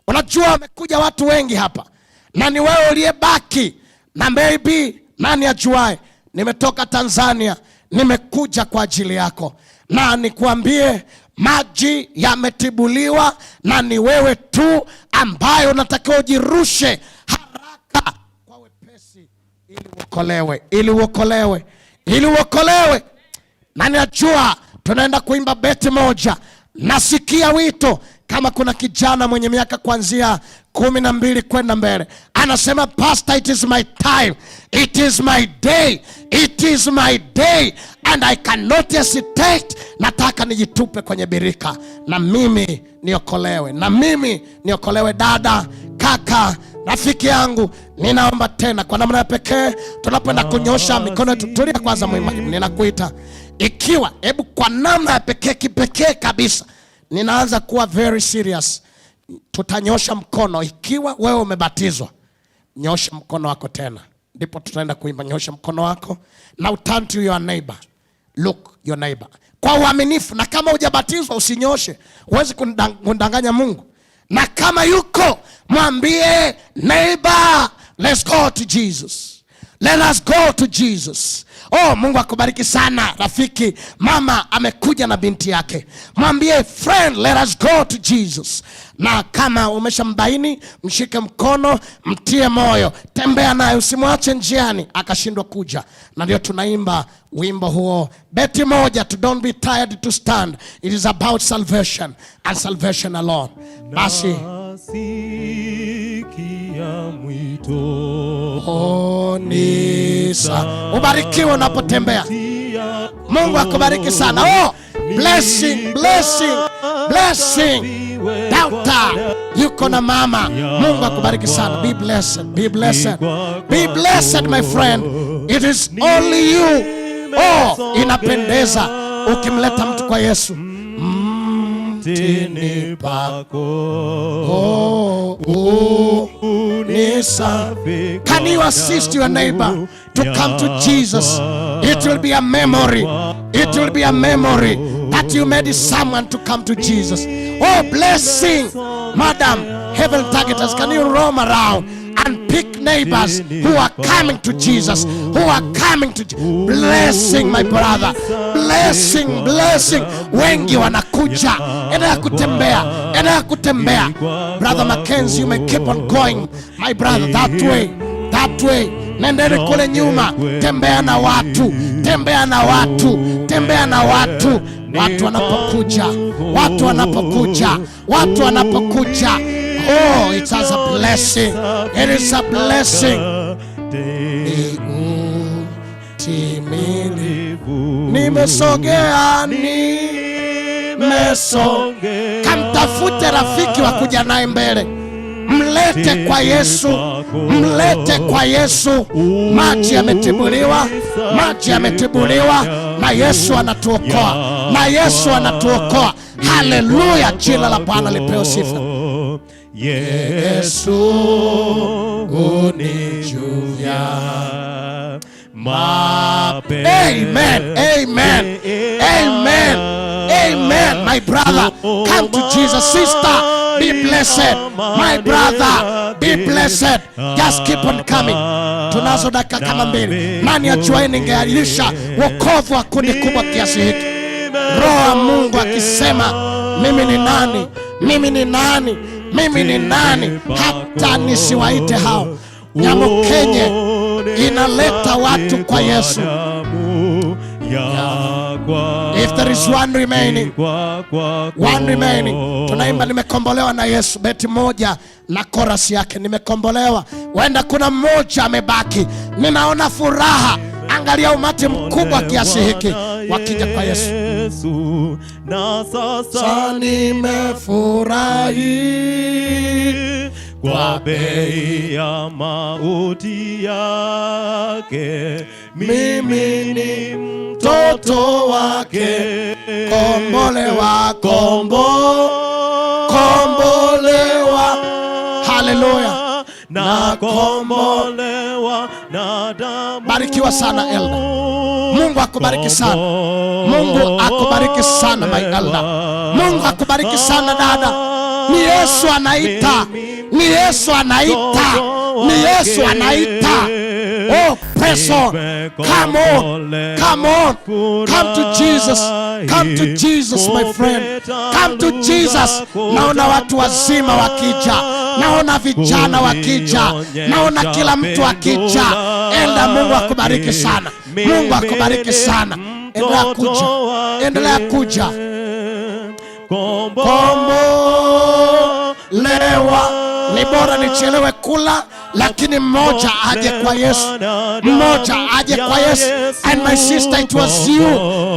Unajua wamekuja watu wengi hapa, na ni wewe uliyebaki. Na maybe nani ajuae, nimetoka Tanzania, nimekuja kwa ajili yako. Na nikuambie, maji yametibuliwa, na ni wewe tu ambaye unatakiwa ujirushe haraka kwa wepesi ili uokolewe. Na ninajua tunaenda kuimba beti moja. Nasikia wito, kama kuna kijana mwenye miaka kuanzia 12 kwenda mbele, anasema Pastor, it is my time, it is my day, it is my day and I cannot hesitate. Nataka nijitupe kwenye birika na mimi niokolewe. Dada, kaka, rafiki yangu, ninaomba tena kwa namna ya pekee, tunapoenda kunyosha mikono yetu, tulia kwanza mwimbaji, ninakuita. Ikiwa hebu kwa namna ya kipekee kabisa, ninaanza kuwa very serious. Tutanyosha mkono. Ikiwa wewe umebatizwa, nyosha mkono wako tena, ndipo tutaenda kuimba. Nyosha mkono wako. Now turn to your neighbor. Look your neighbor kwa uaminifu. Na kama hujabatizwa usinyoshe, huwezi kundanganya Mungu. Na kama yuko, mwambie neighbor, let's go to Jesus. Let us go to Jesus. Oh, Mungu akubariki sana rafiki. Mama amekuja na binti yake. Mwambie friend, let us go to Jesus. Na kama umeshambaini, mshike mkono, mtie moyo, tembea naye, usimwache njiani akashindwa kuja. Na ndio tunaimba wimbo huo, beti moja to don't be tired to stand. It is about salvation and salvation alone. Basi Onisa, ubarikiwe unapotembea. Mungu akubariki sana. Oh, blessing, blessing, blessing. Daughter, yuko na mama. Mungu akubariki sana. Be blessed, be blessed, be blessed my friend. It is only you. Oh, inapendeza ukimleta mtu kwa Yesu. Tini pako, oh, unisa. Can you assist your neighbor to come to Jesus? It will be a memory. It will be a memory that you made someone to come to Jesus. Oh, blessing. Madam, heaven targeters, can you roam around and pick neighbors who are coming to Jesus, who are coming to blessing my brother, blessing, blessing. Wengi wanakuja, endelea kutembea, endelea kutembea. Brother Mackenzie, you may keep on going, my brother, that way, that way. Nendele kule nyuma, tembea na watu, tembea na watu, tembea na watu. Watu wanapokuja, watu wanapokuja, watu wanapokuja. Oh, it's as a blessing. It is a blessing. Nimesogea, nimesogea. Kamtafute rafiki wa kuja naye mbele. Mlete kwa Yesu, mlete kwa Yesu. Maji yametibuliwa, maji yametibuliwa, na Yesu anatuokoa, na Yesu anatuokoa. Haleluya, jina la Bwana lipewe sifa. Yesu unijuvia mapenzi. Amen, amen, amen, amen. My brother, come to Jesus. Sister, be blessed. My brother, be blessed. Just keep on coming. Tunazo dakika kama mbili. Nani ajuaye ningealisha wokovu wa kundi kubwa kiasi hiki? Roho wa Mungu akisema, mimi ni nani? Mimi ni nani? Mimi ni nani hata nisiwaite hao? Nyamukenye inaleta watu kwa Yesu. If there is one remaining, one remaining. Tunaimba nimekombolewa na Yesu, beti moja na chorus yake, nimekombolewa. Wenda kuna mmoja amebaki. Ninaona furaha. Angalia umati mkubwa kiasi hiki wakija kwa Yesu. Na sasa nimefurahi kwa bei ya mauti yake. Mimi ni mtoto wake. Kombolewa, kombolewa. Haleluya. Na kombolewa na damu. Barikiwa sana elder. Mungu akubariki sana. Mungu akubariki sana my elder. Mungu akubariki sana dada. Ni Yesu anaita. Ni Yesu anaita. Ni Yesu anaita. Oh, press on. Come on. Come on. Come to Jesus. Come to Jesus my friend. Come to Jesus. Naona watu wazima wakija. Naona vijana wakija. Naona kila mtu akija. Enda, Mungu akubariki sana. Mungu akubariki sana. Endelea kuja. Endelea kuja. Kombolewa. Ni bora nichelewe kula, lakini mmoja aje kwa Yesu. Mmoja aje kwa Yesu. And my sister, it was you.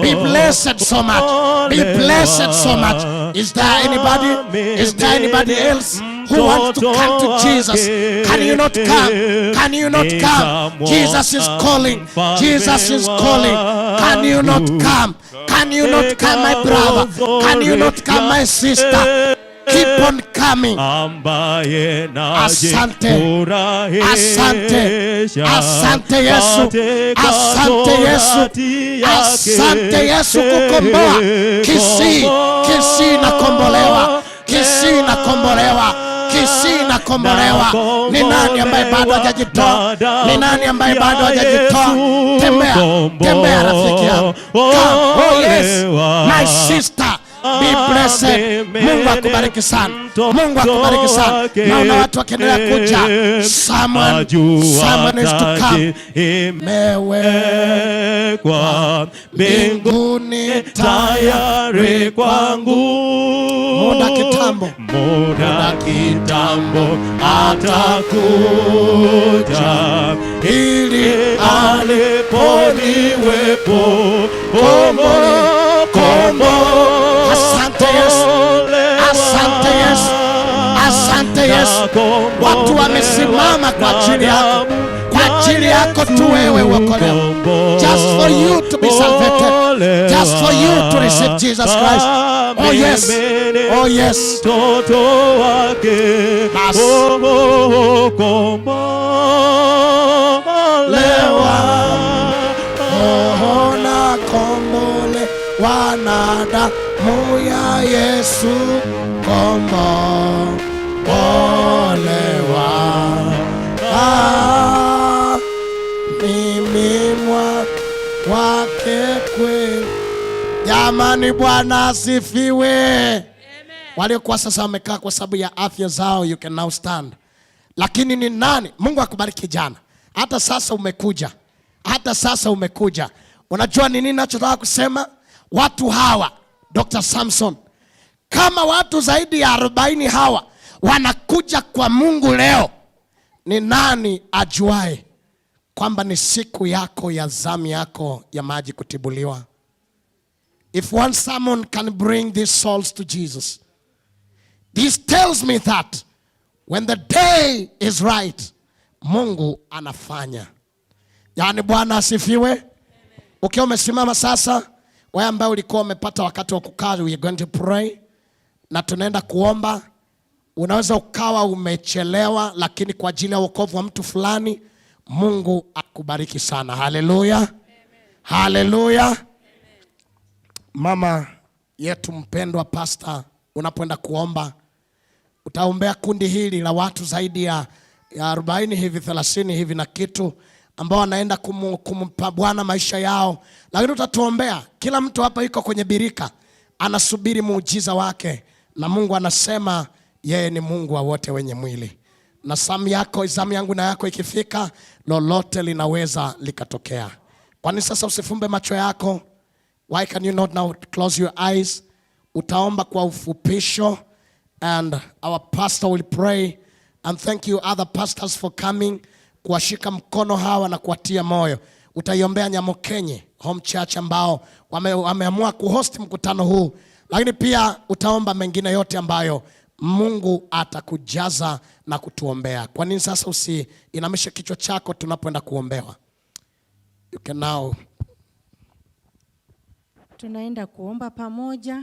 Be blessed so much. Be blessed so much. Is there anybody? Is there anybody else who wants to come to Jesus? Can you not come? Can you not come? Jesus is calling. Jesus is calling. Can you not come? Can you not come, my brother? Can you not come, my sister? Keep on coming. Asante. Asante. Asante Yesu. Asante Yesu. Asante Yesu kukomboa. Kisii nakombolewa. Kisii nakombolewa. Kisii inakombolewa. Ni nani ambaye bado hajajitoa? Ni nani ambaye bado hajajitoa? Tembea, tembea rafiki yangu. Oh yes, my sister, be blessed. Mungu akubariki sana. Mungu akubariki sana. Naona watu wakiendelea kuja. Someone is to come. Mewekwa mbinguni tayari kwangu. Muda kitambo atakuja ili aliponiwepo kombo. Asante Yesu, asante Yesu, asante Yesu. Watu wamesimama kwa ajili yako, kwa ajili yako tu wewe uokolewe. Just for you to be salvated, just for you to receive Jesus Christ. Oh yes, oh yes. Toto wake kombolewa, na kombole wanadamu ya Yesu kombolewa. Mimi wake kweli. Jamani, Bwana asifiwe. Waliokuwa sasa wamekaa kwa sababu ya afya zao, you can now stand. Lakini ni nani? Mungu akubariki jana. Hata sasa umekuja. Hata sasa umekuja. Unajua nini ninachotaka kusema? Watu hawa, Dr. Samson, kama watu zaidi ya 40 hawa wanakuja kwa Mungu leo, ni nani ajuae kwamba ni siku yako ya zamu yako ya maji kutibuliwa? If one sermon can bring these souls to Jesus, this tells me that when the day is right, Mungu anafanya. Yani Bwana asifiwe. Ukiwa umesimama sasa, wewe ambaye ulikuwa umepata wakati wa kukaa, we are going to pray na tunaenda kuomba. Unaweza ukawa umechelewa, lakini kwa ajili ya wokovu wa mtu fulani, Mungu akubariki sana. Haleluya. Haleluya. Mama yetu mpendwa pastor, unapoenda kuomba, utaombea kundi hili la watu zaidi ya 40 hivi, 30 hivi na kitu, ambao wanaenda kumpa Bwana maisha yao. Lakini utatuombea, kila mtu hapa yuko kwenye birika, anasubiri muujiza wake, na Mungu anasema yeye ni Mungu wa wote wenye mwili. Na zamu yangu na yako ikifika, lolote linaweza likatokea. Kwani sasa usifumbe macho yako? Why can you not now close your eyes? Utaomba kwa ufupisho, and our pastor will pray. And thank you other pastors for coming, kuwashika mkono hawa na kuwatia moyo. Utaiombea Nyamokenye Home Church ambao wameamua kuhost mkutano huu. Lakini pia utaomba mengine yote ambayo Mungu atakujaza na kutuombea. Kwa nini sasa usiinamishe kichwa chako tunapoenda kuombewa? You can now. Tunaenda kuomba pamoja.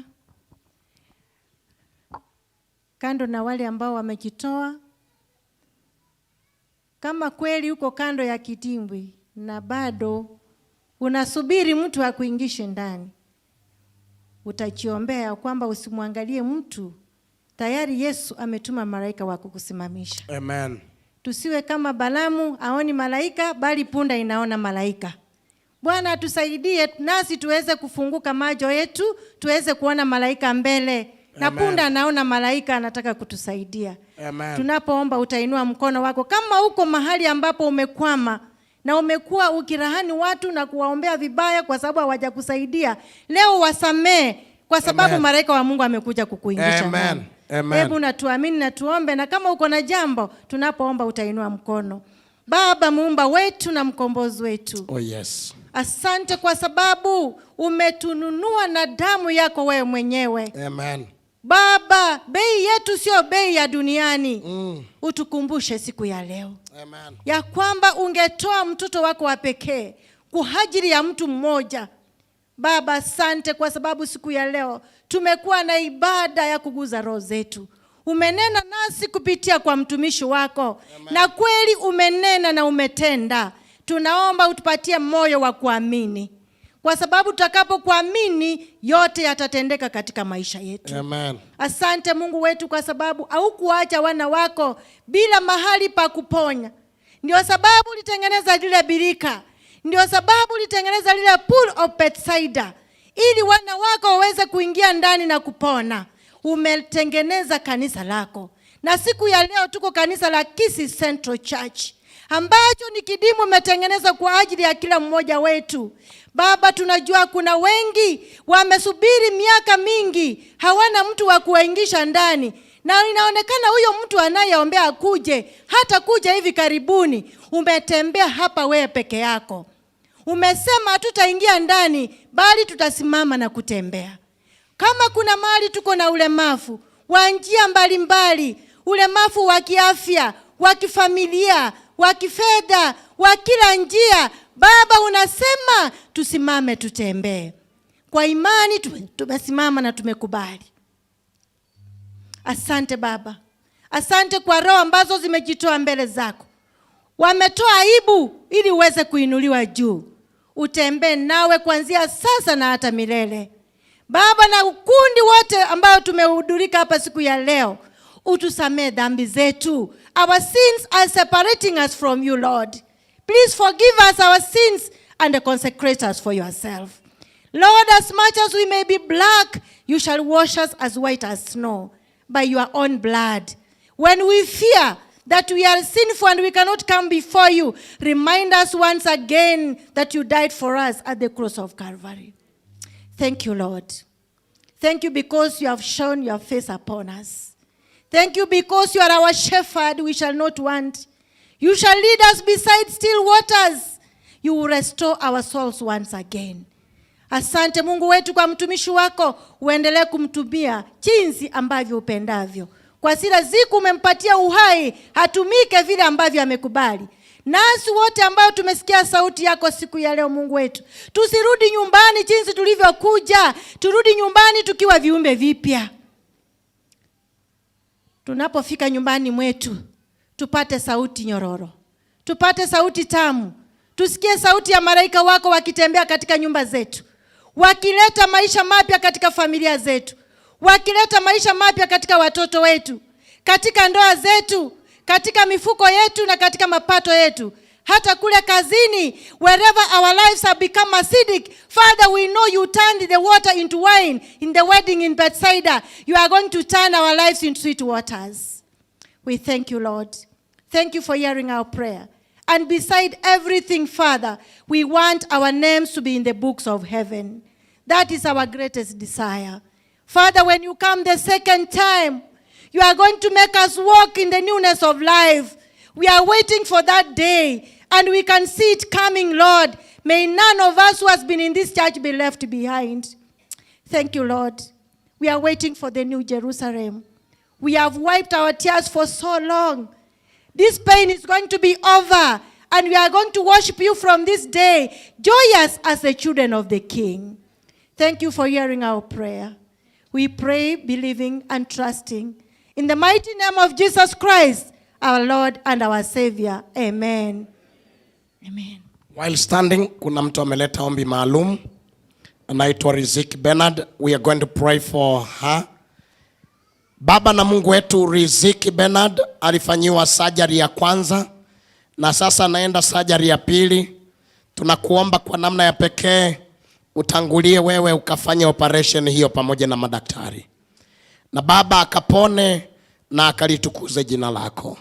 Kando na wale ambao wamejitoa, kama kweli uko kando ya kidimbwi na bado unasubiri mtu akuingishe ndani, utachiombea kwamba usimwangalie mtu. Tayari Yesu ametuma malaika wa kukusimamisha. Amen. Tusiwe kama Balamu aoni malaika bali punda inaona malaika. Bwana atusaidie nasi tuweze kufunguka macho yetu, tuweze kuona malaika mbele. Na punda anaona malaika, anataka kutusaidia. Amen. Tunapoomba utainua mkono wako. Kama uko mahali ambapo umekwama na umekuwa ukirahani watu na kuwaombea vibaya kwa sababu hawajakusaidia, leo wasamee kwa sababu malaika wa Mungu amekuja kukuingisha. Amen. Amen. Hebu na tuamini na tuombe, na kama uko na jambo tunapoomba utainua mkono. Baba muumba wetu na mkombozi wetu. Oh yes. Asante kwa sababu umetununua na damu yako wewe mwenyewe. Amen. Baba, bei yetu sio bei ya duniani. Utukumbushe siku ya leo. Amen. Ya kwamba ungetoa mtoto wako wa pekee kwa ajili ya mtu mmoja. Baba, asante kwa sababu siku ya leo tumekuwa na ibada ya kuguza roho zetu. Umenena nasi kupitia kwa mtumishi wako. Amen. Na kweli umenena na umetenda. Tunaomba utupatie moyo wa kuamini kwa sababu tutakapokuamini yote yatatendeka katika maisha yetu. Amen. Asante Mungu wetu kwa sababu haukuacha wana wako bila mahali pa kuponya. Ndio sababu ulitengeneza lile birika. Ndio sababu ulitengeneza lile pool of Bethsaida, ili wana wako waweze kuingia ndani na kupona. Umetengeneza kanisa lako. Na siku ya leo tuko kanisa la Kisii Central Church, ambacho ni kidimu umetengeneza kwa ajili ya kila mmoja wetu. Baba, tunajua kuna wengi wamesubiri miaka mingi, hawana mtu wa kuwaingisha ndani. Na inaonekana huyo mtu anayeombea akuje, hata kuja hivi karibuni. Umetembea hapa wewe peke yako. Umesema hatutaingia ndani, bali tutasimama na kutembea. Kama kuna mahali tuko na ulemavu wa njia mbalimbali, ulemavu wa kiafya, wa kifamilia, wa kifedha, wa kila njia, Baba unasema tusimame tutembee. Kwa imani tumesimama na tumekubali. Asante Baba. Asante kwa roho ambazo zimejitoa mbele zako. Wametoa aibu ili uweze kuinuliwa juu. Utembee nawe kuanzia sasa na hata milele. Baba, na ukundi wote ambao tumehudhurika hapa siku ya leo, utusamee dhambi zetu. Our sins are separating us from you, Lord. Please forgive us our sins and consecrate us for yourself. Lord, as much as we may be black, you shall wash us as white as snow by your own blood. When we fear that we are sinful and we cannot come before you, remind us once again that you died for us at the cross of Calvary. Thank you, Lord. Thank you because you have shown your face upon us. Thank you because you are our shepherd, we shall not want. You shall lead us beside still waters. You will restore our souls once again. Asante Mungu wetu kwa mtumishi wako, uendelee kumtumia jinsi ambavyo upendavyo. Kwa sila ziku umempatia uhai, hatumike vile ambavyo amekubali. Nasi wote ambao tumesikia sauti yako siku ya leo Mungu wetu, tusirudi nyumbani jinsi tulivyokuja, turudi nyumbani tukiwa viumbe vipya. Tunapofika nyumbani mwetu, tupate sauti nyororo, tupate sauti tamu, tusikie sauti ya malaika wako wakitembea katika nyumba zetu, wakileta maisha mapya katika familia zetu, wakileta maisha mapya katika watoto wetu, katika ndoa zetu, katika mifuko yetu na katika mapato yetu, hata kule kazini, wherever our lives have become acidic. Father, we know you turned the water into wine in the wedding in Bethsaida. You are going to turn our lives into sweet waters. We thank you, Lord. Thank you for hearing our prayer. And beside everything, Father, we want our names to be in the books of heaven. That is our greatest desire. Father, when you come the second time, you are going to make us walk in the newness of life. We are waiting for that day, and we can see it coming, Lord. May none of us who has been in this church be left behind. Thank you, Lord. We are waiting for the new Jerusalem. We have wiped our tears for so long. This pain is going to be over, and we are going to worship you from this day, joyous as the children of the King. Thank you for hearing our prayer. We pray, believing and trusting in the mighty name of Jesus Christ, our Lord and our Savior. Amen. Amen. While standing, kuna mtu ameleta ombi maalum. Anaitwa Riziki Bernard. We are going to pray for her. Baba na Mungu wetu, Riziki Bernard alifanyiwa surgery ya kwanza na sasa anaenda surgery ya pili. Tunakuomba kwa namna ya pekee utangulie wewe ukafanya operation hiyo pamoja na madaktari. Na Baba akapone na akalitukuze jina lako.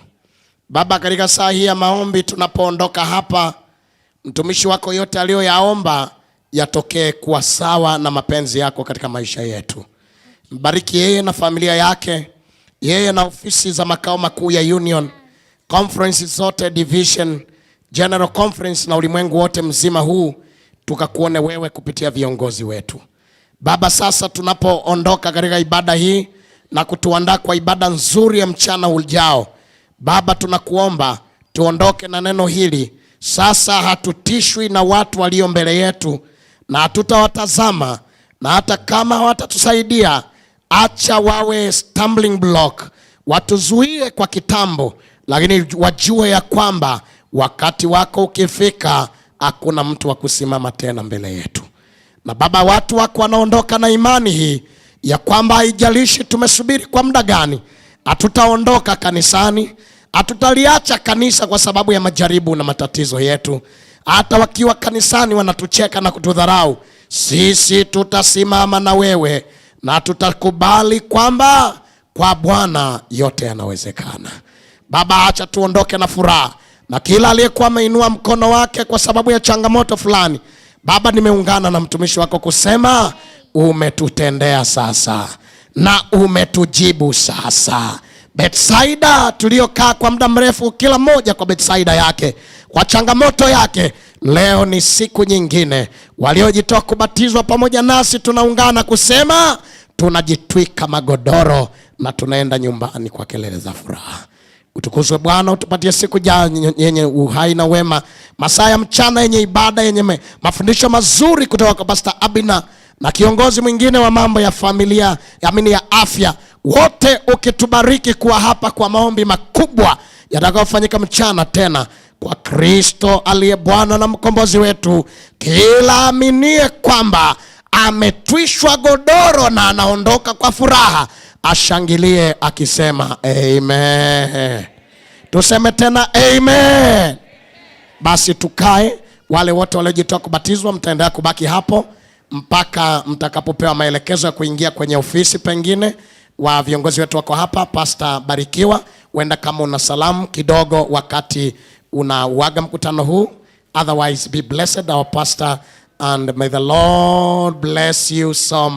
Baba, katika saa hii ya maombi tunapoondoka hapa, mtumishi wako yote aliyoyaomba yatokee kuwa sawa na mapenzi yako katika maisha yetu. Mbariki yeye na familia yake, yeye na ofisi za makao makuu ya Union, conference zote, division, general conference na ulimwengu wote mzima huu, tukakuone wewe kupitia viongozi wetu. Baba, sasa tunapoondoka katika ibada hii na kutuandaa kwa ibada nzuri ya mchana ujao, Baba tunakuomba tuondoke na neno hili. Sasa hatutishwi na watu walio mbele yetu na hatutawatazama, na hata kama hawatatusaidia, acha wawe stumbling block, watuzuie kwa kitambo, lakini wajue ya kwamba wakati wako ukifika hakuna mtu wa kusimama tena mbele yetu. Na Baba, watu wako wanaondoka na imani hii ya kwamba haijalishi tumesubiri kwa muda gani, hatutaondoka kanisani, hatutaliacha kanisa kwa sababu ya majaribu na matatizo yetu. Hata wakiwa kanisani wanatucheka na kutudharau, sisi tutasimama na wewe na tutakubali kwamba kwa Bwana yote yanawezekana. Baba, acha tuondoke na furaha, na kila aliyekuwa ameinua mkono wake kwa sababu ya changamoto fulani, Baba, nimeungana na mtumishi wako kusema umetutendea sasa na umetujibu sasa. Betsaida tuliokaa kwa muda mrefu, kila mmoja kwa Betsaida yake, kwa changamoto yake, leo ni siku nyingine. Waliojitoa kubatizwa pamoja nasi tunaungana kusema tunajitwika magodoro na tunaenda nyumbani kwa kelele za furaha. Utukuzwe Bwana, utupatie siku yenye uhai na wema, masaa ya mchana yenye ibada, yenye mafundisho mazuri kutoka kwa Pastor Abina na kiongozi mwingine wa mambo ya familia, ya afya. Wote ukitubariki kuwa hapa kwa maombi makubwa yatakayofanyika mchana tena, kwa Kristo aliye Bwana na mkombozi wetu. Kila aminie kwamba ametwishwa godoro na anaondoka kwa furaha, ashangilie akisema amen. Tuseme tena amen. Basi tukae. Wale wote waliojitoa kubatizwa mtaendelea kubaki hapo mpaka mtakapopewa maelekezo ya kuingia kwenye ofisi. Pengine wa viongozi wetu wako hapa. Pastor Barikiwa, wenda kama una salamu kidogo wakati unauaga mkutano huu. Otherwise, be blessed our pastor, and may the Lord bless you so much.